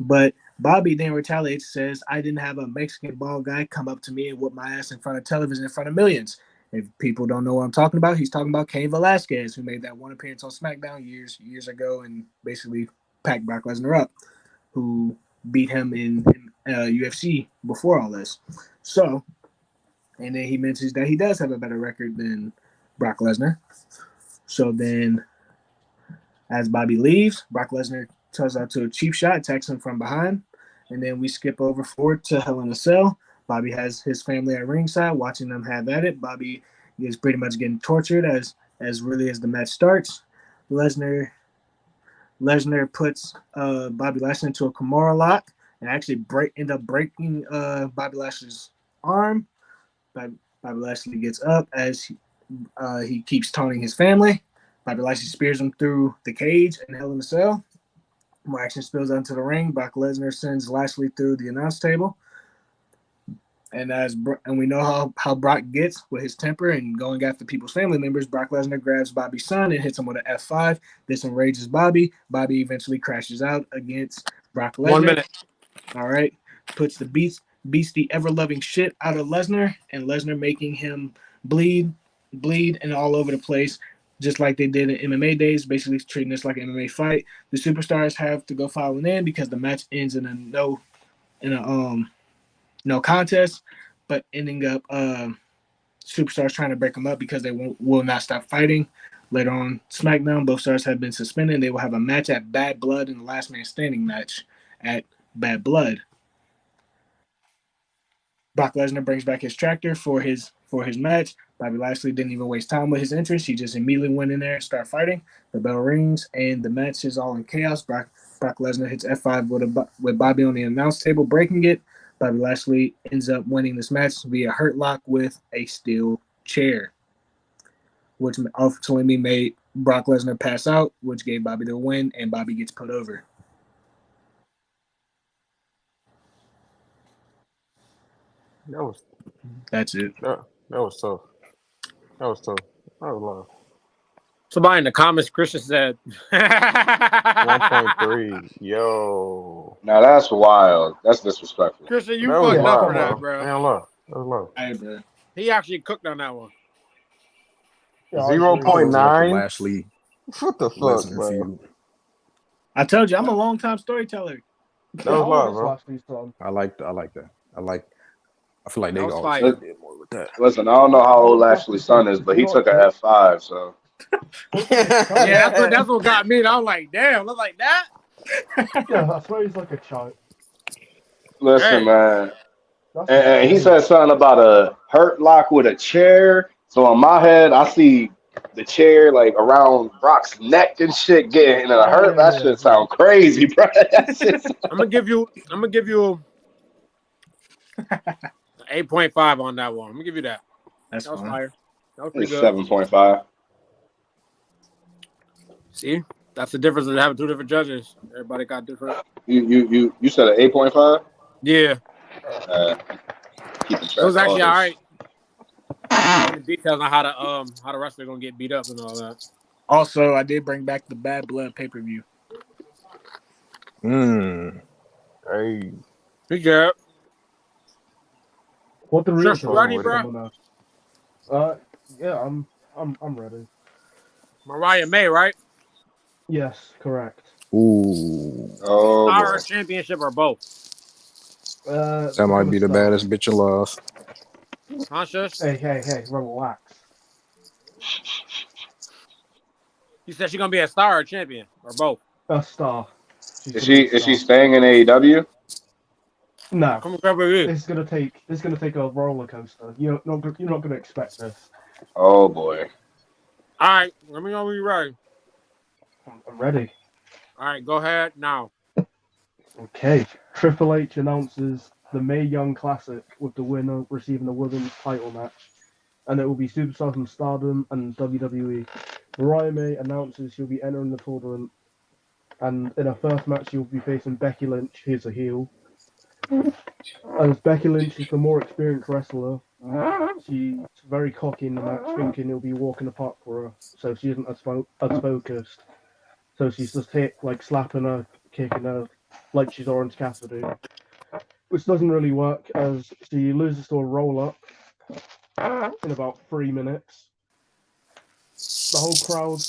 S6: But Bobby then retaliates, says, I didn't have a Mexican bald guy come up to me and whoop my ass in front of television in front of millions. If people don't know what I'm talking about, he's talking about Cain Velasquez, who made that one appearance on SmackDown years ago and basically packed Brock Lesnar up, who beat him in UFC before all this. So, and then he mentions that he does have a better record than Brock Lesnar. So then, as Bobby leaves, Brock Lesnar turns out to a cheap shot, attacks him from behind, and then we skip forward to Hell in a Cell. Bobby has his family at ringside, watching them have at it. Bobby is pretty much getting tortured as really as the match starts. Lesnar puts Bobby Lashley into a Kimura lock and actually end up breaking Bobby Lashley's arm. Bobby Lashley gets up as he keeps taunting his family. Bobby Lashley spears him through the cage in Hell in a Cell. More action spills onto the ring. Brock Lesnar sends Lashley through the announce table. And we know how Brock gets with his temper and going after people's family members. Brock Lesnar grabs Bobby's son and hits him with an F5. This enrages Bobby. Bobby eventually crashes out against Brock Lesnar.
S1: 1 minute.
S6: All right. Puts the beats the ever-loving shit out of Lesnar, and Lesnar making him bleed and all over the place, just like they did in MMA days, basically treating this like an MMA fight. The superstars have to go filing in because the match ends in a no contest, but ending up superstars trying to break them up because they will not stop fighting. Later on SmackDown, both stars have been suspended. They will have a match at Bad Blood in the last man standing match at Bad Blood. Brock Lesnar brings back his tractor for his match. Bobby Lashley didn't even waste time with his entrance. He just immediately went in there and started fighting. The bell rings, and the match is all in chaos. Brock Lesnar hits F5 with Bobby on the announce table, breaking it. Bobby Lashley ends up winning this match via hurt lock with a steel chair, which ultimately made Brock Lesnar pass out, which gave Bobby the win, and Bobby gets put over. That's it.
S2: That was tough. That was long.
S1: Somebody in the comments, Christian said
S2: 1.3. Yo.
S8: Now that's wild. That's disrespectful.
S1: Christian, you fucked up for that, bro.
S2: That was low.
S6: Hey, bro.
S1: He actually cooked on that one.
S2: 0.9.
S4: Lashley.
S2: What the fuck, bro?
S6: I told you, I'm a long-time storyteller.
S2: That was low, bro.
S4: I like that. I feel like they all
S1: fire.
S4: did more with that.
S8: Listen, I don't know how old Lashley's son is, but he took a F5, so.
S1: Yeah, that's what got me. I was like, damn, look like that.
S7: Yeah, I swear he's like a child.
S8: Listen, man. And he said something about a hurt lock with a chair. So in my head, I see the chair like around Brock's neck and shit getting in a hurt. That shit sound crazy, bro.
S1: I'm gonna give you 8.5 on that one. I'm gonna give you that.
S6: That was
S1: fire. That was pretty
S8: It's
S1: good.
S8: 7.5.
S1: See, that's the difference of having two different judges. Everybody got different.
S8: You said an 8.5?
S1: Yeah.
S8: Keeping track
S1: It was actually
S8: of
S1: all
S8: this.
S1: right. The details on how the wrestler gonna get beat up and all that.
S6: Also, I did bring back the Bad Blood pay-per-view.
S2: Hey.
S1: Good job.
S7: What the real
S1: Sure, ready, bro?
S7: Yeah, I'm ready.
S1: Mariah May, right?
S7: Yes, correct.
S4: Ooh.
S8: Oh,
S1: Our
S8: boy.
S1: championship or both?
S4: That might be the baddest bitch alive.
S1: Huh, Shush?
S7: Hey, relax.
S1: You said she's gonna be a star or champion or both?
S7: A star.
S8: Is she staying in AEW?
S7: No.
S1: Come on, baby.
S7: It's gonna take a roller coaster. You're not gonna expect this.
S8: Oh boy.
S1: All right, let me know when you're ready.
S7: I'm ready.
S1: All right, go ahead now.
S7: Okay. Triple H announces the Mae Young Classic with the winner receiving the women's title match, and it will be superstars from Stardom and WWE. Mariah May announces she'll be entering the tournament, and in her first match she'll be facing Becky Lynch, who's a heel. As Becky Lynch is the more experienced wrestler, she's very cocky in the match, thinking it'll be walking apart for her, so she isn't as focused. So she's just slapping her, kicking her, like she's Orange Cassidy, which doesn't really work as she loses to a roll-up in about 3 minutes. The whole crowd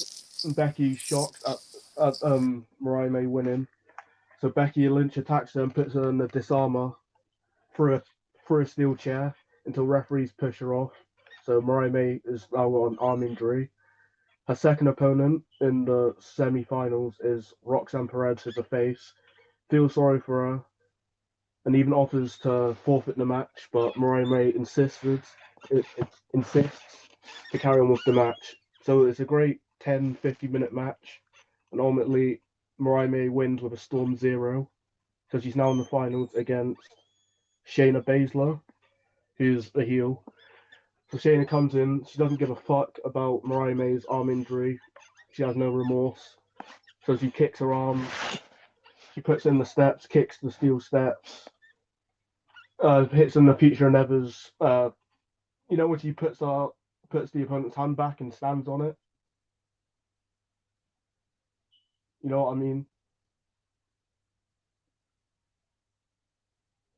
S7: and Becky shocked at Mariah May winning. So Becky Lynch attacks her and puts her in the disarmer for a steel chair until referees push her off. So Mariah May is now got an arm injury. Her second opponent in the semi-finals is Roxanne Perez, who's a face. Feels sorry for her and even offers to forfeit the match, but Mariah May insists to carry on with the match. So it's a great 10-15 minute match, and ultimately Mariah May wins with a Storm Zero, so she's now in the finals against Shayna Baszler, who's a heel. So Shayna comes in, she doesn't give a fuck about Mariah May's arm injury, she has no remorse, so she kicks her arm, she puts in the steps, kicks the steel steps, hits in the Future Nevers, you know when she puts the opponent's hand back and stands on it? You know what I mean?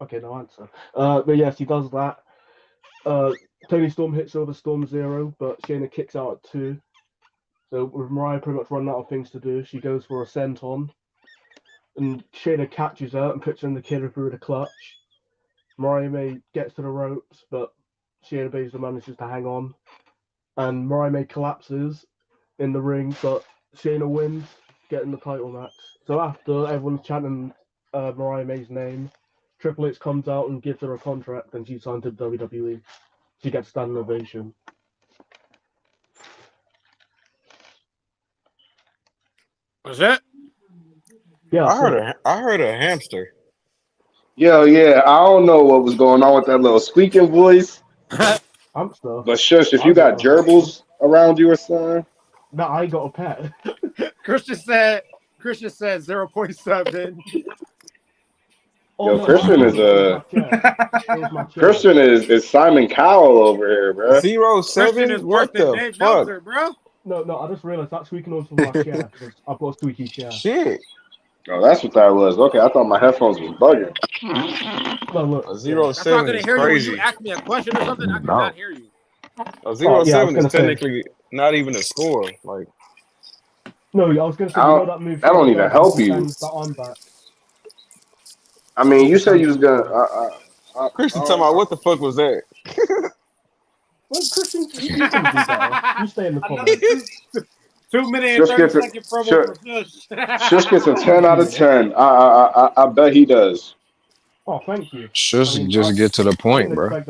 S7: Okay, no answer. But yes, he does that. Tony Storm hits over Storm Zero, but Shayna kicks out at 2. So with Mariah pretty much running out of things to do, she goes for a senton. And Shayna catches her and puts her in the killer through the clutch. Mariah May gets to the ropes, but Shayna Baszler manages to hang on. And Mariah May collapses in the ring, but Shayna wins, getting the title match. So after everyone's chanting Mariah May's name, Triple H comes out and gives her a contract, and she's signed to WWE. She gets standing ovation.
S1: Was that?
S7: Yeah,
S2: I heard a hamster.
S8: Yo, yeah, I don't know what was going on with that little squeaking voice.
S7: Hamster.
S8: But shush, if you got gerbils around you or something.
S7: No, I got a pet.
S1: Christian said 0.7.
S8: Yo, Christian is Christian is Simon Cowell over here, bro.
S2: 0.7.
S1: Christian is worse than Dave Meltzer, bro.
S7: No, I just realized that squeaking noise was my chair because I've got a squeaky chair.
S2: Shit.
S8: Oh, that's what that was. Okay, I thought my headphones was bugging.
S7: No, look.
S2: 0.7 is crazy.
S1: When you ask me a question or something, I cannot hear you.
S2: 0.7 is technically not even a score. Like,
S7: no, I was going to say, you know that move.
S8: That don't even help you.
S7: The arm back.
S8: I mean, you said you was gonna.
S2: Christian, talking about what the fuck was that?
S7: Well, Christian, you can do better. You stay in the comments.
S1: 2 minutes and 30-second promo for Shush.
S8: Shush gets a 10 out of 10. I bet he does.
S7: Oh, thank you.
S4: Just get to the point, bro.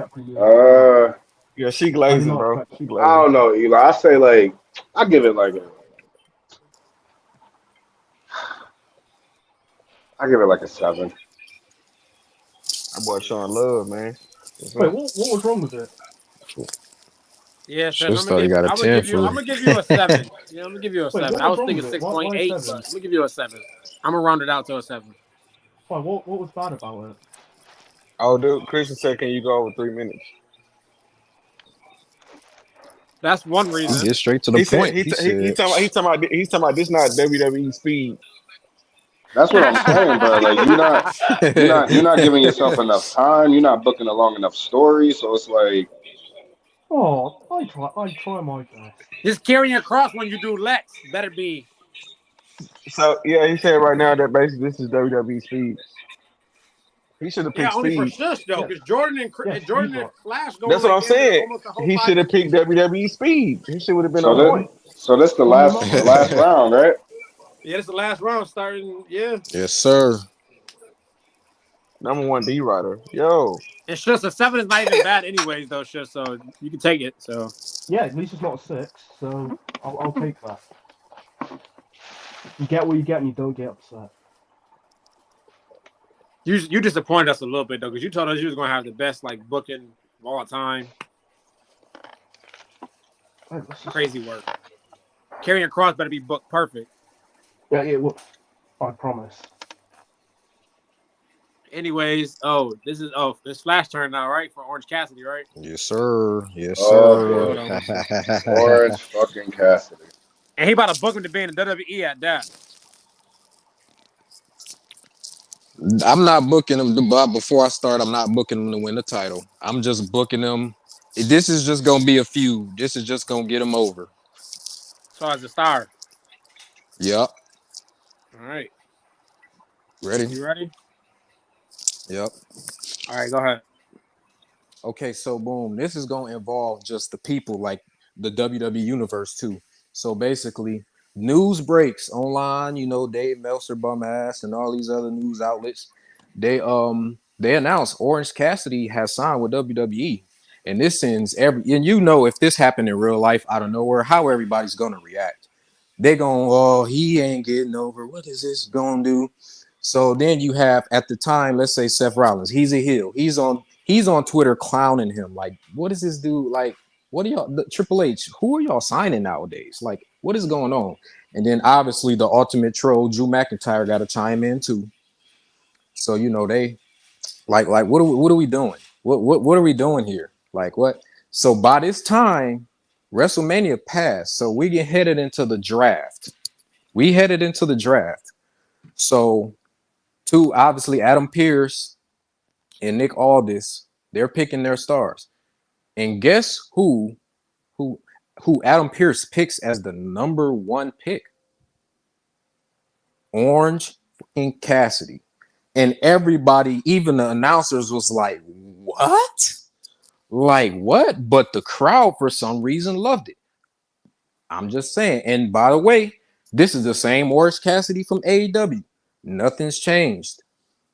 S2: Yeah, she glazing, bro. She glazing.
S8: I don't know, Eli. I say I give it like a 7.
S2: That boy showing love, man.
S7: Wait, what was wrong with it?
S1: Yeah,
S4: I'm gonna
S1: give you a 7. Yeah, I'm gonna give you a 7. I was thinking 6.8, but I'm gonna give you a 7. I'm gonna round it out to a 7.
S7: Why, what was bad about it?
S2: Oh, dude, Christian said, "Can you go over 3 minutes?"
S1: That's one reason.
S4: Get straight to the point.
S2: He's talking about this not WWE speed.
S8: That's what I'm saying, bro. Like you're not giving yourself enough time. You're not booking a long enough story. So it's like,
S7: oh, I try my best.
S1: Just carrying across when you do Lex better be.
S2: So yeah, he said right now that basically this is WWE speed. He should have picked
S1: only
S2: speed.
S1: for Shush though, because Jordan and Flash go.
S2: That's what I'm saying. He should have picked WWE speed. He should have been on point.
S8: So that's the last round, right?
S1: Yeah, it's the last round starting. Yeah.
S4: Yes, sir.
S2: Number 1 D rider. Yo.
S1: It's just a 7 is not even bad anyways, though, just so you can take it. So
S7: yeah, at least it's not a 6, so I'll take that. You get what you get and you don't get upset.
S1: You disappointed us a little bit though, because you told us you was gonna have the best booking of all time. Crazy work. Carrying across better be booked perfect.
S7: Yeah, well, I promise.
S1: Anyways, it's Flash turn now, right? For Orange Cassidy, right?
S4: Yes, sir. Yes, sir.
S8: Orange fucking Cassidy.
S1: And he about to book him to be in the WWE at that.
S4: I'm not booking them, but before I start, I'm not booking them to win the title. I'm just booking them. This is just gonna be a feud. This is just gonna get them over.
S1: So as a star.
S4: Yep.
S1: All right.
S4: Ready?
S1: You ready?
S4: Yep.
S1: All right, go ahead.
S4: Okay, so boom. This is gonna involve just the people, like the WWE universe too. So basically, news breaks online. You know, Dave Meltzer, bum ass, and all these other news outlets. They announced Orange Cassidy has signed with WWE, and this sends and you know if this happened in real life out of nowhere, how everybody's gonna react. They're going, oh, he ain't getting over. What is this gonna do? So then you have at the time, let's say Seth Rollins, he's a heel. He's on Twitter clowning him. Like, what is this dude? Like, what are y'all Triple H? Who are y'all signing nowadays? Like, what is going on? And then obviously the ultimate troll, Drew McIntyre, got to chime in too. So you know they like what are we doing? What are we doing here? Like what? So by this time, WrestleMania passed. So we get headed into the draft. We headed into the draft. So two, obviously Adam Pearce and Nick Aldis, they're picking their stars. And guess who Adam Pearce picks as the number one pick? Orange and Cassidy. And everybody, even the announcers, was like, what? Like what? But the crowd, for some reason, loved it. I'm just saying. And by the way, this is the same Orange Cassidy from AEW. Nothing's changed.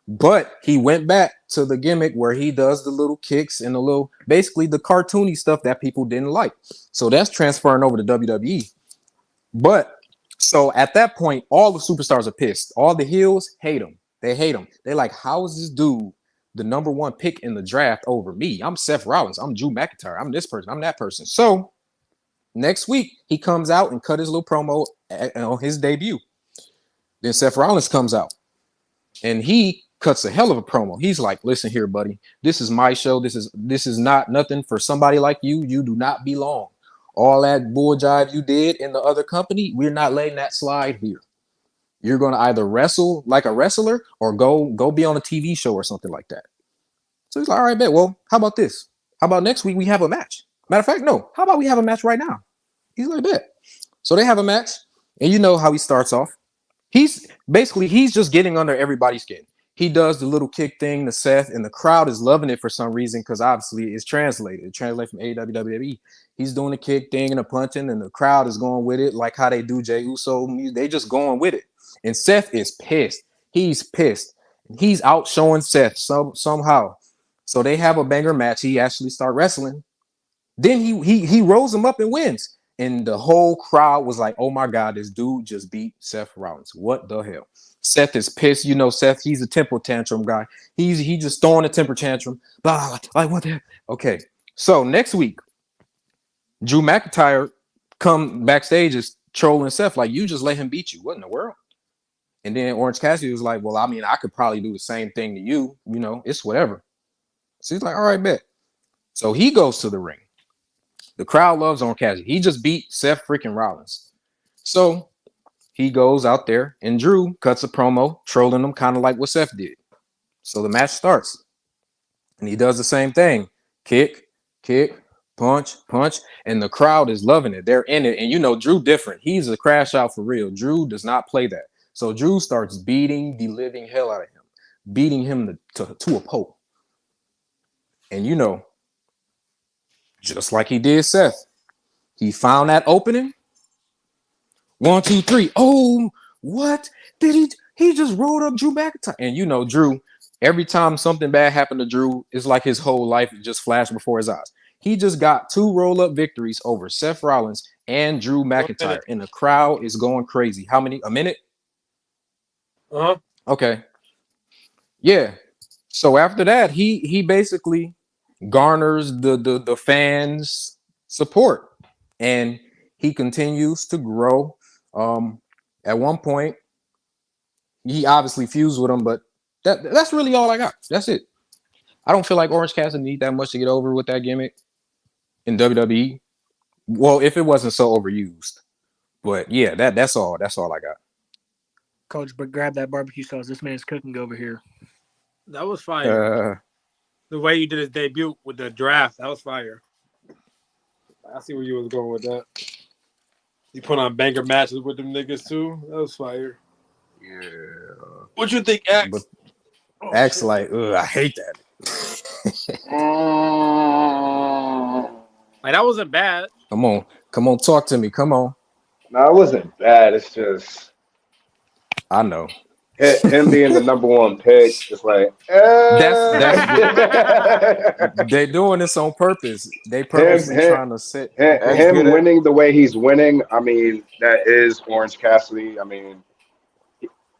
S4: But he went back to the gimmick where he does the little kicks and the little, basically the cartoony stuff that people didn't like. So that's transferring over to WWE. But so at that point, all the superstars are pissed. All the heels hate him. They hate him. They're like, how is this dude the number one pick in the draft over me? I'm Seth Rollins. I'm Drew McIntyre. I'm this person. I'm that person. So next week, he comes out and cut his little promo on his debut. Then Seth Rollins comes out and he cuts a hell of a promo. He's like, listen here, buddy. This is my show. This is not nothing for somebody like you. You do not belong. All that bull jive you did in the other company, we're not letting that slide here. You're going to either wrestle like a wrestler or go be on a TV show or something like that. So he's like, all right, bet. Well, how about this? How about next week we have a match? Matter of fact, no. How about we have a match right now? He's like, bet. So they have a match, and you know how he starts off. He's just getting under everybody's skin. He does the little kick thing to Seth, and the crowd is loving it for some reason because obviously it's translated. It translated from AEW to WWE. He's doing the kick thing and the punching, and the crowd is going with it like how they do Jey Uso. They just going with it. And Seth is pissed. He's pissed. He's out showing Seth somehow. So they have a banger match. He actually start wrestling. Then he rolls him up and wins. And the whole crowd was like, oh my God, this dude just beat Seth Rollins. What the hell? Seth is pissed. You know, Seth, he's a temper tantrum guy. He just throwing a temper tantrum. Blah, like what the hell? Okay. So next week, Drew McIntyre come backstage is trolling Seth. Like, you just let him beat you. What in the world? And then Orange Cassidy was like, well, I mean, I could probably do the same thing to you. You know, it's whatever. So he's like, all right, bet. So he goes to the ring. The crowd loves Orange Cassidy. He just beat Seth freaking Rollins. So he goes out there and Drew cuts a promo, trolling him kind of like what Seth did. So the match starts. And he does the same thing. Kick, punch. And the crowd is loving it. They're in it. And you know, Drew different. He's a crash out for real. Drew does not play that. So Drew starts beating the living hell out of him. Beating him to a pulp. And you know, just like he did Seth, he found that opening. 1, 2, 3. Oh, what did he just rolled up Drew McIntyre? And you know, Drew, every time something bad happened to Drew, it's like his whole life just flashed before his eyes. He just got 2 roll-up victories over Seth Rollins and Drew McIntyre, and the crowd is going crazy. How many? A minute?
S1: Uh-huh.
S4: Okay. Yeah. So after that, he basically garners the fans' support, and he continues to grow. At one point, he obviously fused with him, but that's really all I got. That's it. I don't feel like Orange Cassidy need that much to get over with that gimmick in WWE. Well, if it wasn't so overused, but yeah, that's all I got.
S6: Coach, but grab that barbecue sauce. This man's cooking over here.
S1: That was fire. The way you did his debut with the draft, that was fire. I see where you was going with that. You put on banger matches with them niggas too. That was fire.
S2: Yeah.
S1: What you think, X?
S4: But X like, I hate that.
S1: Like that wasn't bad.
S4: Come on, talk to me. Come on.
S8: No, it wasn't bad. It's just
S4: I know.
S8: him being the number one pick. It's like
S4: that's they're doing this on purpose. They purposely trying to set
S8: him winning the way he's winning. I mean, that is Orange Cassidy. I mean,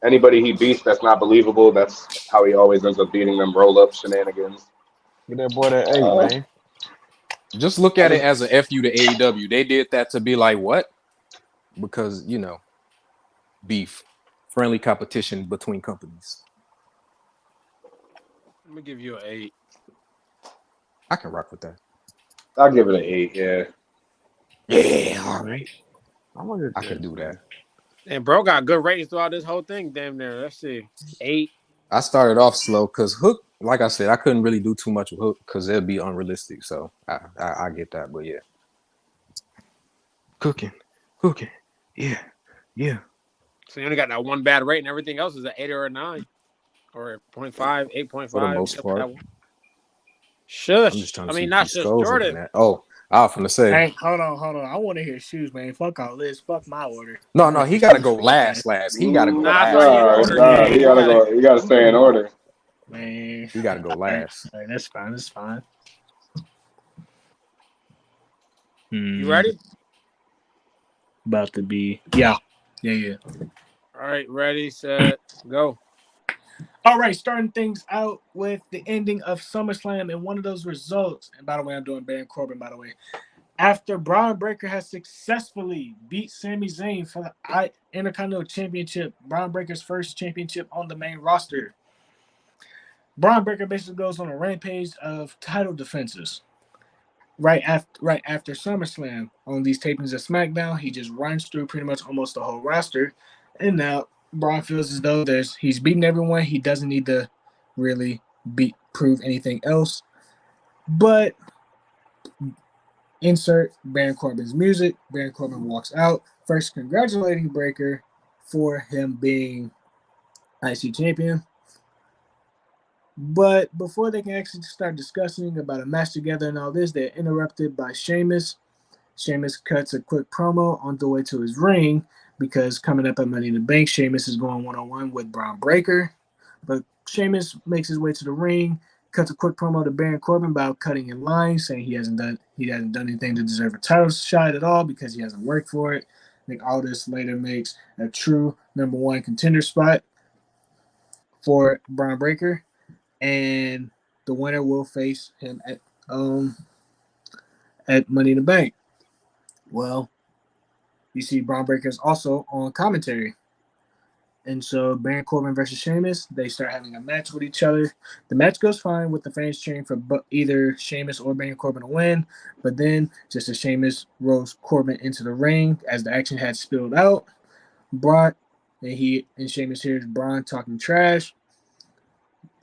S8: anybody he beats, that's not believable. That's how he always ends up beating them roll-up shenanigans.
S2: Get that boy that 8, man.
S4: Just look at it as a FU to AEW. They did that to be like, what? Because, beef. Friendly competition between companies.
S1: Let me give you an 8.
S4: I can rock with that.
S8: I'll give it an 8, yeah.
S4: Yeah, all right.
S2: I
S4: can do that.
S1: And bro got good ratings throughout this whole thing. Damn near. Let's see. 8.
S4: I started off slow because Hook, like I said, I couldn't really do too much with Hook because it'd be unrealistic. So I get that, but yeah. Cooking. Yeah.
S1: So you only got that one bad rating. Everything else is an 8 or a 9. Or a 0.5, 8.5.
S4: For the most part.
S1: Shush.
S4: I'm just trying to
S1: I mean, not just Jordan.
S4: Oh, I was finna say.
S6: Hey, hold on. I want to hear shoes, man. Fuck all this. Fuck my order.
S4: No, he gotta go last. He gotta go last.
S8: He gotta stay in order.
S6: Man.
S4: He gotta go last.
S6: Right, that's fine.
S1: You ready?
S6: About to be. Yeah.
S1: All right, ready, set, go.
S6: All right, starting things out with the ending of SummerSlam and one of those results. And by the way, I'm doing Baron Corbin, by the way. After Braun Breaker has successfully beat Sami Zayn for the Intercontinental Championship, Braun Breaker's first championship on the main roster, Braun Breaker basically goes on a rampage of title defenses. Right after SummerSlam, on these tapings of SmackDown, he just runs through pretty much almost the whole roster. And now Braun feels as though he's beaten everyone. He doesn't need to really prove anything else. But insert Baron Corbin's music. Baron Corbin walks out, first congratulating Breaker for him being IC champion. But before they can actually start discussing about a match together and all this, they're interrupted by Sheamus. Sheamus cuts a quick promo on the way to his ring because coming up at Money in the Bank, Sheamus is going one-on-one with Braun Breaker. But Sheamus makes his way to the ring, cuts a quick promo to Baron Corbin about cutting in line, saying he hasn't done anything to deserve a title shot at all because he hasn't worked for it. I think all this later makes a true number one contender spot for Braun Breaker. And the winner will face him at Money in the Bank. Well, you see Braun Breaker is also on commentary. And so Baron Corbin versus Sheamus, they start having a match with each other. The match goes fine with the fans cheering for either Sheamus or Baron Corbin to win. But then, just as Sheamus rolls Corbin into the ring, as the action had spilled out, Sheamus hears Braun talking trash.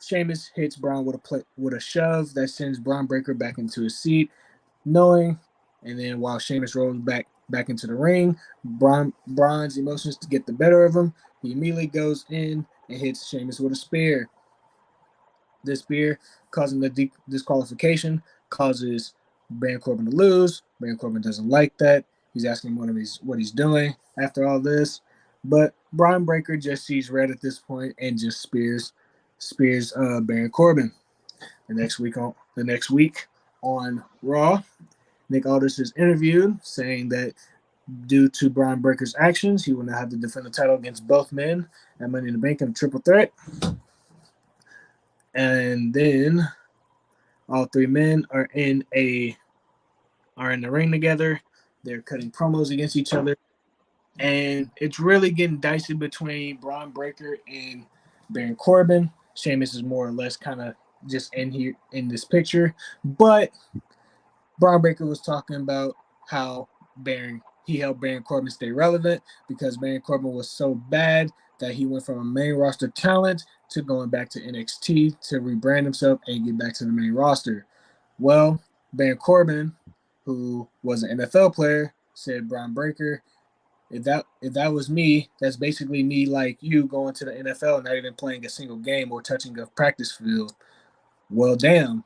S6: Sheamus hits Braun with a shove that sends Braun Breaker back into his seat, and then while Sheamus rolls back into the ring, Braun's emotions to get the better of him. He immediately goes in and hits Sheamus with a spear. This spear, causing the disqualification, causes Baron Corbin to lose. Baron Corbin doesn't like that. He's asking what he's doing after all this. But Braun Breaker just sees red at this point and just spears Baron Corbin. The next week on Raw, Nick Aldis is interviewed saying that due to Braun Breaker's actions, he will now have to defend the title against both men at Money in the Bank in a triple threat. And then all three men are in the ring together. They're cutting promos against each other. And it's really getting dicey between Braun Breaker and Baron Corbin. Sheamus is more or less kind of just in this picture. But Braun Breaker was talking about how Baron he helped Baron Corbin stay relevant because Baron Corbin was so bad that he went from a main roster talent to going back to NXT to rebrand himself and get back to the main roster. Well, Baron Corbin, who was an NFL player, said, Braun Breaker, if that was me, that's basically me like you going to the NFL and not even playing a single game or touching a practice field. Well, damn.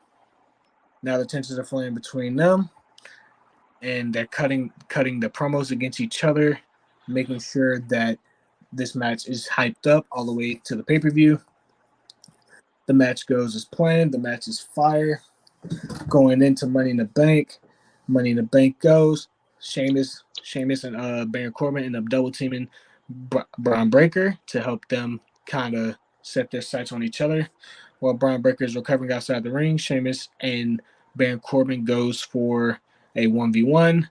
S6: Now the tensions are flowing between them, and they're cutting the promos against each other, making sure that this match is hyped up all the way to the pay-per-view. The match goes as planned. The match is fire. Going into Money in the Bank. Money in the Bank goes. Sheamus and Baron Corbin end up double teaming Braun Breaker to help them kind of set their sights on each other. While Braun Breaker is recovering outside the ring, Sheamus and Baron Corbin goes for a 1v1.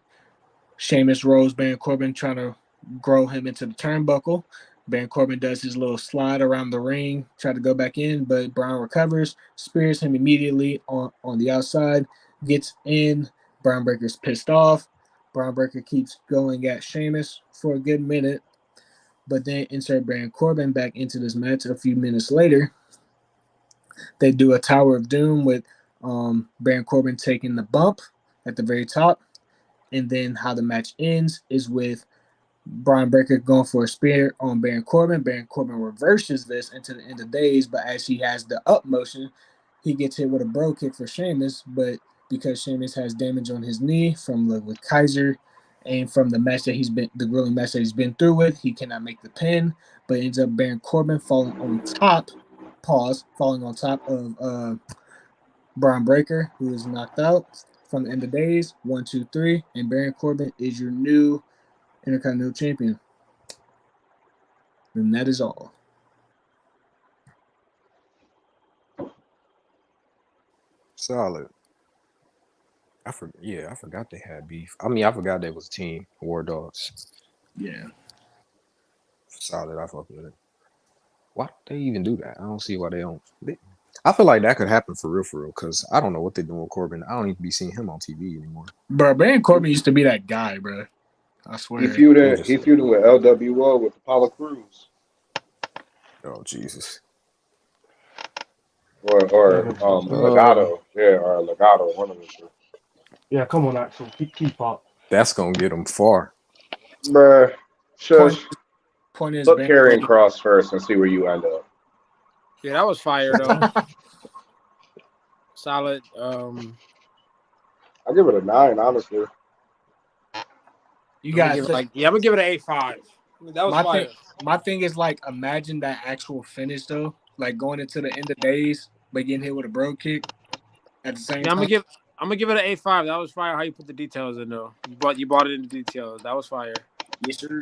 S6: Sheamus rolls Baron Corbin, trying to grow him into the turnbuckle. Baron Corbin does his little slide around the ring, try to go back in, but Braun recovers, spears him immediately on the outside, gets in. Braun Breaker's pissed off. Braun Breaker keeps going at Sheamus for a good minute, but then insert Baron Corbin back into this match a few minutes later. They do a Tower of Doom with Baron Corbin taking the bump at the very top. And then how the match ends is with Braun Breaker going for a spear on Baron Corbin. Baron Corbin reverses this into the end of days, but as he has the up motion, he gets hit with a bro kick for Sheamus, but because Sheamus has damage on his knee from with Kaiser and from the match that the grueling match that he's been through with, he cannot make the pin, but ends up Baron Corbin falling on top of Braun Breaker, who is knocked out from the end of days. 1, 2, 3, and Baron Corbin is your new Intercontinental Champion. And that is all.
S4: Solid. I forgot they had beef. I mean, I forgot they was a team, War Dogs.
S6: Yeah.
S4: Solid. I fuck with it. Why don't they even do that? I don't see why they don't. I feel like that could happen for real, because I don't know what they're doing with Corbin. I don't need to be seeing him on TV anymore.
S6: Bro, Baron Corbin used to be that guy, bro. I swear.
S8: He feuded with LWO with Apollo Crews.
S4: Oh, Jesus.
S8: Or Legato. Yeah, or Legato, one of the two.
S7: Yeah, come on, Axel. Keep up.
S4: That's going to get them far.
S8: Bruh.
S6: Point is,
S8: look Karrion Kross first and see where you end up.
S1: Yeah, that was fire, though. Solid.
S8: I give it a 9, honestly.
S6: You guys,
S1: I'm gonna give it an 8.5. That was fire.
S6: My thing is, like, imagine that actual finish though, like going into the end of days, but getting hit with a bro kick at the same time.
S1: I'm gonna give it an 8.5. That was fire. How you put the details in though? You brought it into details. That was fire.
S6: Yes, sir.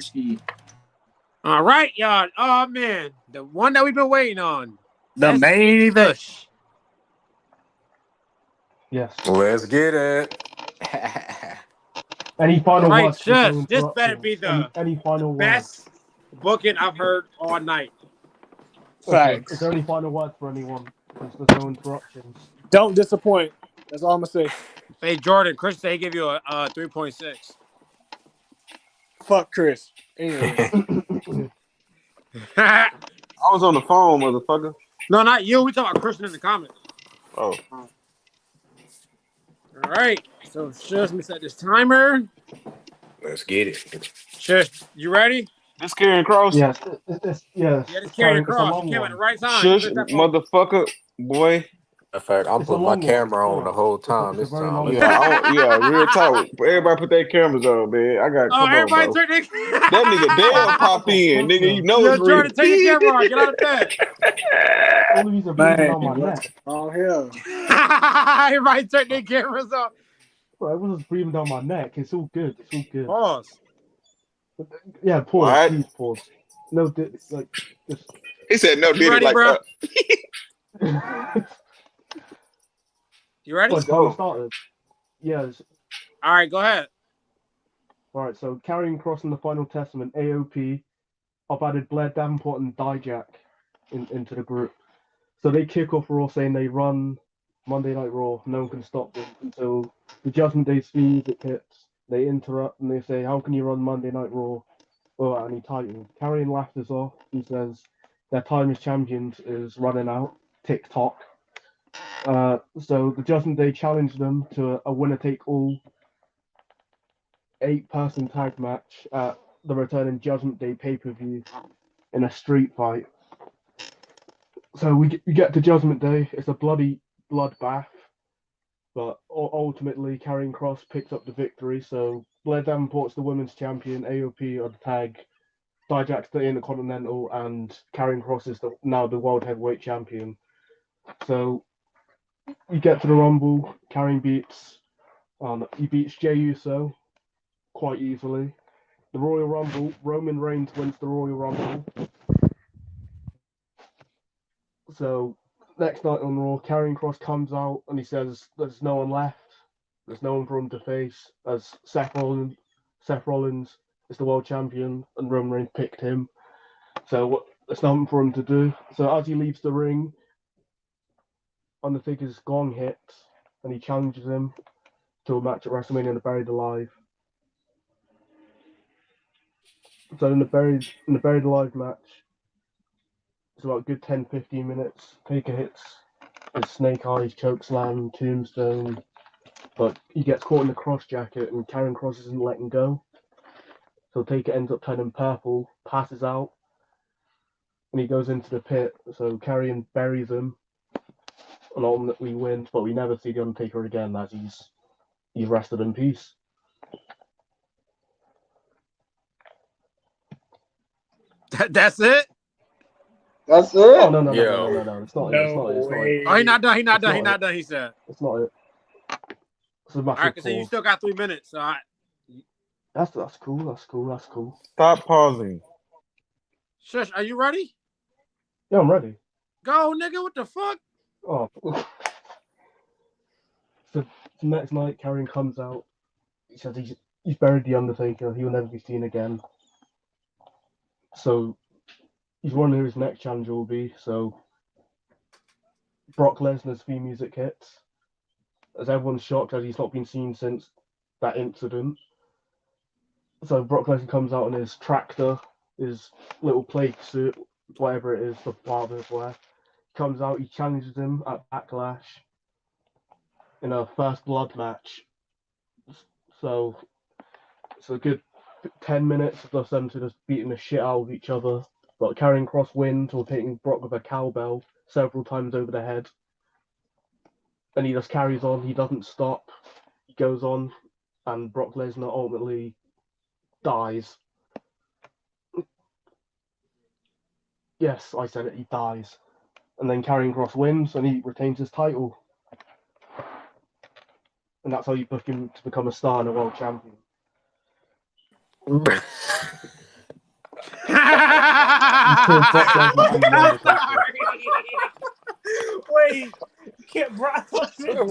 S1: All right, y'all. Oh man, the one that we've been waiting on.
S6: The main event.
S7: Yes.
S4: Let's get it.
S7: Any final words?
S1: This better be the
S7: any final
S1: best booking I've heard all night.
S6: Facts.
S7: Is there any final words for anyone? There's no interruptions.
S6: Don't disappoint. That's all I'm gonna say.
S1: Hey Jordan, Chris said he gave you a 3.6.
S6: Fuck Chris. Anyway.
S2: I was on the phone, motherfucker.
S1: No, not you. We talking about Christian in the comments.
S2: Oh.
S1: All right. So just let me set this timer.
S4: Let's get it.
S1: Shush, you ready?
S2: This Karrion Kross?
S7: Yes. Yes.
S1: Yeah, this Karrion Kross. You came at the right time.
S2: Shush, motherfucker, boy.
S4: In fact, I'm putting my camera on the whole time. This time.
S2: Yeah, real talk. Everybody put their cameras on, man. I got.
S1: Oh, everybody turn their.
S2: That nigga damn popped in, nigga. You know it's real.
S1: Jordan, take your camera on. Get out of bed.
S7: All of these are breathing on my neck.
S6: Oh hell!
S1: Everybody turn their cameras off.
S7: Bro, it was just breathing down my neck. It's all good. It's all good.
S1: Pause.
S7: Yeah, pause.
S2: Right.
S7: Please pause. No, like just.
S2: He said no. Did
S1: ready,
S2: it like
S1: bro?
S2: that.
S1: You ready?
S7: Let's go. Started. Yes.
S1: All right, go ahead.
S7: All right, so Karrion Kross in the Final Testament, AOP. I've added Blair Davenport and Dijak into the group. So they kick off Raw saying they run Monday Night Raw. No one can stop them until the Judgment Day music hits. They interrupt and they say, "How can you run Monday Night Raw without any title?" Karrion laughs us off and says, "Their time as champions is running out." TikTok. So the Judgment Day challenged them to a winner-take-all 8-person tag match at the returning Judgment Day pay-per-view in a street fight. So we get to Judgment Day. It's a bloody bloodbath, but ultimately Karrion Kross picks up the victory. So Blair Davenport's the women's champion, AOP are the tag, Dijak's the Intercontinental, and Karrion Kross is now the World Heavyweight Champion. So we get to the Rumble. Karrion beats Jey Uso quite easily. The Royal Rumble, Roman Reigns wins the Royal Rumble. So next night on Raw, Karrion Kross comes out and he says there's no one left. There's no one for him to face, as Seth Rollins is the world champion and Roman Reigns picked him. So there's nothing for him to do. So as he leaves the ring, Undertaker's gong hits and he challenges him to a match at WrestleMania in the Buried Alive. So in the Buried Alive match, it's about a good 10-15 minutes. Taker hits his Snake Eyes, Chokeslam, Tombstone, but he gets caught in the cross jacket and Karrion Kross isn't letting go. So Taker ends up turning purple, passes out, and he goes into the pit. So Karrion buries him and ultimately wins, but we never see The Undertaker again as he's rested in peace.
S1: That's it?
S8: That's it?
S7: Oh, no. It's not it.
S1: Oh, he's not done. He's not done, he said.
S7: It's not it. It's a matter
S1: All right, so you still got 3 minutes. All right.
S7: That's cool.
S2: Stop pausing.
S1: Shush, are you ready?
S7: Yeah, I'm ready.
S1: Go, nigga. What the fuck?
S7: Oh. So the next night, Karrion comes out. He says he's buried The Undertaker. He will never be seen again. So he's wondering who his next challenger will be. So Brock Lesnar's theme music hits. As everyone's shocked as he's not been seen since that incident. So Brock Lesnar comes out in his tractor, his little plague suit, whatever it is, the barbers wear. Comes out, he challenges him at Backlash in a first blood match. So it's a good 10 minutes of them just beating the shit out of each other. But Karrion Kross wins or hitting Brock with a cowbell several times over the head. And he just carries on, he doesn't stop. He goes on, and Brock Lesnar ultimately dies. Yes, I said it, he dies. And then Karrion Kross wins and he retains his title. And that's how you book him to become a star and a world champion.
S6: Wait, can't Brock Lesnar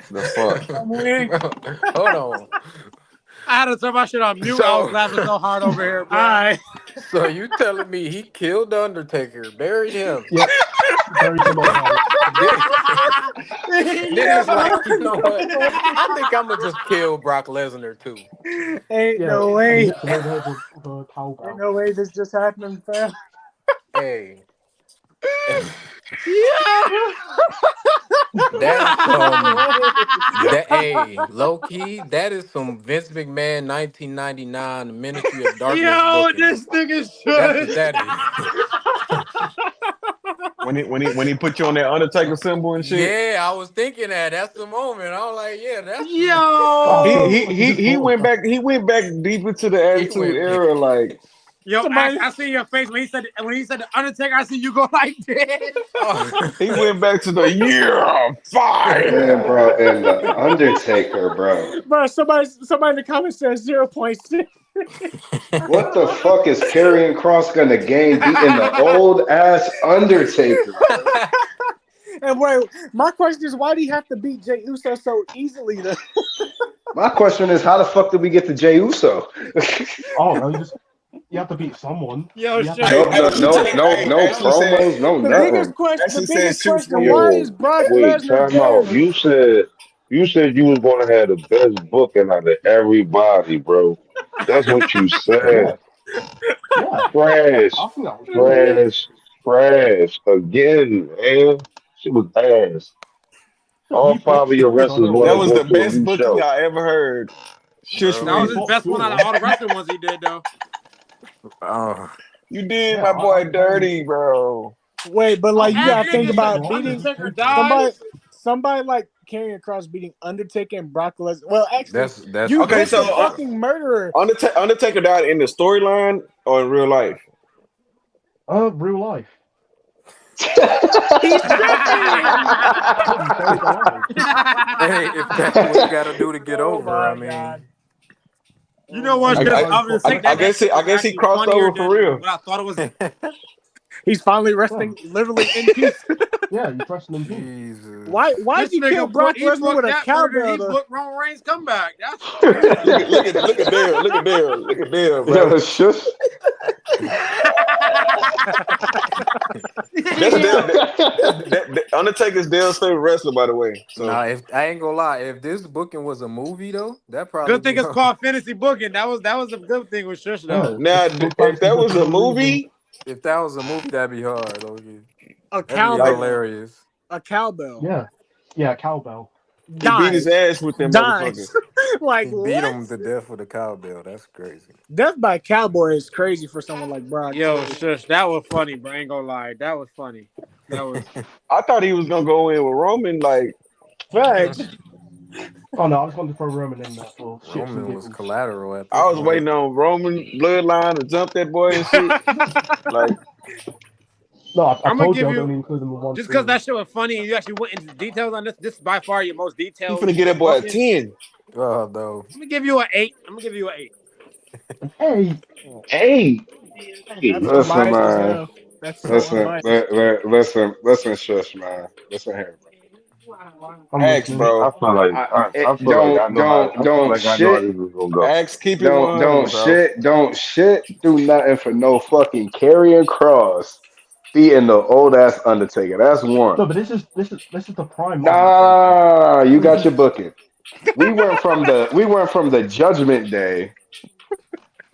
S2: The fuck?
S6: I'm weak.
S4: Hold on.
S1: I had to turn my shit on mute. I was laughing so hard over here, bro.
S6: All right.
S4: So you telling me he killed the Undertaker, buried him?
S7: Yep. Buried him alive.
S4: Then he's like, you know what? I think I'm gonna just kill Brock Lesnar too.
S6: Ain't no way.
S7: Ain't
S6: no way this just happened, fam.
S4: Hey. Hey, low key, that is some Vince McMahon 1999 Ministry of Darkness.
S1: Yo,
S4: booking.
S1: this nigga
S4: That's
S1: should.
S4: what that is.
S2: When he put you on that Undertaker symbol and shit.
S4: Yeah, I was thinking that's the moment. I was like, yeah, that's
S1: Yo.
S2: He went back deep into the Attitude Era, like.
S1: Yo, I see your face when he said the Undertaker. I see you go like this.
S2: He went back to the year of fire.
S8: Yeah, bro, and the Undertaker, bro.
S6: Bro, somebody in the comments says 0.6.
S8: What the fuck is Karrion Kross gonna gain beating the old ass Undertaker?
S6: And wait, my question is, why do you have to beat Jey Uso so easily?
S8: My question is, how the fuck did we get to Jey Uso?
S7: Oh, no, You have to beat someone.
S1: Yo,
S7: You have
S1: shit.
S7: to-
S8: No promos, no
S6: The
S8: nothing.
S6: biggest question. The biggest question.
S2: Yo,
S6: Why is Brock
S9: Wait,
S6: Lesnar
S9: time
S6: there?
S9: out. You said you was gonna have the best booking out of everybody, bro. That's what you
S7: Yeah,
S9: said.
S7: yeah.
S9: Trash,
S7: I think that was cool.
S9: trash again, man. She was ass.
S7: So
S9: All
S7: he
S9: five
S7: booked
S9: of your
S7: Shush, I
S9: wrestlers
S7: know,
S9: want
S2: that
S9: to
S7: right?
S2: was
S9: go
S2: the
S9: to a
S2: best
S9: new
S2: booking
S9: show.
S2: I ever heard. Shush
S1: That was
S2: me.
S1: his
S7: Booked
S1: best one
S7: good.
S1: out of all the wrestling ones he did, though.
S4: Oh,
S2: You did
S7: Yeah,
S2: my boy
S7: I
S2: dirty, bro.
S6: Wait, but like you gotta
S1: After
S6: think
S1: niggas,
S6: about
S7: Why
S6: beating
S1: Undertaker
S6: somebody.
S1: dies.
S6: Somebody like Karrion Kross beating Undertaker and Brock Lesnar. Well, actually,
S4: that's
S6: you
S2: Okay,
S6: booked
S2: so
S6: a fucking murderer.
S2: Undertaker died in the storyline or in real life?
S7: Real life.
S6: He's tripping.
S7: He's buried alive.
S4: hey, if that's what you got to do to get
S6: Oh
S4: over, I
S6: my
S4: mean,
S6: god.
S1: You
S6: Oh
S1: know
S6: my
S1: what?
S7: Hey, you
S1: Just,
S2: I,
S7: guys
S1: I'm gonna
S7: got
S1: say
S2: I
S1: that
S2: guess
S1: shit
S2: I
S1: was
S2: guess he
S1: actually
S2: crossed
S1: funnier
S2: over for
S1: than
S2: real.
S1: what I thought it was.
S6: He's finally
S7: Yeah,
S6: resting literally in peace.
S7: yeah, you pressed them too.
S4: Jesus.
S6: Why'd
S1: This
S6: you kill
S1: nigga
S6: Brock
S1: he
S6: Lesnar
S1: booked
S6: with a
S1: that murder.
S6: cowbell
S1: He
S6: though?
S1: booked Roman Reigns comeback. That's crazy.
S2: Look at Dale. Look at Dale. Look at Dale, bro.
S8: Yo, shush.
S2: That's Dale. Undertaker's Dale's favorite wrestler, by the way. So
S4: Nah, if I ain't gonna lie, if this booking was a movie though, that probably
S1: Good thing
S4: be
S1: it's called fantasy booking. That was a good thing with Shush though.
S7: Yeah,
S2: now,
S7: it's good
S2: if
S7: fantasy
S2: that was
S7: booking
S2: a
S7: on reason.
S2: movie,
S4: if that was a movie, that'd be hard. Okay,
S6: A
S4: that'd be
S2: like
S6: cowbell.
S4: hilarious.
S6: A cowbell.
S7: Yeah, yeah, cowbell.
S2: he beat his
S6: Dies.
S2: ass with them motherfuckers.
S6: Dies. Like
S4: He beat
S6: what?
S4: him to death with a cowbell. That's crazy.
S6: Death by cowboy is crazy for someone like Brock.
S1: Yo, Shush, that was funny, bro. I ain't gonna lie. That was funny. That was
S2: I thought he was gonna go in with Roman. Like,
S6: Facts.
S7: Oh no, I just wanted to throw Roman in there for shits and
S4: Roman was
S7: giggles.
S4: collateral at
S2: I
S4: this
S2: was
S4: point.
S2: waiting on Roman bloodline to jump that boy and shit. Like,
S7: No, I
S1: I'm gonna
S7: told you
S1: give
S7: I'd
S1: you
S7: only include him in one
S1: just because
S7: scene.
S1: that shit was funny and you actually went into details on this. This is by far your most
S2: he
S1: detailed
S2: finna get that boy a
S1: booking.
S2: 10.
S4: Oh no.
S1: I'm gonna give you an 8. I'm gonna give you an 8.
S7: Hey,
S9: Hey,
S6: That's
S9: hey,
S8: Listen,
S6: unbiased as
S8: man.
S6: hell. That's so
S8: Listen,
S6: unbiased.
S8: listen, shush, man. Listen here,
S7: I'm
S2: Ask,
S7: listening.
S9: I
S2: bro.
S9: feel like I feel like I know how this is gonna go.
S2: Ask, keep it 100, bro.
S8: don't do nothing for no fucking Karrion Cross beating the old ass Undertaker. That's one.
S7: No, but this is the prime Undertaker.
S8: Nah, you
S7: This
S8: got
S7: is
S8: your booking. We went from the Judgment Day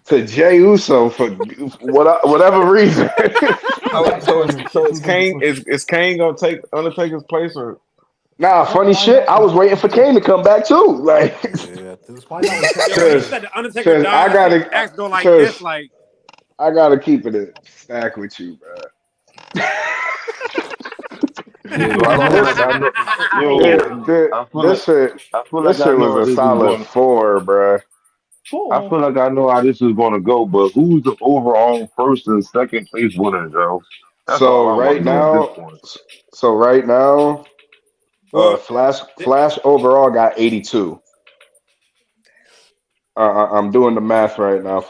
S8: to Jey Uso for whatever reason.
S7: that's
S2: So is
S7: 600
S2: Kane
S7: push.
S2: is Kane gonna take Undertaker's place or
S8: Nah, funny
S7: Find
S8: shit.
S7: out
S8: I
S7: in
S8: was waiting for
S7: 10
S8: Kane to come back too. Like,
S4: Yeah, at this
S7: Find out
S4: point.
S7: in 10
S1: Yo, when he
S8: cause,
S1: said the Undertaker
S8: cause
S1: died,
S8: I
S1: I seen
S8: gotta,
S1: Axe go like this,
S8: cause
S1: like
S8: I gotta keep it a stack with you, bro.
S9: Yeah, I feel like I know. Yo, I feel like
S8: This shit,
S9: I feel like
S8: this
S9: I
S8: shit was
S9: know how
S8: a
S9: this is
S8: solid
S9: going.
S8: 4, bro.
S9: I
S7: 4.
S9: feel like I know how this is going to go, but who's the overall first and second place winner, Joe? That's all
S8: So
S9: I want
S8: right
S9: to know at this
S8: now,
S9: point.
S8: so right now,
S1: well,
S8: Flash overall got 82. I'm doing the math right now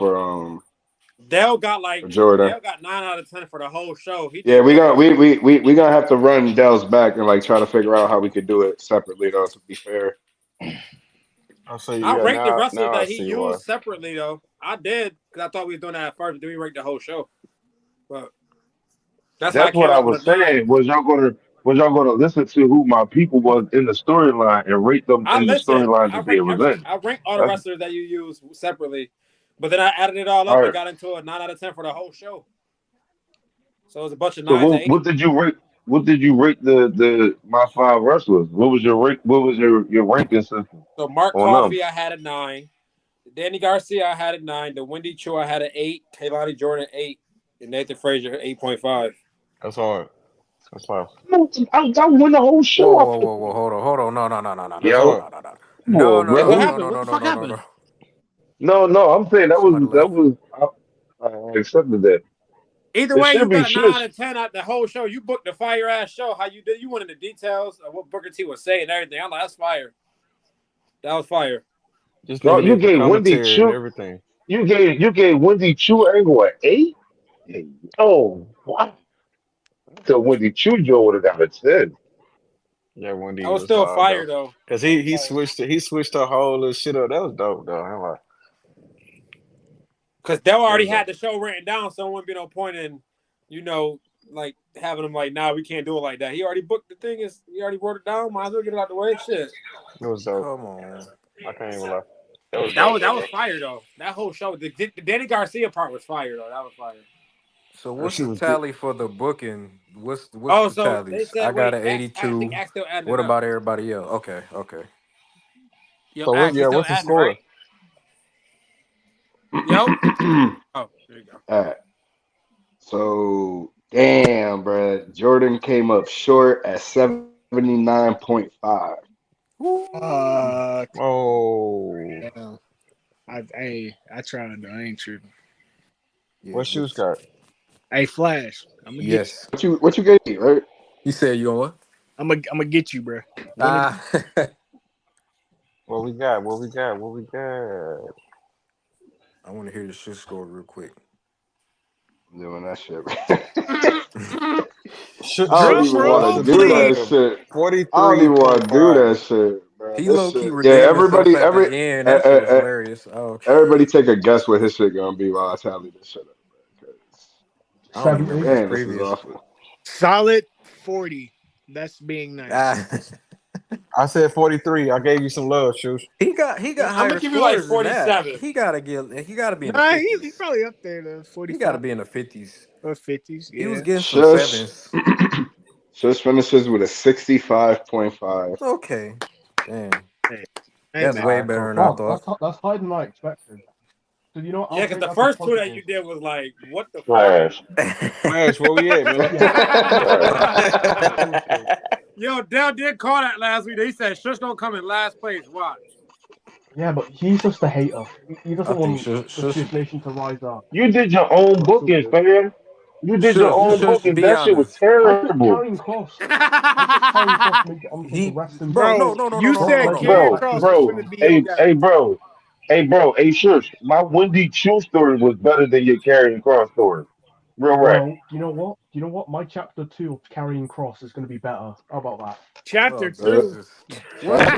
S1: Dale got
S8: for Jordan.
S1: 9 out of 10 for the whole show. He
S8: Yeah,
S1: did
S8: we
S1: good.
S8: gonna we gonna have to run Dell's back and like try to figure out how we could do it separately though. To be fair,
S2: I'll say
S1: I
S2: yeah,
S1: ranked the
S2: now
S1: wrestlers
S2: I
S1: that he
S2: see why.
S1: used separately though. I did because I thought we was doing that at first. Then we ranked the whole show, but that's how I
S9: That's what
S1: came
S9: I
S1: up with
S9: was
S1: a 9.
S9: saying. Was y'all gonna listen to who my people was in the storyline and rate them
S1: I
S9: in the
S1: listened.
S9: storyline that they was in?
S1: I ranked all the
S9: That's
S1: wrestlers that you used separately, but then I added it all up
S9: all
S1: and
S9: right.
S1: got into a 9 out of 10 for the whole show. So it was a bunch of
S9: So
S1: 9s and 8s.
S9: what did you rate? What did you rate the my five wrestlers? What was your rate? What was your ranking system
S1: So Mark
S9: on them?
S1: Coffey, I had a 9. Danny Garcia, I had a 9. The Wendy Choo, I had an 8. Kaylani Jordan, 8. And Nathan Frazier, 8.5.
S2: That's hard. That's fine.
S9: I won the whole
S4: Whoa,
S9: show.
S4: whoa, whoa, whoa, hold on. No, no, no, no, no, no,
S2: That's
S4: no,
S9: Yo,
S2: hard.
S4: no, no, no.
S9: come
S4: No,
S9: on,
S4: no,
S1: Wait,
S4: no,
S1: what
S9: bro.
S4: no,
S1: happened?
S4: no,
S1: What
S4: no,
S1: the
S4: no,
S1: fuck
S4: no, no,
S1: happened?
S4: no.
S9: No, I'm saying
S4: Somebody left.
S9: I accepted that.
S1: Either
S9: It
S1: way,
S9: should
S1: you
S9: be
S1: got a 9 out
S9: shush.
S1: of 10 out the whole show. You booked the fire ass show. How you did? You went into details of what Booker T was saying and everything. I'm like, that's fire. That was fire.
S2: Just
S9: No,
S2: leaving
S9: you
S2: it for
S9: gave Wendy
S2: commentary and
S9: Chu.
S2: everything.
S9: You gave Wendy Chu angle an 8. Oh, what? So Wendy Chu Joe would have got a 10.
S2: Yeah, Wendy
S1: That was
S2: was
S1: still
S2: hard
S1: fire
S2: though.
S1: though.
S2: Cause
S1: That was
S2: he
S1: fire.
S2: switched the whole little shit up. That was dope though. I'm like,
S1: Because Del already had the show written down, so it wouldn't be no point in, like having him like, nah, we can't do it like that. He already booked the thing. He already wrote it down. Might as well get it out the way. Shit.
S2: It was dope.
S10: Come on.
S2: I can't even lie. That
S1: was fire though. That whole show, the Danny Garcia part was fire though. That was fire.
S10: So what's the tally for the booking? What's the tallies?
S1: Said,
S10: I got an 82. What about everybody else? Okay.
S1: Yo,
S2: so what's the score?
S1: Right? Yo. Oh, there you go.
S8: All right. So damn, bro. Jordan came up short at 79.5.
S2: Oh.
S6: Damn. I tried though. I ain't tripping.
S2: Yeah, what shoes got?
S6: Hey, Flash. I'm gonna
S8: get you. What you get, right?
S10: You said you on what?
S6: I'm gonna get you, bro.
S2: What we got?
S10: I want to hear the shit score real quick.
S8: Doing that shit.
S2: I
S8: don't even want to do that shit.
S2: 43.
S8: I don't even want to do that shit, bro.
S10: He low key redeemed himself at the end. That shit was hilarious. Oh, okay.
S8: Everybody take a guess what his shit gonna be while I tally this shit up, bro.
S10: I don't even remember
S8: this is awful.
S6: Solid 40. That's being nice.
S2: I said 43. I gave you some love, Shoes.
S10: He got higher.
S1: I'm gonna give you like 47.
S10: He gotta be in the 50s.
S6: He's probably up there to 40.
S10: He gotta be in the 50s
S6: or 50s. Yeah.
S10: He was getting some sevens.
S8: Just finishes with a 65.5.
S10: Okay, damn.
S6: Hey,
S10: that's way better than I thought.
S7: That's higher than I expected. So you know,
S1: yeah, because the first two that you did was like, what the
S9: Flash?
S2: Flash, where we at,
S1: man? Yo, Dell did call that last week. He said Shush don't come in last place. Watch.
S7: Yeah, but he's just a hater. He doesn't want the Shush Nation to rise up.
S9: You did your own booking, fam. You did your own booking. That shit was terrible.
S7: Carrying Cross.
S6: Bro, you said Carrying Cross was going to be
S9: Hey, Shush. My Wendy Chu story was better than your Carrying Cross story. Real right.
S7: Well, you know what? My chapter 2 of Carrying Cross is going to be better. How about that?
S6: Chapter 2.
S10: He already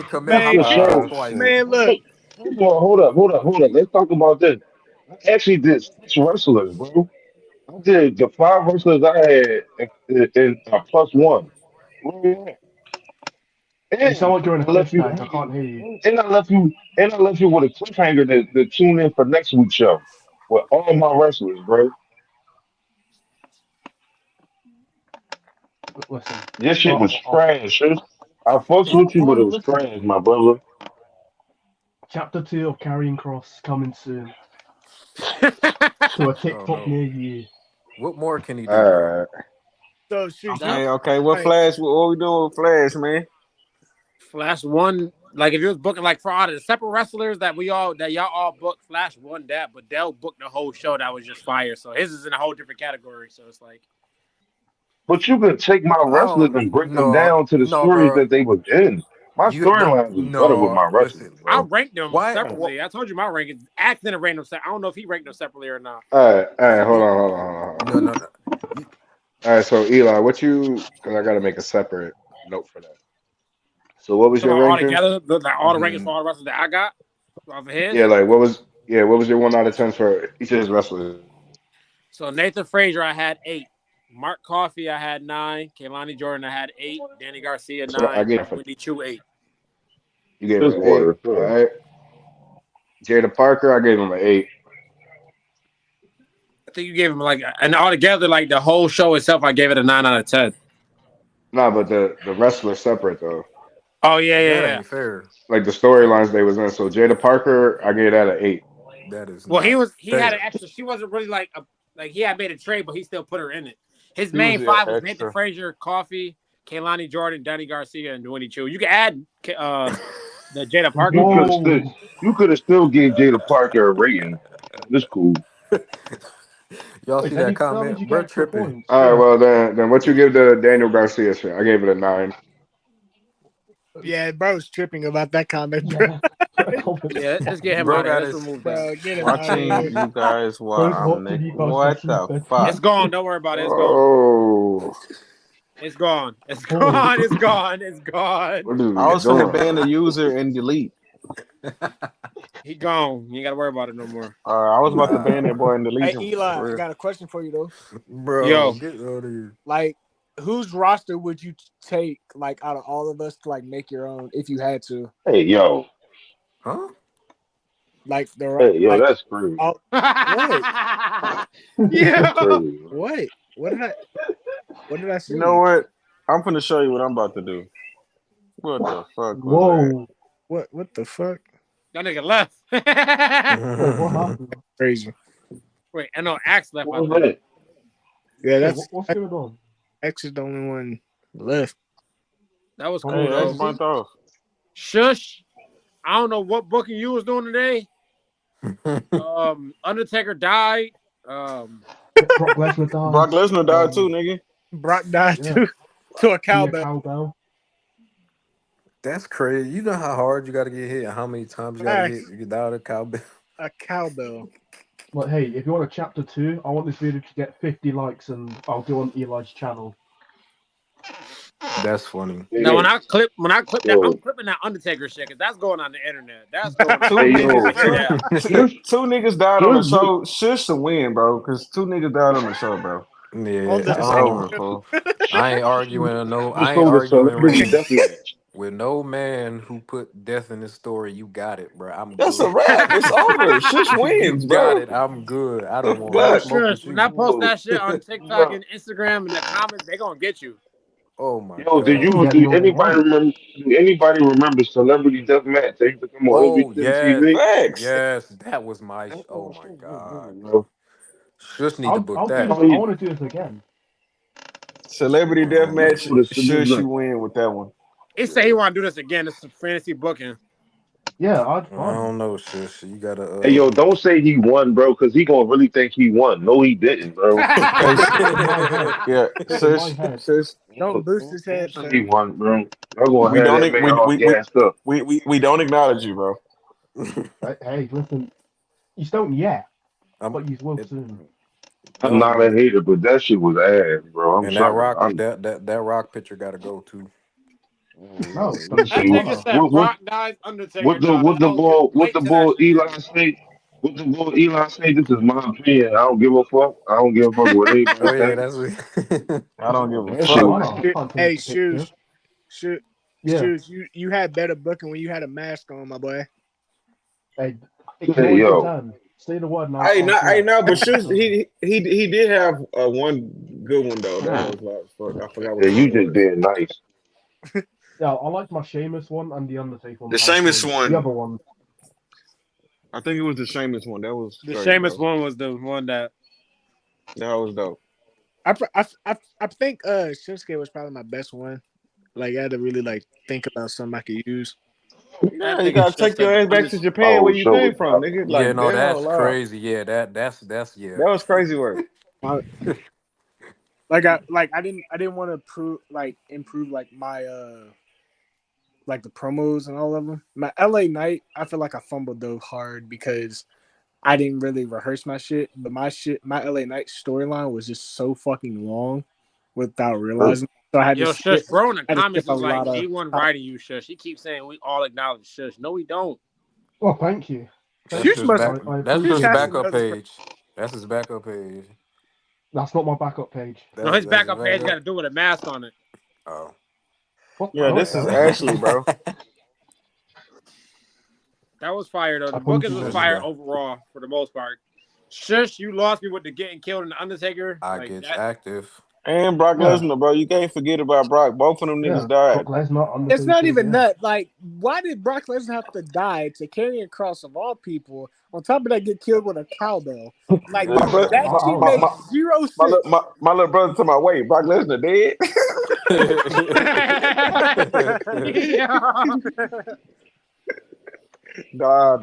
S10: committed.
S6: Man, look.
S9: Hold up. Let's talk about this. I actually did 6 wrestlers, bro. I did the 5 wrestlers I had in +1.
S7: You sound like you're in a cliffhanger. I can't hear you.
S9: And I left you with a cliffhanger to tune in for next week's show with all my wrestlers, bro.
S7: Listen,
S9: this shit was trash. I fucked with you, but it was trash, my brother.
S7: Chapter 2 of Carrying Cross coming soon to a TikTok near you.
S10: What more can he do?
S8: All right.
S6: So shoot.
S2: Okay. What Flash? What we doing with Flash, man?
S1: Flash won. Like if you was booking like for all the separate wrestlers that y'all all booked, Flash won that, but Dell booked the whole show that was just fire. So his is in a whole different category. So it's like.
S9: But you can take my wrestlers and break them down to the stories that they was in. My storyline was better with my wrestlers.
S1: I ranked them separately. I told you my rankings. Ax didn't rank them separately. I don't know if he ranked them separately or not.
S8: All right. Hold on.
S10: No.
S8: All right, so Eli, because I got to make a separate note for that. So what was your ranking?
S1: All the rankings for all the wrestlers that I got off of his?
S8: Yeah, like what was your 1 out of 10 for each of his wrestlers?
S1: So Nathan Frazier, I had 8. Mark Coffey, I had 9. Kaylani Jordan, I had 8. Danny Garcia, 9. Wendy Chu, 8.
S8: You gave him an 8. All right. Jada Parker, I gave him an 8.
S1: I think you gave him and altogether, like the whole show itself, I gave it a 9 out of 10.
S8: Nah, but the wrestlers separate though.
S1: Oh yeah.
S10: That ain't fair.
S8: Like the storylines they was in. So Jada Parker, I gave that an 8.
S10: That is.
S1: Well, he had an extra. She wasn't really like he had made a trade, but he still put her in it. His main 5 was Nathan Frazier, Coffey, Kaylani Jordan, Danny Garcia, and Wendy Chu. You can add the Jada Parker.
S9: You could have still gave Jada Parker a rating. That's cool.
S10: Y'all see that comment? We're tripping.
S8: All right, well then what you give the Daniel Garcia shit? I gave it a 9.
S6: Yeah, bro's tripping about that comment, bro.
S1: Yeah, let's get him out of here.
S2: Watching you guys while I'm Nick. What the fuck?
S1: It's gone. Don't worry about it. It's gone. It's gone.
S2: I was going to ban the user and delete.
S1: He gone. You ain't gotta worry about it no more.
S2: I was about to ban that boy and delete
S6: Hey
S2: him.
S6: Eli, I got a question for you though.
S10: Bro,
S1: Yo.
S10: get out of here.
S6: Like, whose roster would you take, like, out of all of us to like make your own if you had to?
S9: Hey, yo.
S10: Huh?
S6: Like the
S9: Hey, yo,
S6: like,
S9: that's crazy.
S6: what?
S1: Yeah.
S9: That's crazy.
S6: What? What did I say?
S2: You know what? I'm finna show you what I'm about to do. What the fuck was
S7: Whoa.
S6: What the fuck?
S1: That nigga left.
S7: Wait, what happened?
S6: Crazy.
S1: Wait, I know Axe left.
S9: What was that?
S6: Yeah,
S7: Hey,
S6: that's
S7: what's going on?
S6: X is the only one left.
S1: That was cool
S2: Hey,
S1: though.
S2: X bumped off.
S1: Shush. I don't know what booking you was doing today. Undertaker died.
S7: Brock Lesnar died.
S2: Brock Lesnar died too, nigga.
S6: Brock died too. To a cowbell.
S7: Cowbell.
S10: That's crazy. You know how hard you got to get hit and how many times you got to hit to get out of cowbell.
S6: A cowbell.
S7: But hey, if you want a chapter 2, I want this video to get 50 likes and I'll go on Eli's channel.
S10: That's funny.
S1: Now when I clip that, I'm clipping that Undertaker shit because that's going on the internet. That's going on
S2: two niggas died on the show. Shush to win, bro. Because 2 niggas died on the show, bro.
S10: Yeah,
S2: it's over, fool.
S10: I ain't arguing with no man who put death in his story. You got it, bro. I'm
S2: That's
S10: good.
S2: a wrap. It's over. Shush wins,
S10: You
S2: bro.
S10: got it. I'm good. I don't want
S1: Bro,
S10: to smoke with
S1: shush.
S10: you.
S1: When I post that shit on TikTok and Instagram and the comments, they gonna get you.
S10: Oh my
S9: Yo,
S10: god.
S9: do anybody remember Celebrity Deathmatch? They used to come on every TV.
S10: Yes, that was my. Oh my god. Just need to book that.
S7: I want to do this again.
S2: Celebrity Deathmatch. Shush you win with that one.
S1: He say he want to do this again. This is fantasy booking.
S7: Yeah,
S10: I don't know, sis. You gotta.
S9: Hey, yo, don't say he won, bro, because he gonna really think he won. No, he didn't, bro.
S2: Yeah, sis.
S6: Don't boost his head.
S9: He won, bro. I'm gonna have that man all gassed up.
S2: We don't acknowledge you, bro.
S7: Hey, listen, you don't yet, but you will soon.
S9: I'm not a hater, but that shit was ass, bro. I'm
S10: and
S9: sorry.
S10: that rock picture gotta go too.
S7: No,
S1: That nigga said Brock dies, Undertaker
S9: what the bull Eli say? What the bull Eli say? This is my opinion. I don't give a fuck. I don't give a fuck what anybody
S10: Oh yeah,
S9: think.
S10: that's what.
S2: I don't give a fuck.
S6: Hey, shoes. You had better booking when you had a mask on, my boy.
S7: Hey,
S9: yo.
S7: Say the word now.
S2: I know, but shoes, he did have one good one though. That was fuck. I forgot what.
S9: Yeah, you just being nice.
S7: Yeah, I like my Sheamus one and the Undertaker one.
S2: The Sheamus one.
S7: The other one.
S2: I think it was the Sheamus one. That was
S1: the Sheamus one was the one that
S2: was dope.
S6: I think Shinsuke was probably my best one. Like I had to really like think about something I could use.
S2: Yeah, you gotta take your ass back to Japan where you came from, nigga. Like,
S10: yeah, no, that's crazy. Yeah, that's yeah.
S2: That was crazy work.
S6: I didn't want to improve like my like the promos and all of them. My LA Night, I feel like I fumbled though hard because I didn't really rehearse my shit. But my LA Night storyline was just so fucking long without realizing. So I had to
S1: Shush, bro in the comments
S6: is
S1: is like, he wasn't writing you, Shush. He keeps saying we all acknowledge Shush. No, we don't.
S7: Oh, thank you.
S10: That's his backup page. That's his backup page.
S7: That's not my backup page.
S1: No, his backup page got to do with a mask on it.
S10: Oh.
S2: Yeah, this is Ashley, bro.
S1: That was fire, though. The bookings was fire overall for the most part. Shush, you lost me with the getting killed in the Undertaker.
S10: I get active.
S2: And Brock Lesnar, bro. You can't forget about Brock. Both of them niggas died.
S6: It's not even that. Like, why did Brock Lesnar have to die to carry a cross of all people? On top of that, get killed with a cowbell. Like, that shit made zero sense.
S2: My little brother to my way. Brock Lesnar dead. Nah.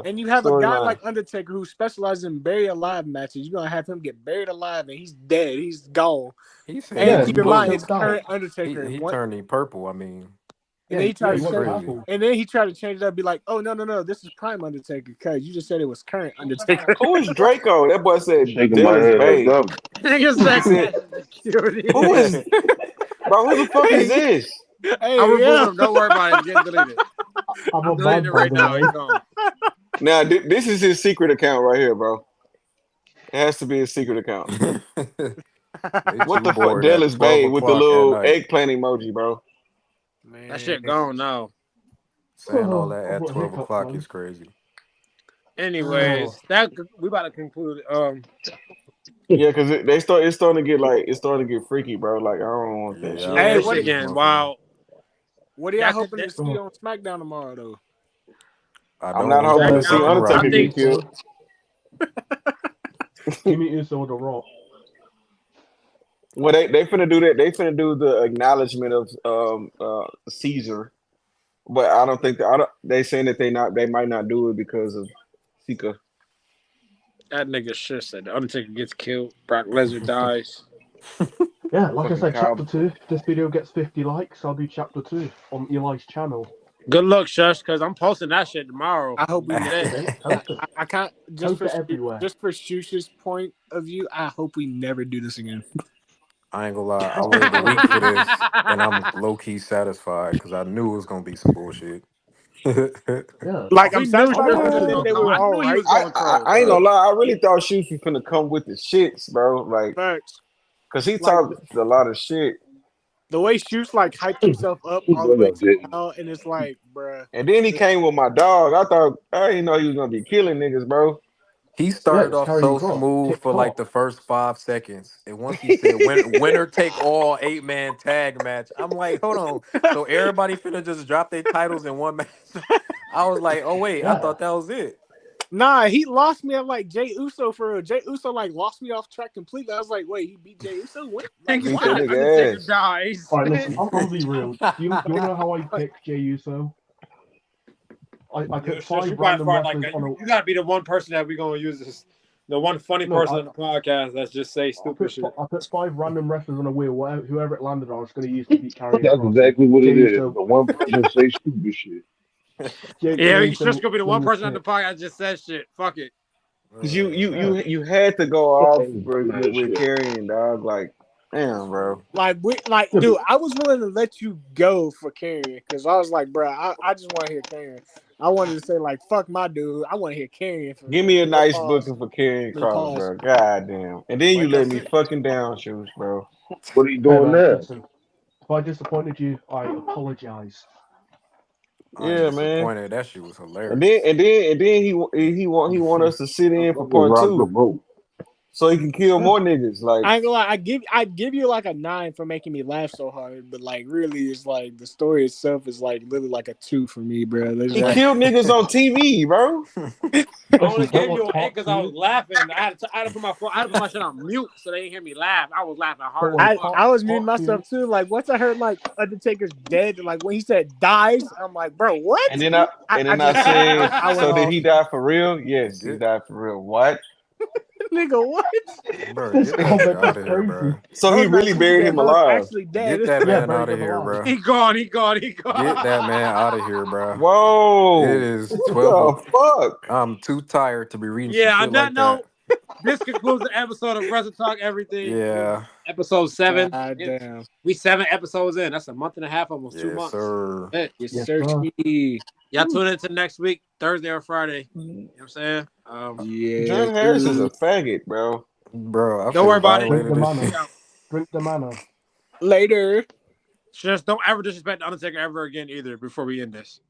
S6: And you have a guy like Undertaker who specializes in buried alive matches. You're gonna have him get buried alive and he's dead. He's gone.
S10: Keep
S6: in mind, his current Undertaker.
S10: He turned purple. I mean,
S6: and then he tried to change it up, be like, "Oh no, this is Prime Undertaker." Because you just said it was current Undertaker.
S2: Who is Draco? That boy said
S9: shaking my head.
S2: Who is? Bro, who the fuck is this?
S1: Hey, I removed him. Don't worry about it. It's getting deleted. I'm deleting it right now. He's gone.
S2: Now this is his secret account right here, bro. It has to be his secret account. What the fuck, Dallas Bay with the little eggplant emoji, bro?
S6: Man.
S1: That shit gone now.
S10: Saying all that at 12 o'clock is crazy.
S1: Anyways, we about to conclude.
S2: Yeah, because it's starting to get freaky, bro. Like I don't want that shit.
S6: Hey,
S1: what again? Wow.
S6: What are y'all hoping to see on SmackDown tomorrow, though?
S2: I'm not hoping to see Undertaker get killed.
S7: Jimmy Uso with The Rock.
S2: Well, they finna do that. They finna do the acknowledgement of Caesar, but I don't think they saying that they might not do it because of Sika.
S1: That nigga shit said the Undertaker gets killed, Brock Lesnar dies.
S7: Yeah, like I said, chapter 2. If this video gets 50 likes, I'll do chapter 2 on Eli's channel.
S1: Good luck, Shush, because I'm posting that shit tomorrow.
S6: I hope we I can't just for Shush's point of view. I hope we never do this again.
S10: I ain't gonna lie. I waited a week for this, and I'm low key satisfied because I knew it was gonna be some bullshit.
S6: Like I'm satisfied because they were all right.
S2: I ain't gonna lie. I really thought Shoes was finna come with the shits, bro. Like, because he talked a lot of shit.
S6: The way Shoes like hyped himself up all the way to now, and it's like, bruh.
S2: And then he came with my dog. I didn't know he was gonna be killing niggas, bro.
S10: He started off so smooth for like the first 5 seconds. And once he said winner take all 8-man tag match, I'm like, hold on. So everybody finna just drop their titles in one match. I was like, oh wait, I thought that was it.
S6: Nah, he lost me at like Jay Uso for real. Jay Uso like lost me off track completely. I was like, wait, he beat Jay Uso? What? Like,
S1: Undertaker dies.
S7: Alright, listen, I'm gonna be real. Do you know how I picked Jay Uso? I picked 5 random wrestlers
S1: you gotta be the one person that we're gonna use this. The one funny person on the podcast that's just say stupid shit.
S7: I put 5 random wrestlers on a wheel. Whoever it landed on, I was going to use to beat Carrie.
S9: That's exactly what it is. The one person say stupid shit.
S1: He's just gonna be the one person on the podcast that just says shit. Fuck it.
S2: Cause you had to go off with carrying, dog. Like, damn, bro.
S6: Dude, I was willing to let you go for carrying because I was like, bro, I just want to hear carrying. I wanted to say like, fuck my dude. I want to hear carrying.
S2: Give me a nice booking for carrying Cross, bro. God damn. And then you let me fucking down, Shoes, bro.
S9: What are you doing there?
S7: If I disappointed you, I apologize.
S2: Yeah, man.
S10: That shit was hilarious.
S2: And then he want us to sit in for part 2, so he can kill more niggas. Like,
S6: I ain't gonna lie, I give you like a 9 for making me laugh so hard, but like really, it's like the story itself is like literally like a 2 for me, bro.
S2: He killed niggas on TV, bro.
S1: I only gave you an 8 because I was laughing. I had to put my phone. I had to put my shit on mute so they didn't hear me laugh. I was laughing hard.
S6: I was muting myself too. Like once I heard like Undertaker's dead, like when he said dies, I'm like, bro, what?
S2: And then I said, so did he die for real? Yes, he died for real. What?
S6: Nigga, what?
S10: Bro, get that out of here, bro.
S2: So he really buried him alive.
S6: Actually dead.
S10: Get that man out of here, bro.
S1: He gone.
S10: Get that man out of here, bro.
S2: Whoa.
S10: It is 12.
S2: Fuck?
S10: I'm too tired to be reading
S1: Yeah,
S10: shit
S1: on that
S10: like
S1: note, this concludes the episode of Wrestletalk Everything.
S10: Yeah.
S1: Episode 7.
S6: God damn.
S1: We 7 episodes in. That's a month and a half, almost 2 months.
S10: Sir.
S6: Yes, sir.
S1: Y'all tune into next week, Thursday or Friday. You know what I'm saying?
S6: Yeah.
S2: John Harris is a faggot, bro.
S10: Bro,
S1: don't worry about it.
S7: Drink the mana.
S6: Later.
S1: Just don't ever disrespect the Undertaker ever again either before we end this.